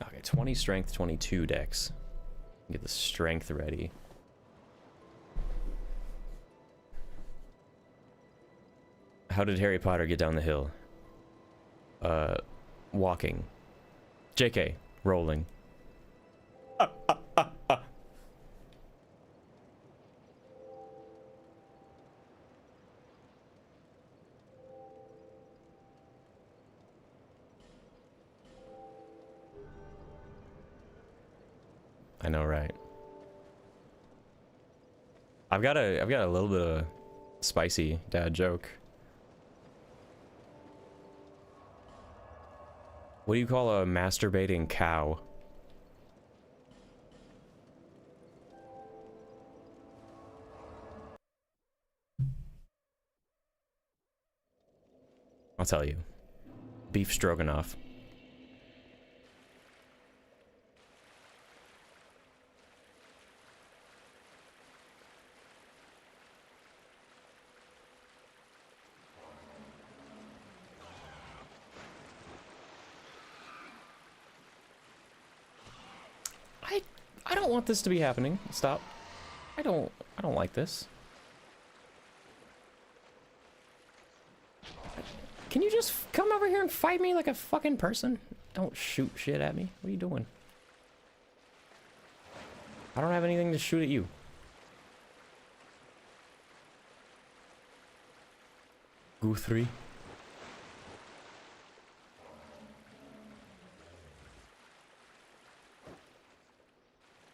Okay, 20 strength, 22 dex. Get the strength ready. How did Harry Potter get down the hill? Walking. JK, rolling. I know, right? I've got a little bit of a spicy dad joke. What do you call a masturbating cow? I'll tell you. Beef stroganoff. I don't want this to be happening. Stop. I don't like this. Can you just come over here and fight me like a fucking person? Don't shoot shit at me. What are you doing? I don't have anything to shoot at you. Guthrie.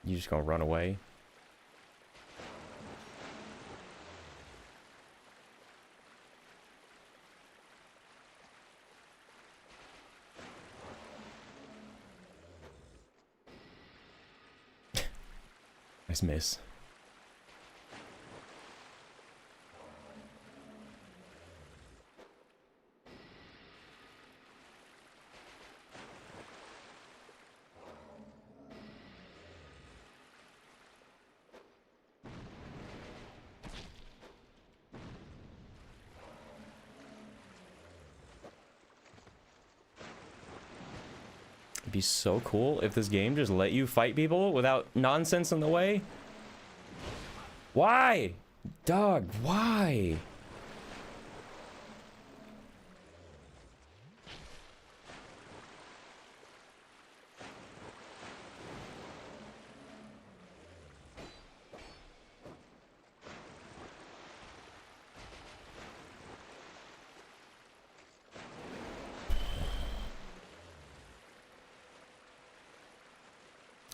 You just gonna run away? Nice miss. It'd be so cool if this game just let you fight people without nonsense in the way. Why? Dog, why?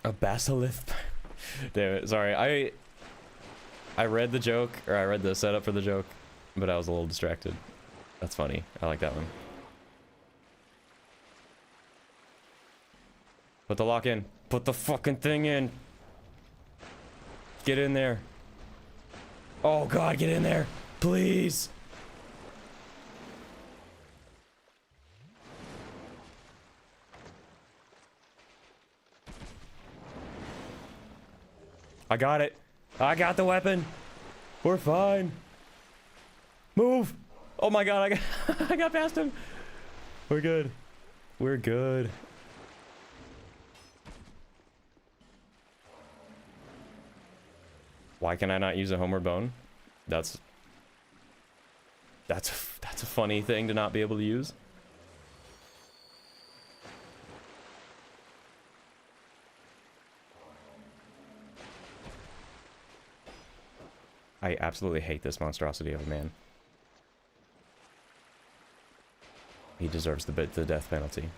A basilisk. Damn it. Sorry. I read the joke, or I read the setup for the joke, but I was a little distracted. That's funny. I like that one. Put the lock in. Put the fucking thing in. Get in there. Oh god, get in there. Please. I got it. I got the weapon. We're fine. Move. Oh my god, I got past him. We're good. We're good. Why can I not use a homeward bone? That's a funny thing to not be able to use. I absolutely hate this monstrosity of a man. He deserves the death penalty.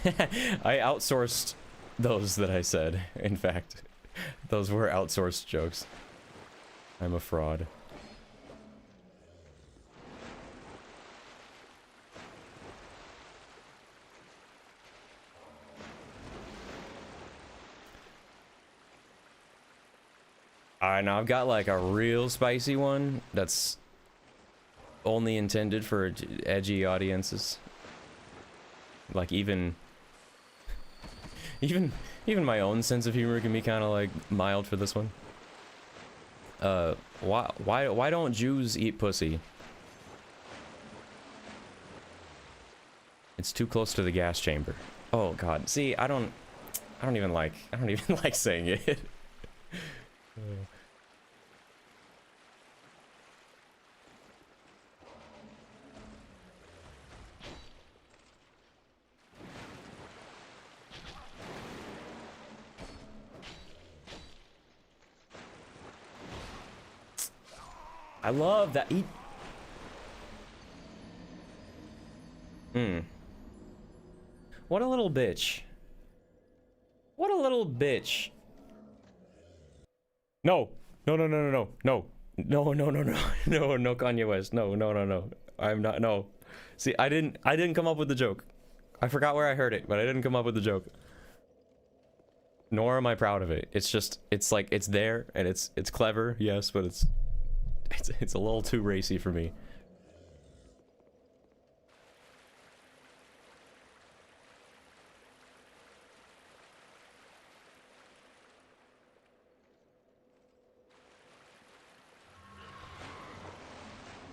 I outsourced those that I said. In fact, those were outsourced jokes. I'm a fraud. Alright, now I've got like a real spicy one that's only intended for edgy audiences. Like even my own sense of humor can be kind of like mild for this one. Why don't Jews eat pussy? It's too close to the gas chamber. Oh god. See, I don't even like saying it. I love that he... What a little bitch. What a little bitch. No. No, no, no, no, no. No. No, no, no, no. No, no, Kanye West. No, no, no, no. I'm not, no. See, I didn't come up with the joke. I forgot where I heard it, but I didn't come up with the joke. Nor am I proud of it. It's just, it's like, it's there, and it's clever, yes, but it's a little too racy for me.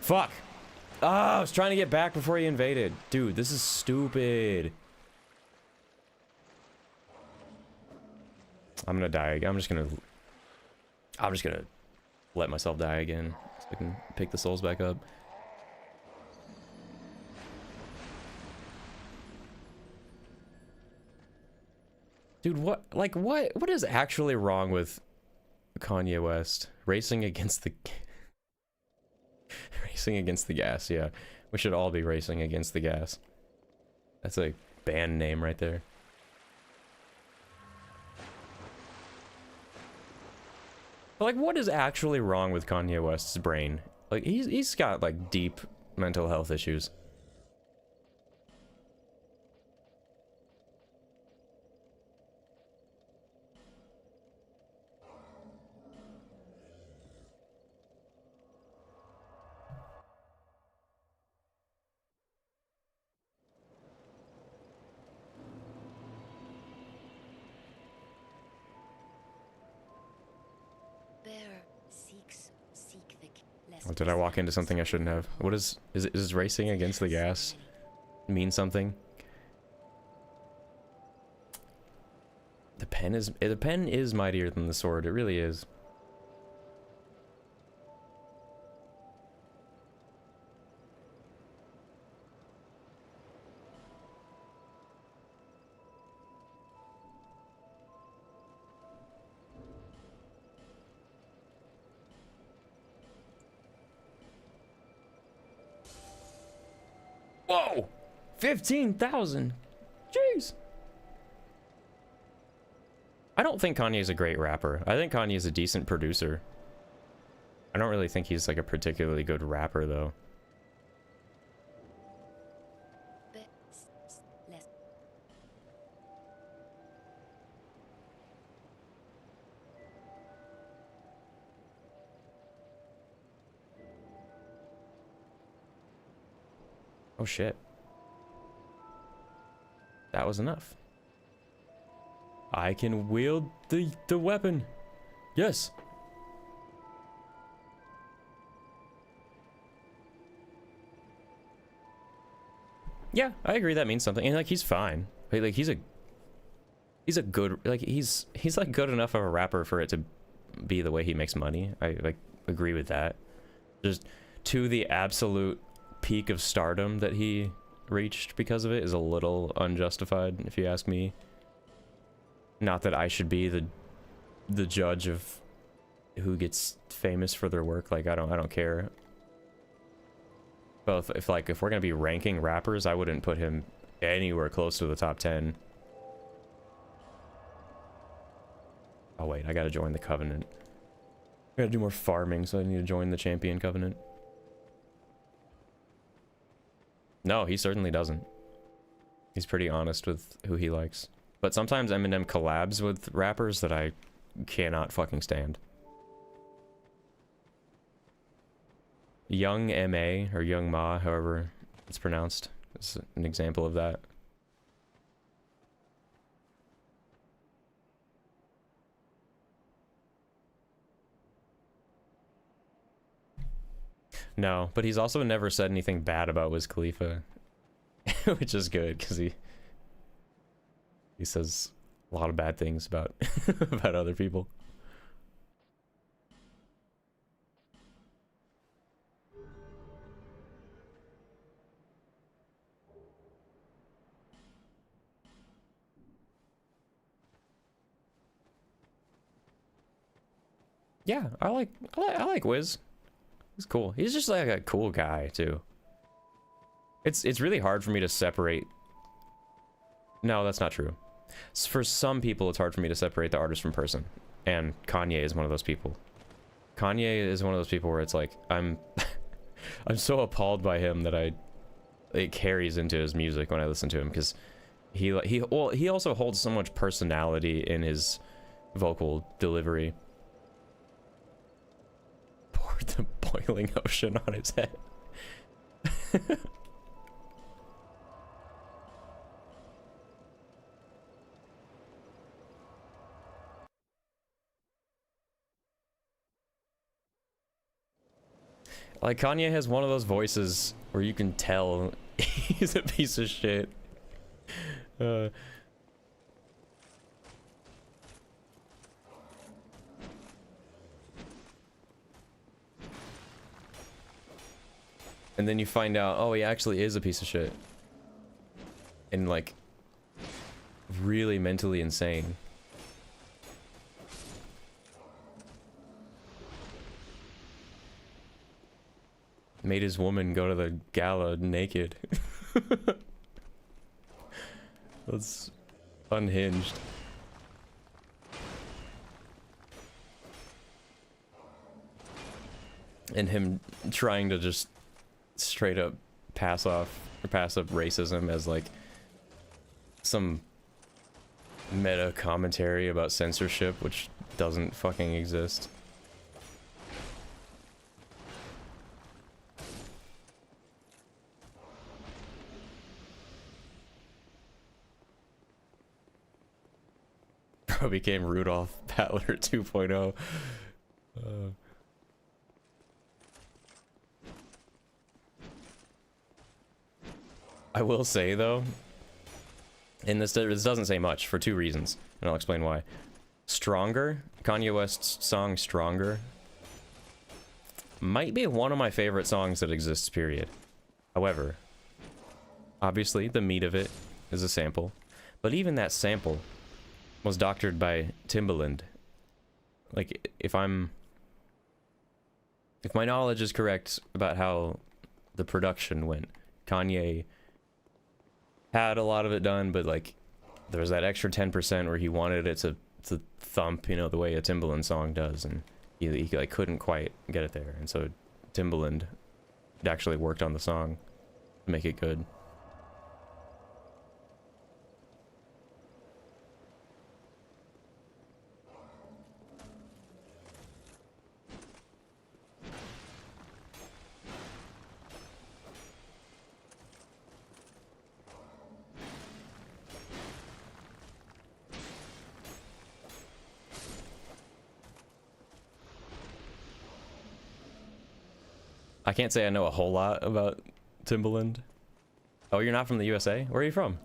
Fuck! Ah, I was trying to get back before he invaded. Dude, this is stupid. I'm gonna die again. I'm just gonna let myself die again so I can pick the souls back up. Dude, what is actually wrong with Kanye West? Racing against the gas, yeah. We should all be racing against the gas. That's a band name right there. But like, what is actually wrong with Kanye West's brain? Like, he's got like deep mental health issues. less Or did I walk into something I shouldn't have? What is racing against the gas mean something? The pen is mightier than the sword. It really is. Whoa! 15,000! Jeez! I don't think Kanye's a great rapper. I think Kanye's a decent producer. I don't really think he's like a particularly good rapper though. But less. Oh shit. That was enough. I can wield the weapon. Yes. Yeah, I agree that means something. And like he's fine. Like he's a good, like he's like good enough of a rapper for it to be the way he makes money. I like agree with that. Just to the absolute peak of stardom that he reached because of it is a little unjustified, if you ask me. Not that I should be the judge of who gets famous for their work. Like I don't care. But if we're gonna be ranking rappers, I wouldn't put him anywhere close to the top 10. Oh wait, I gotta join the Covenant. I gotta do more farming, so I need to join the Champion Covenant. No, he certainly doesn't. He's pretty honest with who he likes. But sometimes Eminem collabs with rappers that I cannot fucking stand. Young M.A. or Young Ma, however it's pronounced, is an example of that. No, but he's also never said anything bad about Wiz Khalifa, which is good because he says a lot of bad things about about other people. Yeah, I like Wiz. He's cool. He's just like a cool guy too. It's really hard for me to separate. No, that's not true. For some people, it's hard for me to separate the artist from person, and Kanye is one of those people. Kanye is one of those people where it's like I'm I'm so appalled by him that it carries into his music when I listen to him, because he also holds so much personality in his vocal delivery. Pour the boiling ocean on his head. Like, Kanye has one of those voices where you can tell he's a piece of shit. And then you find out, oh, he actually is a piece of shit. And, like, really mentally insane. Made his woman go to the gala naked. That's unhinged. And him trying to just straight up pass up racism as like some meta commentary about censorship, which doesn't fucking exist. Bro became Rudolph Battler 2.0. I will say though, and this doesn't say much for two reasons, and I'll explain why. Stronger, Kanye West's song Stronger, might be one of my favorite songs that exists, period. However, obviously the meat of it is a sample, but even that sample was doctored by Timbaland. Like, if my knowledge is correct about how the production went, Kanye had a lot of it done, but like there was that extra 10% where he wanted it to thump, you know, the way a Timbaland song does, and he like couldn't quite get it there, and so Timbaland actually worked on the song to make it good. I can't say I know a whole lot about Timbaland. Oh, you're not from the USA? Where are you from?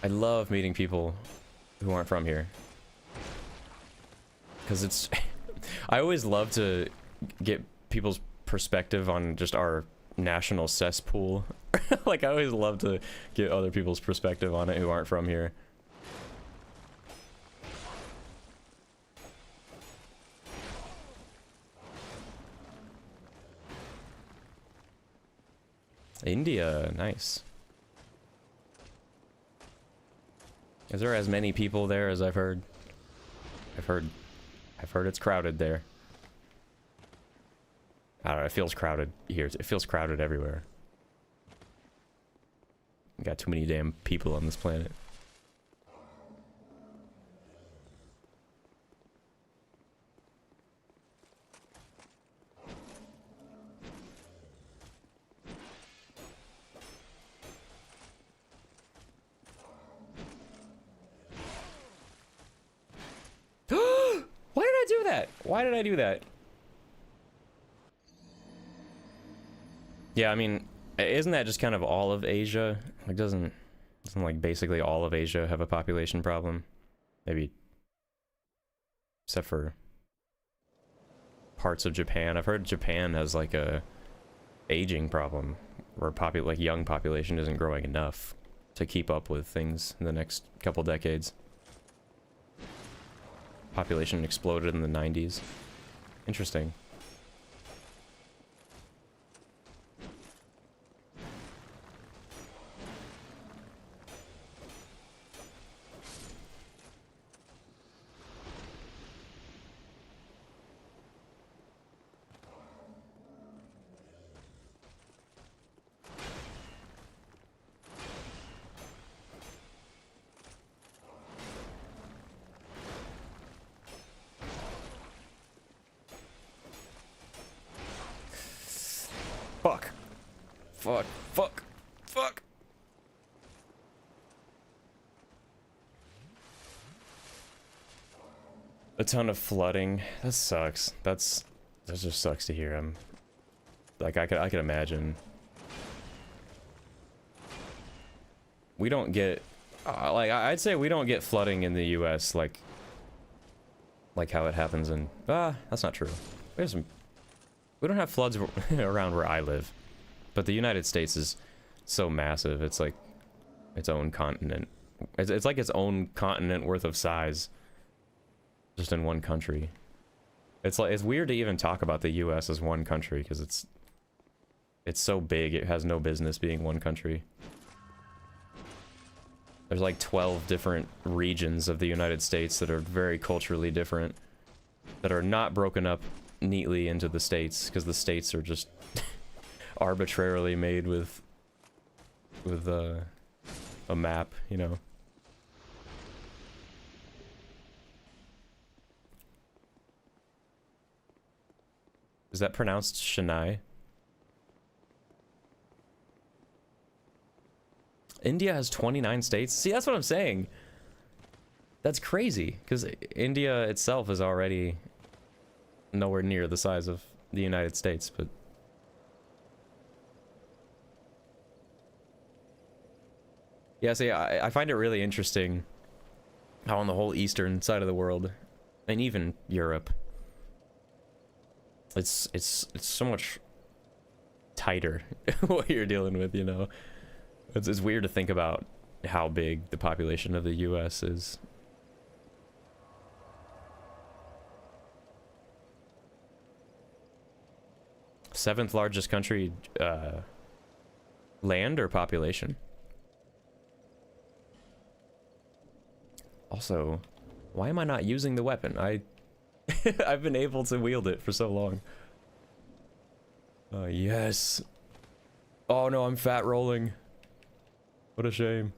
I love meeting people who aren't from here. Because it's... I always love to get people's perspective on just our national cesspool. Like, I always love to get other people's perspective on it who aren't from here. India, nice. Is there as many people there as I've heard? I've heard it's crowded there. I don't know, it feels crowded here. It feels crowded everywhere. We got too many damn people on this planet. Why did I do that? Why did I do that? Yeah, I mean, isn't that just kind of all of Asia? Like, doesn't like basically all of Asia have a population problem? Maybe, except for parts of Japan. I've heard Japan has like a aging problem, where like young population isn't growing enough to keep up with things in the next couple decades. Population exploded in the 90s. Interesting. Fuck. Fuck. Fuck. Fuck. A ton of flooding. That sucks. That just sucks to hear. Like, I could imagine. We don't get like, I'd say we don't get flooding in the US like how it happens in that's not true. We don't have floods around where I live, but the United States is so massive. It's like its own continent. It's like its own continent worth of size, just in one country. It's weird to even talk about the U.S. as one country because it's so big. It has no business being one country. There's like 12 different regions of the United States that are very culturally different, that are not broken up neatly into the states, because the states are just arbitrarily made with a map, you know. Is that pronounced Chennai? India has 29 states? See, that's what I'm saying. That's crazy, because India itself is already nowhere near the size of the United States, but Yeah, see, I find it really interesting how on the whole eastern side of the world, and even Europe, it's so much tighter what you're dealing with, you know. It's weird to think about how big the population of the US is. Seventh largest country, land or population? Also, why am I not using the weapon? I've been able to wield it for so long. Oh, yes. Oh no, I'm fat rolling. What a shame.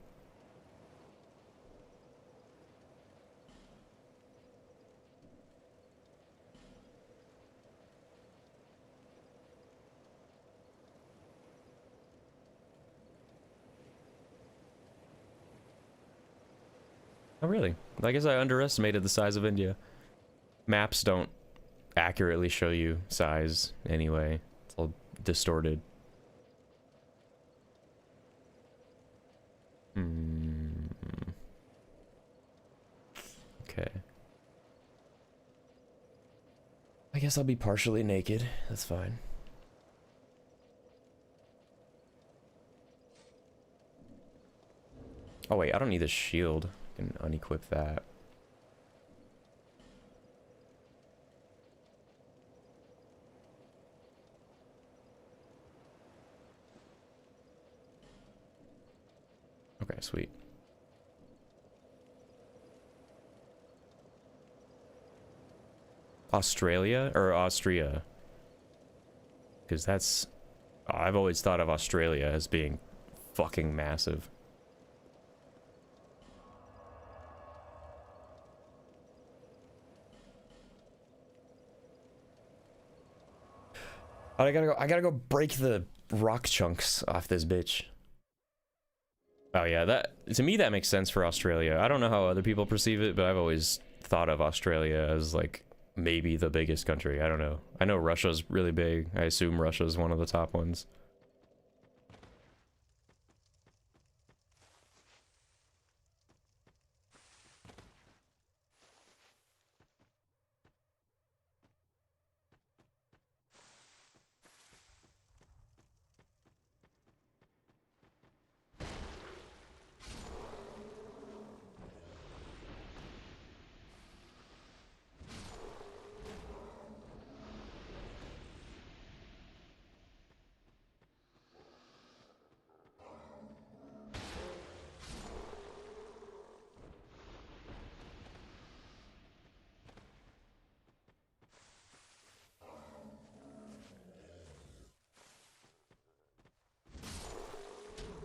Oh, really? I guess I underestimated the size of India. Maps don't accurately show you size anyway. It's all distorted. Okay. I guess I'll be partially naked. That's fine. Oh wait, I don't need a shield. I can unequip that. Okay, sweet. Australia or Austria? Because that's... I've always thought of Australia as being fucking massive. I gotta go break the rock chunks off this bitch. Oh yeah, to me that makes sense for Australia. I don't know how other people perceive it, but I've always thought of Australia as like maybe the biggest country. I don't know. I know Russia's really big. I assume Russia's one of the top ones.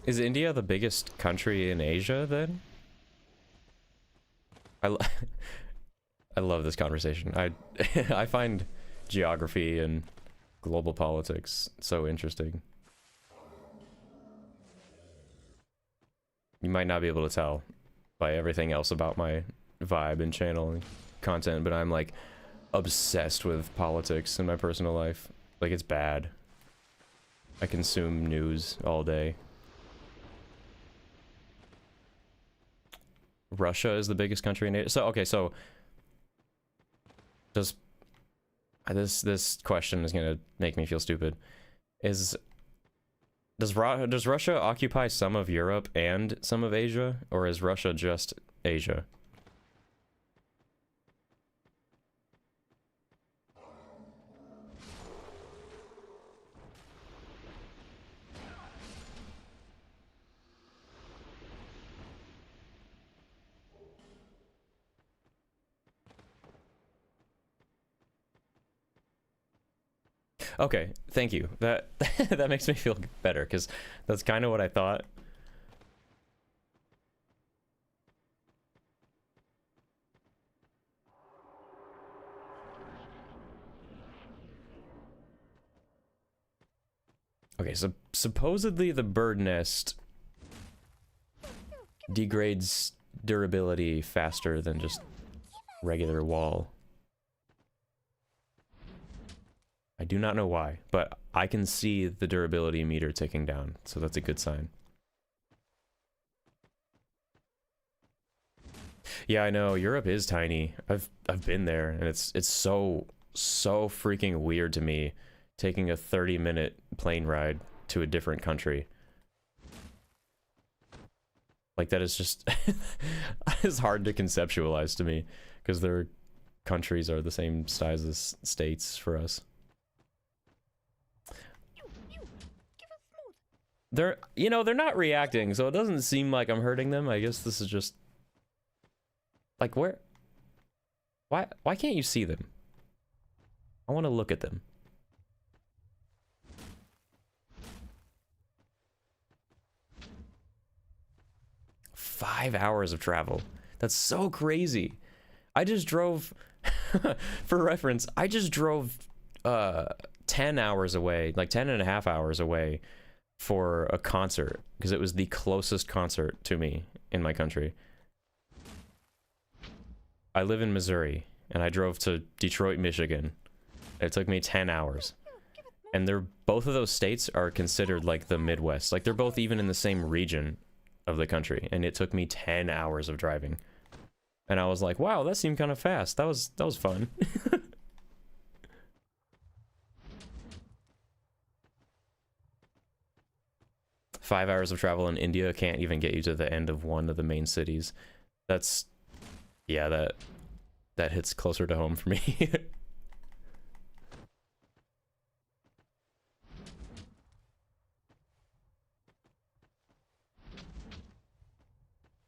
Is India the biggest country in Asia then? I love this conversation. I find geography and global politics so interesting. You might not be able to tell by everything else about my vibe and channel and content, but I'm like obsessed with politics in my personal life. Like, it's bad. I consume news all day. Russia is the biggest country in Asia. So okay, so does this question is gonna make me feel stupid. Does Russia occupy some of Europe and some of Asia, or is Russia just Asia? Okay, thank you. That that makes me feel better, because that's kind of what I thought. Okay, so supposedly the bird nest degrades durability faster than just regular wall. I do not know why, but I can see the durability meter ticking down, so that's a good sign. Yeah, I know. Europe is tiny. I've been there, and it's so freaking weird to me taking a 30-minute plane ride to a different country. Like that is just it's hard to conceptualize to me because their countries are the same size as states for us. They're, you know, they're not reacting, so it doesn't seem like I'm hurting them. I guess this is just like why can't you see them? I want to look at them. Five hours of travel. That's so crazy. I just drove for reference, I just drove 10 hours away, like 10 and a half hours away for a concert because it was the closest concert to me in my country. I live in Missouri and I drove to Detroit, Michigan. It took me 10 hours. And they're both of those states are considered like the Midwest. Like they're both even in the same region of the country, and it took me 10 hours of driving. And I was like, wow, that seemed kind of fast. That was fun. 5 hours of travel in India can't even get you to the end of one of the main cities. That's, yeah, that hits closer to home for me.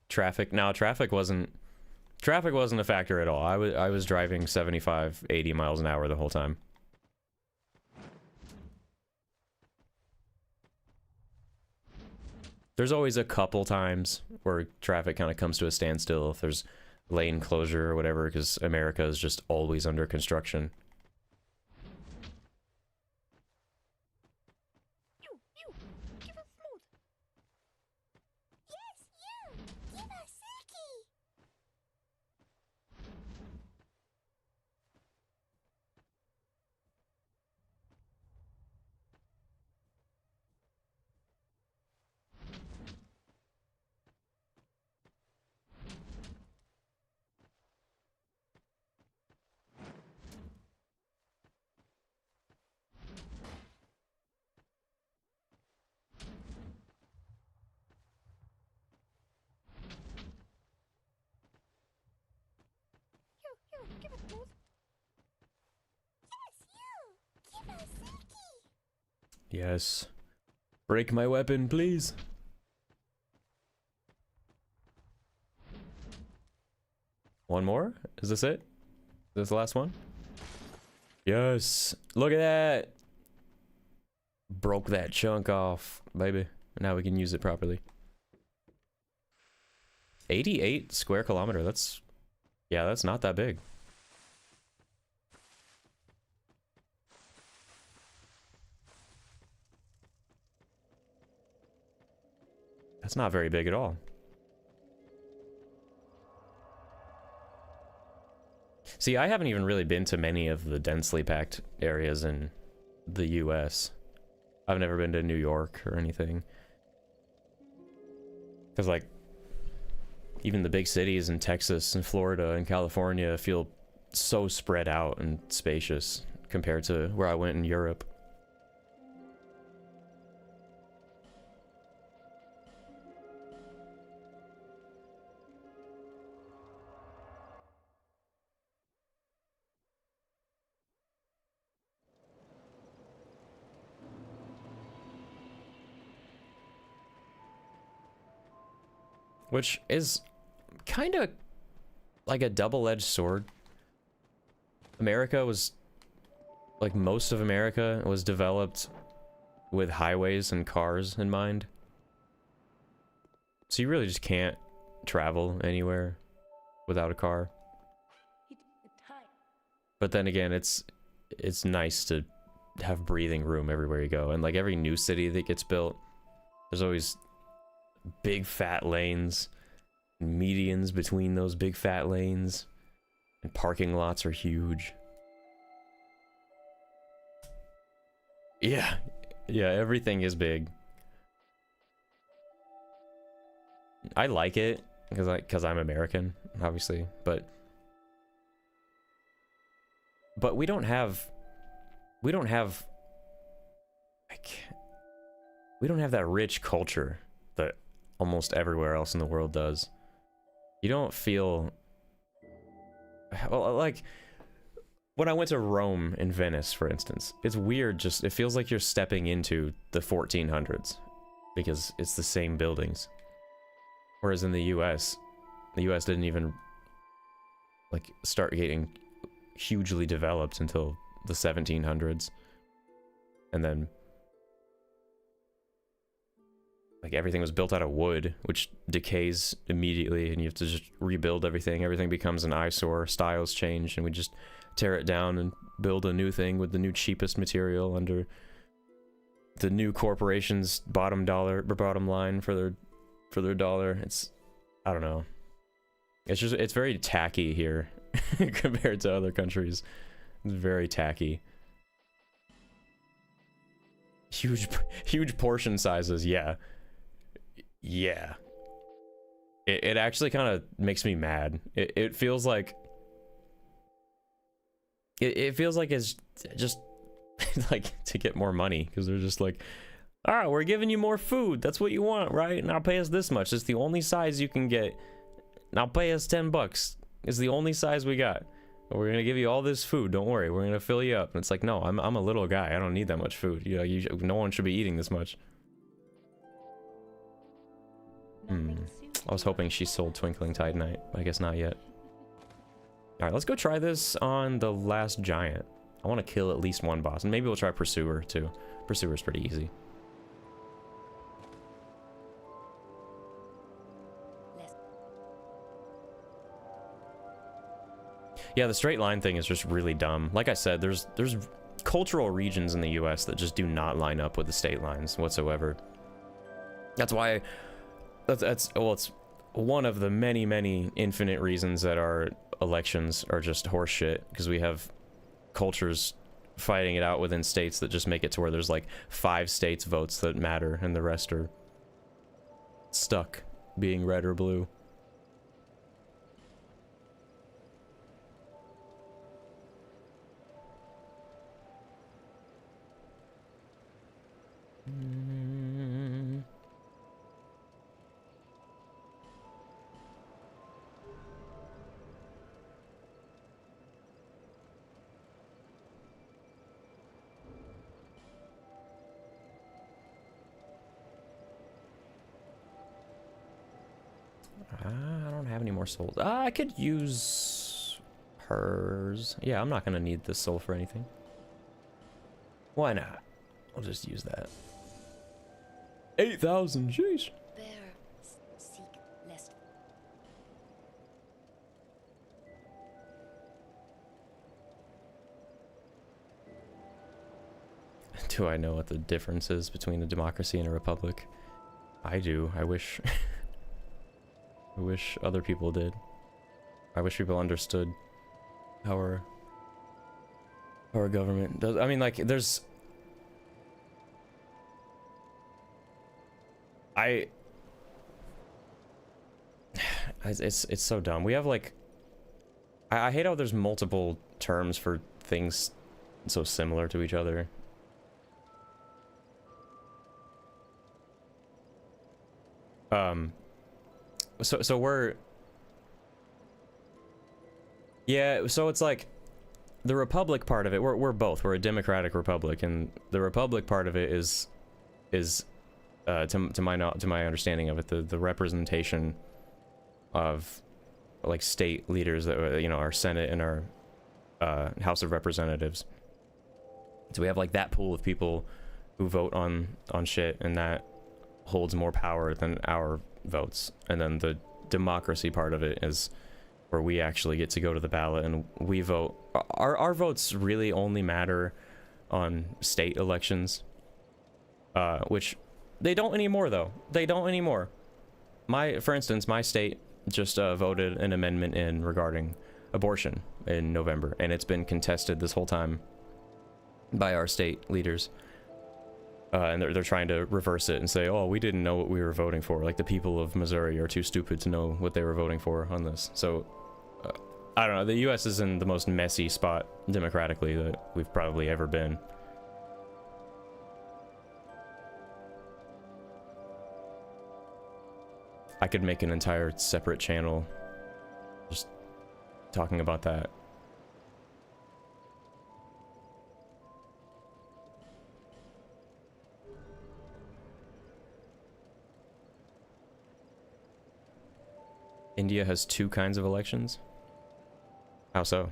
Traffic, no, traffic wasn't a factor at all. I was driving 75, 80 miles an hour the whole time. There's always a couple times where traffic kind of comes to a standstill if there's lane closure or whatever, because America is just always under construction. Yes. Break my weapon, please. One more? Is this it? Is this the last one? Yes. Look at that. Broke that chunk off, baby. Now we can use it properly. 88 square kilometer. That's, yeah, that's not that big. That's not very big at all. See, I haven't even really been to many of the densely packed areas in the US. I've never been to New York or anything. Because, like, even the big cities in Texas and Florida and California feel so spread out and spacious compared to where I went in Europe. Which is kind of like a double-edged sword. America was, like most of America was developed with highways and cars in mind. So you really just can't travel anywhere without a car. But then again, it's nice to have breathing room everywhere you go. And like every new city that gets built, there's always big fat lanes, medians between those big fat lanes, and parking lots are huge. Yeah, everything is big. I like it. because I'm American, obviously, but we don't have like we don't have that rich culture that almost everywhere else in the world does. You don't feel, well, like when I went to Rome and Venice, for instance, it's weird. Just, it feels like you're stepping into the 1400s because it's the same buildings. Whereas in the US didn't even like start getting hugely developed until the 1700s. And then like everything was built out of wood, which decays immediately, and you have to just rebuild everything. Everything becomes an eyesore, styles change, and we just tear it down and build a new thing with the new cheapest material under the new corporation's bottom line for their dollar. It's, I don't know. It's very tacky here compared to other countries. It's very tacky. Huge portion sizes, yeah. Yeah. It actually kind of makes me mad. It feels like it feels like it's just like to get more money, because they're just like, all right, we're giving you more food. That's what you want, right? Now pay us this much. It's the only size you can get. Now pay us $10. It's the only size we got. We're gonna give you all this food. Don't worry, we're gonna fill you up. And it's like, no, I'm a little guy. I don't need that much food. You know, no one should be eating this much. I was hoping she sold Twinkling Titanite. I guess not yet. All right, let's go try this on the last giant. I want to kill at least one boss, and maybe we'll try Pursuer too. Pursuer's pretty easy. Yeah, the straight line thing is just really dumb. Like I said, there's cultural regions in the US that just do not line up with the state lines whatsoever. That's why well, it's one of the many infinite reasons that our elections are just horseshit, because we have cultures fighting it out within states that just make it to where there's like 5 states votes that matter and the rest are stuck being red or blue. I don't have any more souls. I could use hers. Yeah, I'm not gonna need this soul for anything. Why not? I'll just use that. 8,000, jeez. Bear, seek lest. Do I know what the difference is between a democracy and a republic? I do. I wish. I wish other people did. I wish people understood how our government does. I mean, like, there's. It's so dumb. We have like. I hate how there's multiple terms for things so similar to each other. So we're, yeah, so it's like the republic part of it, we're both, we're a democratic republic, and the republic part of it is to my understanding of it, the representation of like state leaders that, you know, our Senate and our House of Representatives. So we have like that pool of people who vote on shit, and that holds more power than our votes. And then the democracy part of it is where we actually get to go to the ballot and we vote. Our votes really only matter on state elections, which they don't anymore though. They don't anymore. For instance, my state just voted an amendment in regarding abortion in November, and it's been contested this whole time by our state leaders. And they're trying to reverse it and say, oh, we didn't know what we were voting for. Like, the people of Missouri are too stupid to know what they were voting for on this. So, I don't know. The U.S. is in the most messy spot democratically that we've probably ever been. I could make an entire separate channel just talking about that. India has 2 kinds of elections? How so?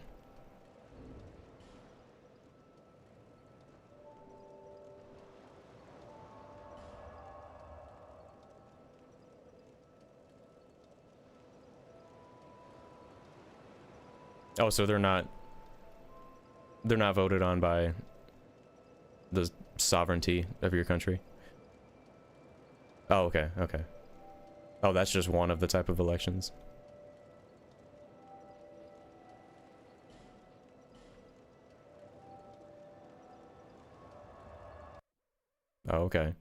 Oh, so they're not voted on by the sovereignty of your country? Oh, okay, okay. Oh, that's just one of the type of elections. Oh, okay.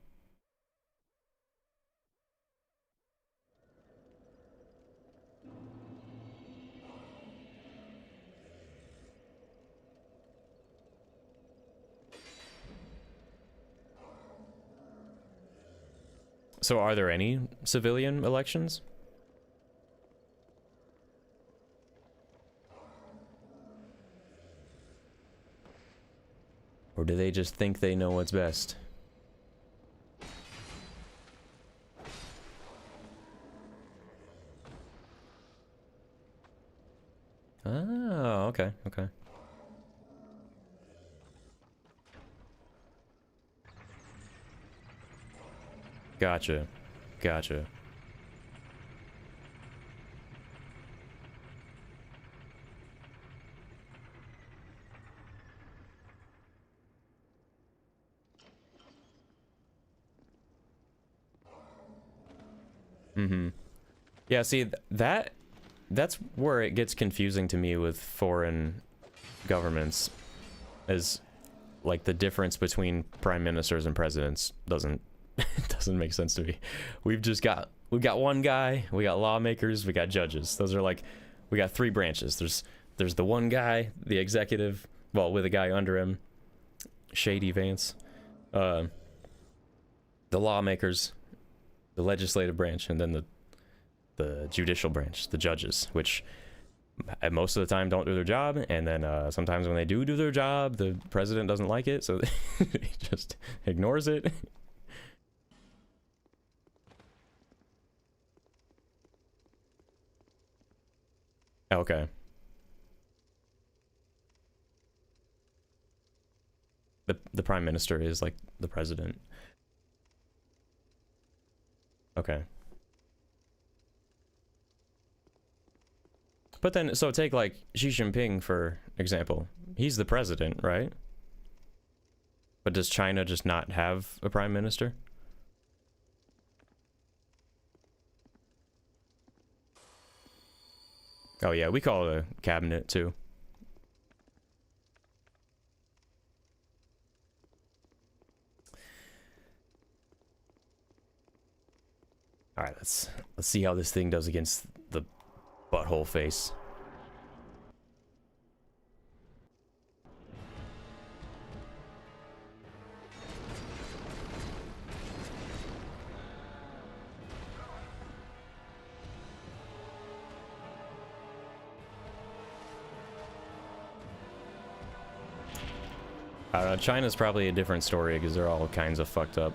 So are there any civilian elections? Or do they just think they know what's best? Oh, okay, okay. Gotcha. Gotcha. Mm-hmm. Yeah, see, that's where it gets confusing to me with foreign governments, is like the difference between prime ministers and presidents doesn't make sense to me. We've got one guy, we got lawmakers, we got judges. Those are like, we got 3 branches. There's the one guy, the executive, well, with a guy under him, Shady Vance, the lawmakers, the legislative branch, and then the judicial branch, the judges, which most of the time don't do their job, and then sometimes when they do their job, the president doesn't like it, so he just ignores it. Okay. The prime minister is like the president. Okay. But then, so take like Xi Jinping, for example. He's the president, right? But does China just not have a prime minister? Oh yeah, we call it a cabinet too. All right, let's see how this thing does against the butthole face. I don't know, China's probably a different story because they're all kinds of fucked up.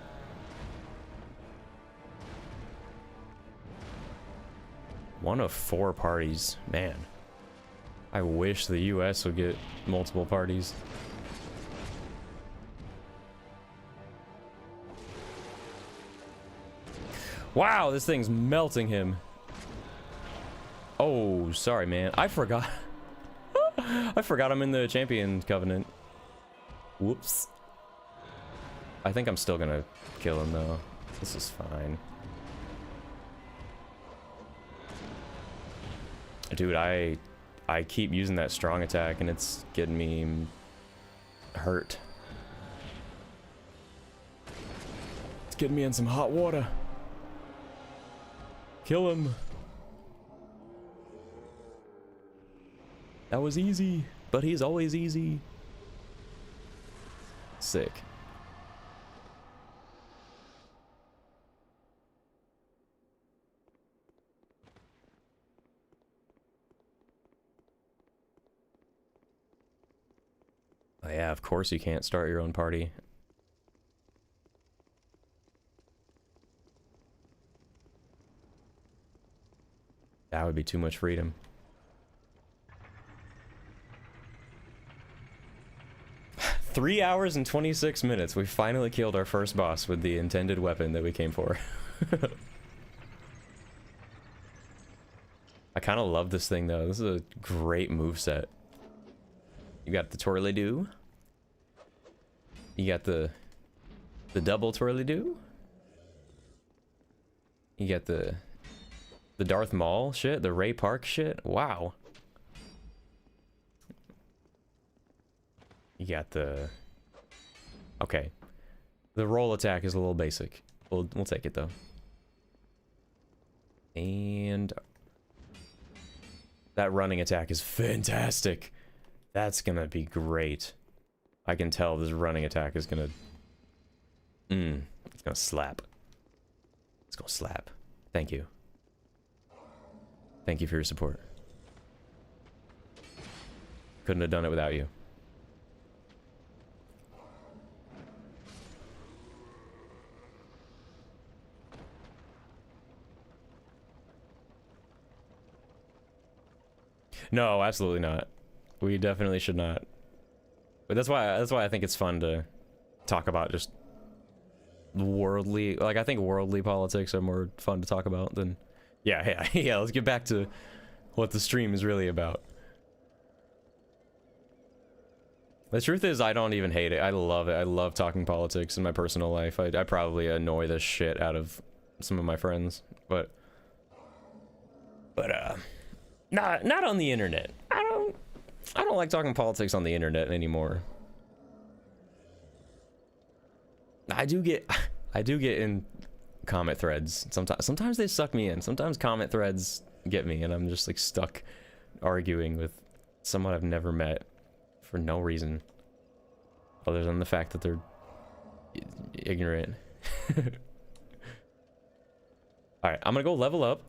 One of 4 parties. Man. I wish the US would get multiple parties. Wow, this thing's melting him. Oh, sorry, man. I forgot. I forgot I'm in the champion covenant. Whoops. I think I'm still gonna kill him, though. This is fine. Dude, I keep using that strong attack and it's getting me hurt. Get me in some hot water. Kill him. That was easy, but he's always easy. Sick. Oh yeah, of course you can't start your own party. That would be too much freedom. Three hours and 26 minutes. We finally killed our first boss with the intended weapon that we came for. I kind of love this thing though. This is a great moveset. You got the twirly-doo. You got the double twirly-doo. You got the Darth Maul shit, the Ray Park shit. Wow. You got the... Okay. The roll attack is a little basic. We'll take it though. And that running attack is fantastic. That's gonna be great. I can tell this running attack is gonna... it's gonna slap. It's gonna slap. Thank you. Thank you for your support. Couldn't have done it without you. No, absolutely not. We definitely should not. But that's why I think it's fun to talk about just worldly, like I think worldly politics are more fun to talk about than yeah, let's get back to what the stream is really about. The truth is I don't even hate it. I love it. I love talking politics in my personal life. I probably annoy the shit out of some of my friends, but not on the internet. I don't like talking politics on the internet anymore. I do get in comment threads. Sometimes they suck me in. Sometimes comment threads get me and I'm just like stuck arguing with someone I've never met for no reason other than the fact that they're ignorant. Alright, I'm gonna go level up.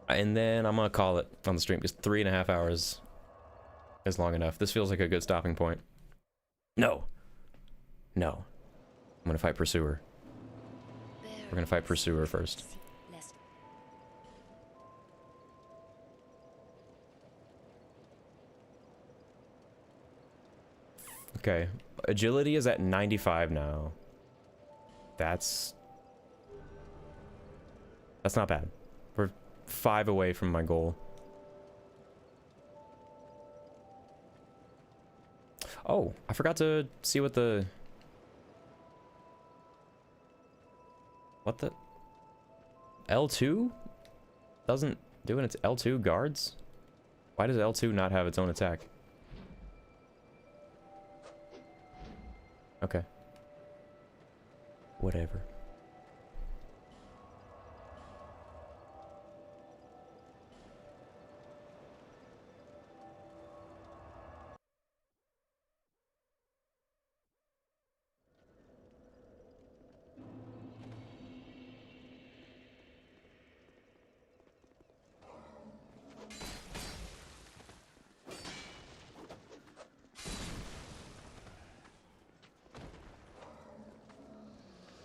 And then I'm gonna call it on the stream because 3.5 hours is long enough. This feels like a good stopping point. No. I'm gonna fight Pursuer. We're gonna fight Pursuer first. Okay, agility is at 95 now. That's not bad. We're 5 away from my goal. Oh, I forgot to see what the L2 doesn't do it. It's L2 guards. Why does L2 not have its own attack? Okay. Whatever.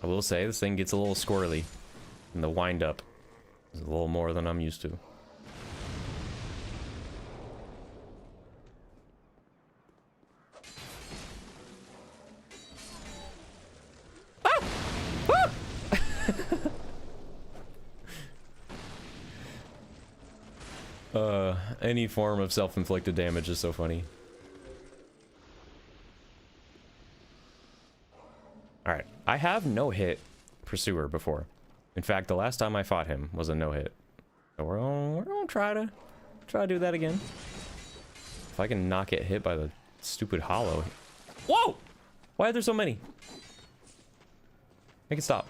I will say this thing gets a little squirrely and the wind up is a little more than I'm used to. Any form of self-inflicted damage is so funny. Alright, I have no-hit Pursuer before. In fact, the last time I fought him was a no-hit. So we're gonna try to do that again. If I can not get hit by the stupid hollow. Whoa! Why are there so many? Make it stop.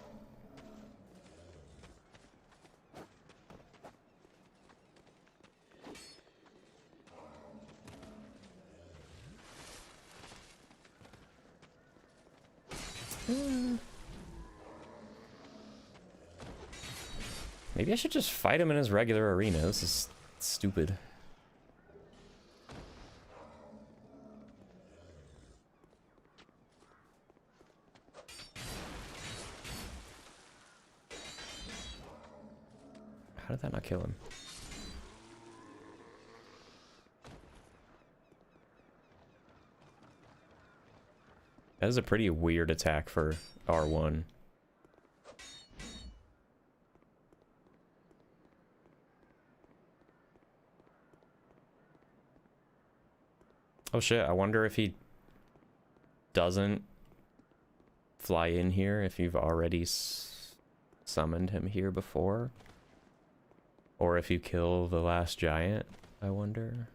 Maybe I should just fight him in his regular arena. This is stupid. How did that not kill him? That is a pretty weird attack for R1. Oh shit, I wonder if he doesn't fly in here if you've already summoned him here before. Or if you kill the last giant, I wonder.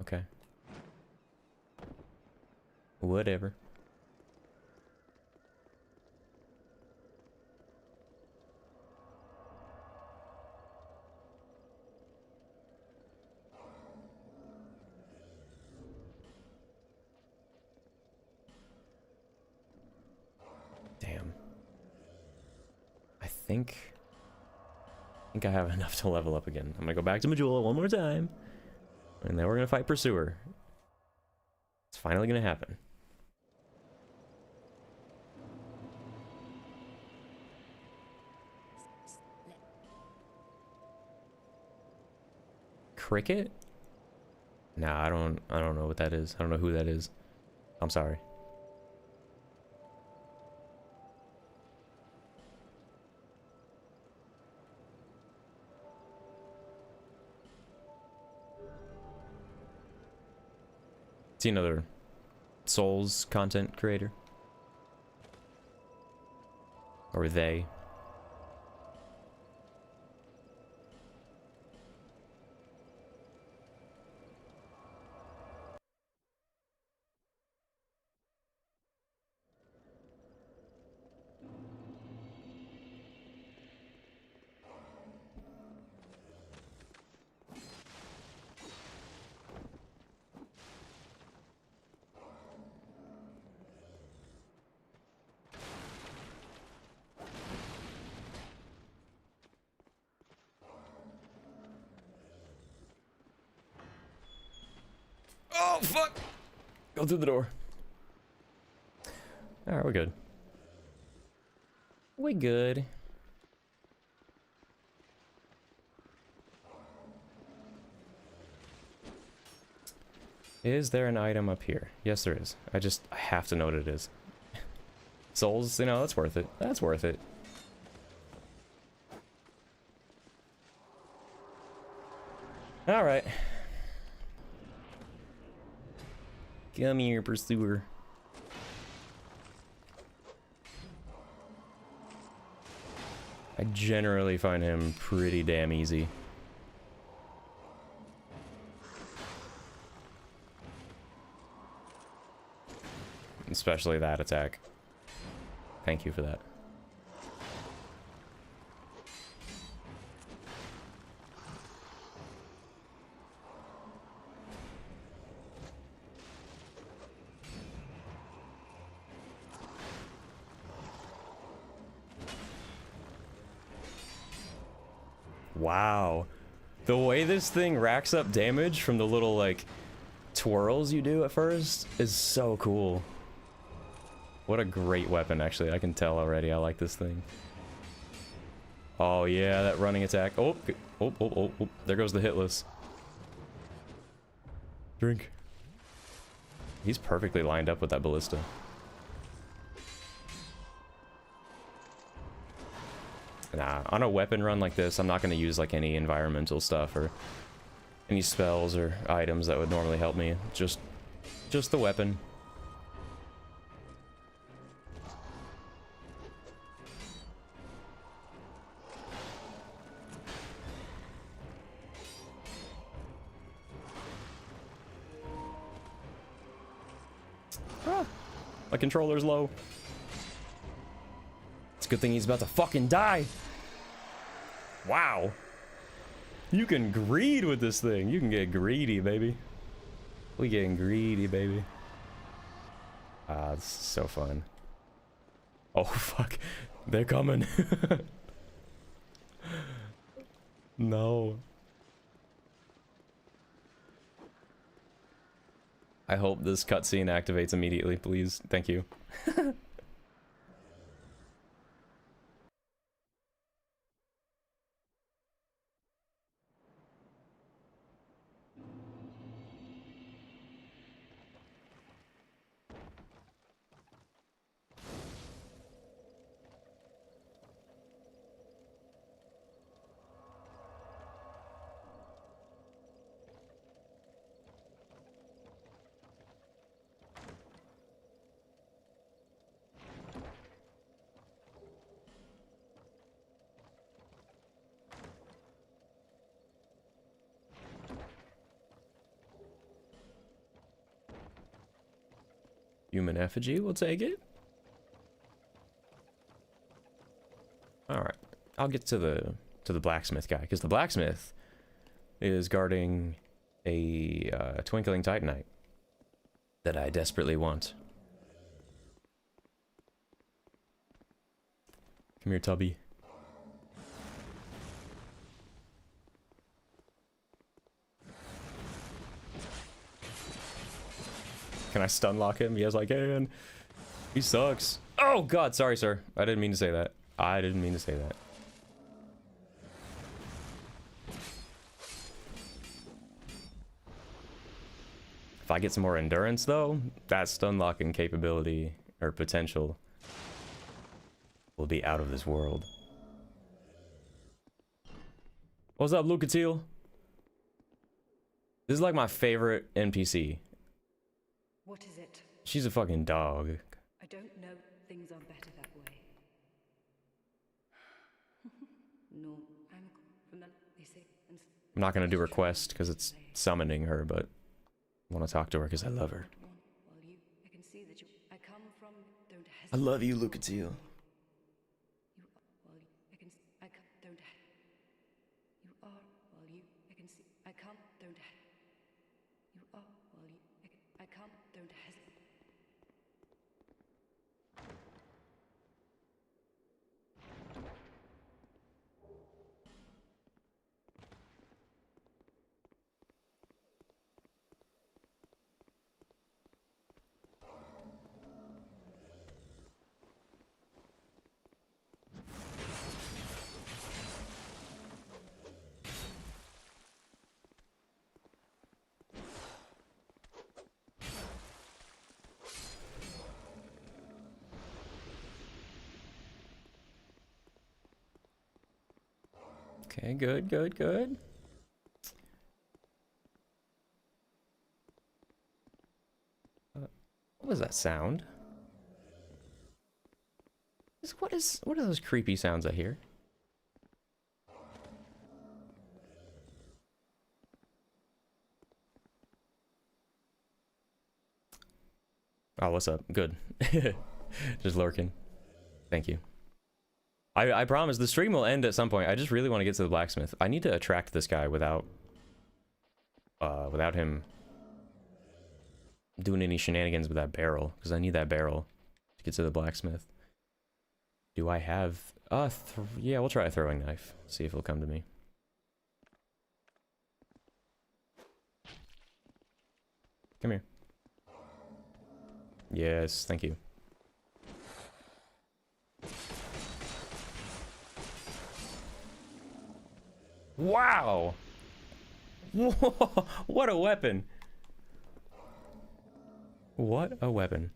Okay. Whatever. Damn. I think I have enough to level up again. I'm gonna go back to Majula one more time. And then we're gonna fight Pursuer. It's finally gonna happen. Cricket? Nah, I don't know what that is. I don't know who that is. I'm sorry. See another Souls content creator. Or they. Oh, fuck! Go through the door. Alright, we're good. We good. Is there an item up here? Yes, there is. I have to know what it is. Souls, you know, that's worth it. That's worth it. Alright. Come here, Pursuer. I generally find him pretty damn easy. Especially that attack. Thank you for that. Wow. The way this thing racks up damage from the little, like, twirls you do at first is so cool. What a great weapon, actually. I can tell already. I like this thing. Oh, yeah, that running attack. Oh, there goes the hitless. Drink. He's perfectly lined up with that ballista. Nah, on a weapon run like this, I'm not going to use like any environmental stuff or any spells or items that would normally help me. Just the weapon. Ah, my controller's low. It's a good thing he's about to fucking die. Wow. You can greed with this thing. You can get greedy, baby. We getting greedy, baby. Ah, this is so fun. Oh, fuck. They're coming. No. I hope this cutscene activates immediately, please. Thank you. Human effigy, we'll take it. All right, I'll get to the blacksmith guy, because the blacksmith is guarding a twinkling titanite that I desperately want. Come here, Tubby. Can I stun lock him? Yes, I can. He sucks. Oh, God. Sorry, sir. I didn't mean to say that. I didn't mean to say that. If I get some more endurance, though, that stun locking capability or potential will be out of this world. What's up, Lucatiel? This is like my favorite NPC. What is it? She's a fucking dog. I don't know. Things are better that way. No, I'm from the they say. I'm not gonna do her quest because it's summoning her, but I want to talk to her because I love her. Well, you, I can see that you. I come from. Don't hesitate. I love you, Lucatiel. You, well, I can. I come. Don't. You are. Well, you. I can see. I come. Don't. You are. Well, you. I come. Don't hesitate. Okay, good, good, good. What was that sound? What are those creepy sounds I hear? Oh, what's up? Good. Just lurking. Thank you. I promise the stream will end at some point. I just really want to get to the blacksmith. I need to attract this guy without him doing any shenanigans with that barrel, because I need that barrel to get to the blacksmith. Do I have yeah, we'll try a throwing knife. See if he'll come to me. Come here. Yes, thank you. Wow! What a weapon! What a weapon.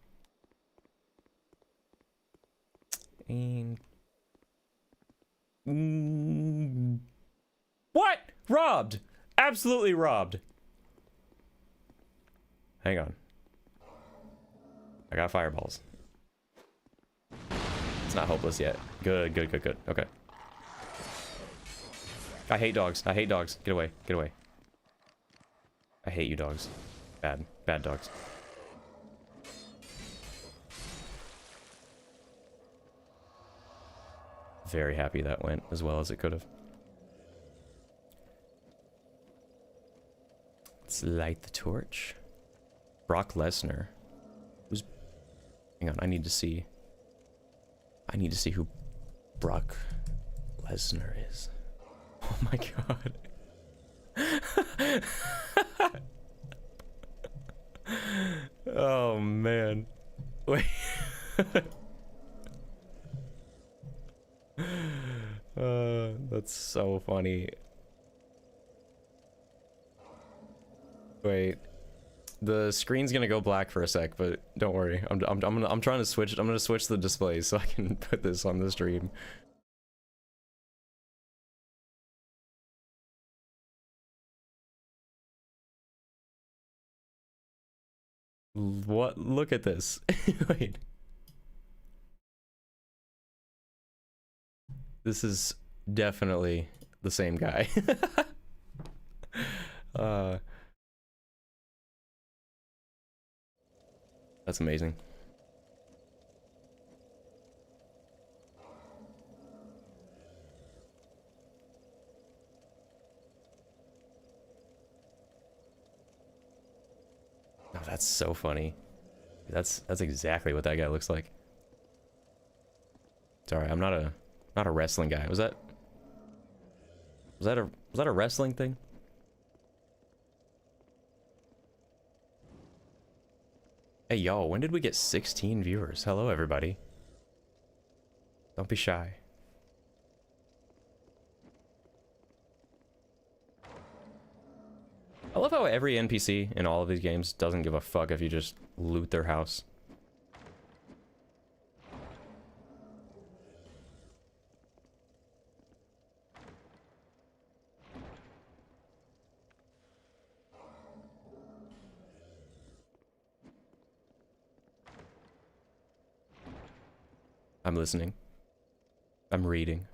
And... What? Robbed! Absolutely robbed! Hang on. I got fireballs. It's not hopeless yet. Good, good, good, good. Okay. I hate dogs. I hate dogs. Get away. Get away. I hate you dogs. Bad. Bad dogs. very happy that went as well as it could have. Let's light the torch. Brock Lesnar. Who's... Hang on, I need to see who Brock Lesnar is. Oh my god. Oh man. Wait. That's so funny. Wait. The screen's gonna go black for a sec, but don't worry. I'm trying to switch. I'm gonna switch the display so I can put this on the stream. What? Look at this. Wait. This is definitely the same guy. That's amazing. Oh, that's so funny. That's exactly what that guy looks like. Sorry, I'm not a wrestling guy. Was that a wrestling thing? Hey yo, when did we get 16 viewers? Hello everybody. Don't be shy. I love how every NPC in all of these games doesn't give a fuck if you just loot their house. I'm listening. I'm reading.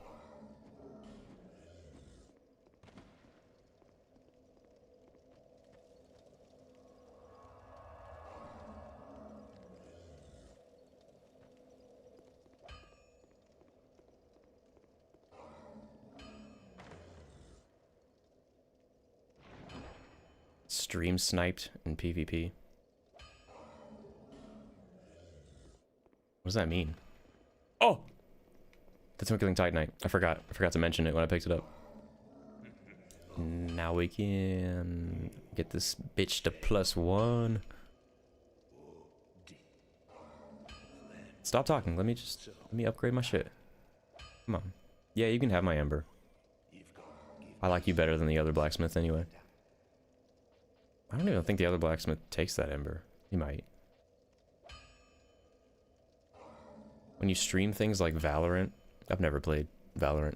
Stream sniped in PvP. What does that mean? Oh! The Twinkling Titanite. I forgot to mention it when I picked it up. Now we can get this bitch to +1. Stop talking. Let me upgrade my shit. Come on. Yeah, you can have my ember. I like you better than the other blacksmith anyway. I don't even think the other blacksmith takes that ember. He might. When you stream things like Valorant, I've never played Valorant.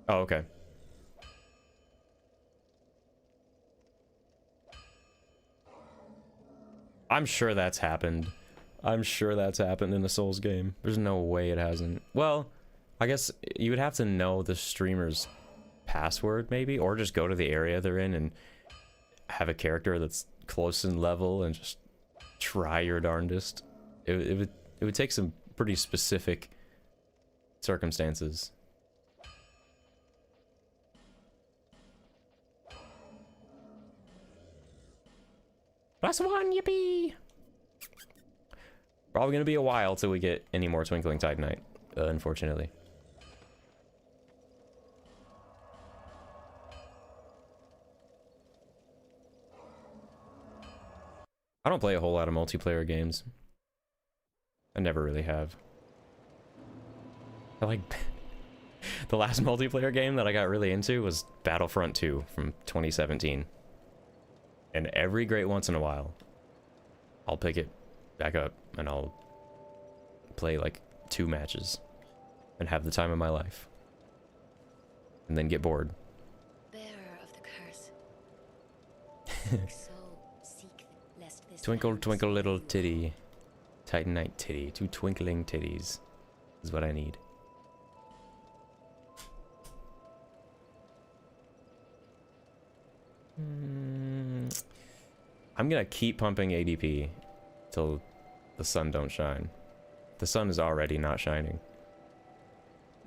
Oh, okay. I'm sure that's happened. I'm sure that's happened in a Souls game. There's no way it hasn't. Well, I guess you would have to know the streamer's password maybe, or just go to the area they're in and have a character that's close in level and just try your darndest. It would take some pretty specific circumstances. +1, yippee! Probably gonna be a while till we get any more Twinkling Titanite, unfortunately. I don't play a whole lot of multiplayer games. I never really have. I like... The last multiplayer game that I got really into was Battlefront 2 from 2017. And every great once in a while, I'll pick it back up and I'll play like 2 matches and have the time of my life. And then get bored. Bearer of the curse. So seek lest this Twinkle, land twinkle, see little you. titty. Titanite titty. 2 twinkling titties is what I need. I'm gonna keep pumping ADP till the sun don't shine. The sun is already not shining.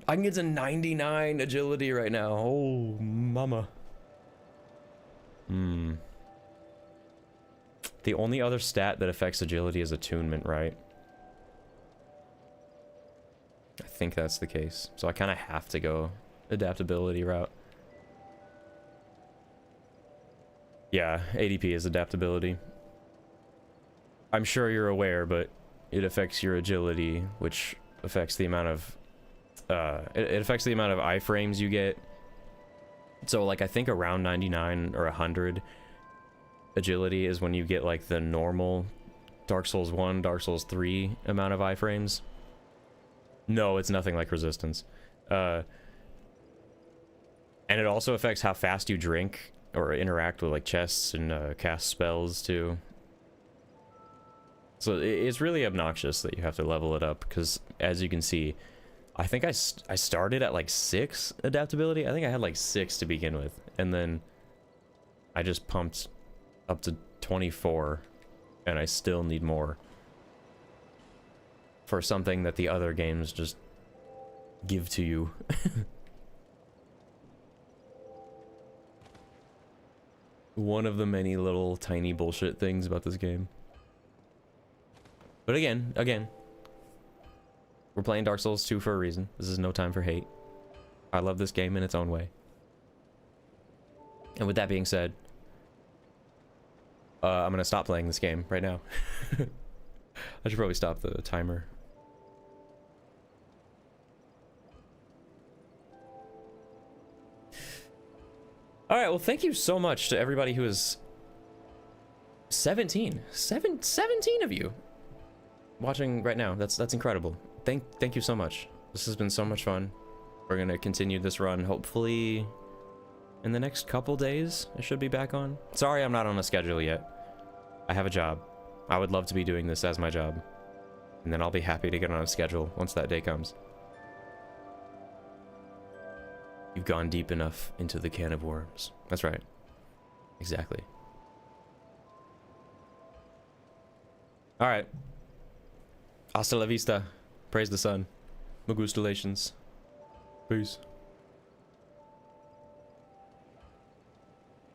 I can get to 99 agility right now. Oh, mama. The only other stat that affects agility is attunement, right? I think that's the case. So I kind of have to go adaptability route. Yeah, ADP is adaptability. I'm sure you're aware, but it affects your agility, which affects the amount of it affects the amount of iframes you get. So like I think around 99 or 100 agility is when you get like the normal Dark Souls 1, Dark Souls 3 amount of iframes. No, it's nothing like Resistance. And it also affects how fast you drink or interact with like chests and cast spells too. So it's really obnoxious that you have to level it up because, as you can see, I think I started at like 6 adaptability. I think I had like 6 to begin with, and then I just pumped up to 24, and I still need more for something that the other games just give to you. One of the many little tiny bullshit things about this game. But again, we're playing Dark Souls 2 for a reason. This is no time for hate. I love this game in its own way. And with that being said, I'm gonna stop playing this game right now. I should probably stop the timer. Alright, well thank you so much to everybody who is 17 of you watching right now. That's incredible. Thank you so much. This has been so much fun. We're gonna continue this run hopefully in the next couple days. I should be back on. Sorry I'm not on a schedule yet. I have a job. I would love to be doing this as my job, and then I'll be happy to get on a schedule once that day comes. You've gone deep enough into the can of worms. That's right. Exactly. Alright. Hasta la vista. Praise the sun. Magustulations. Peace.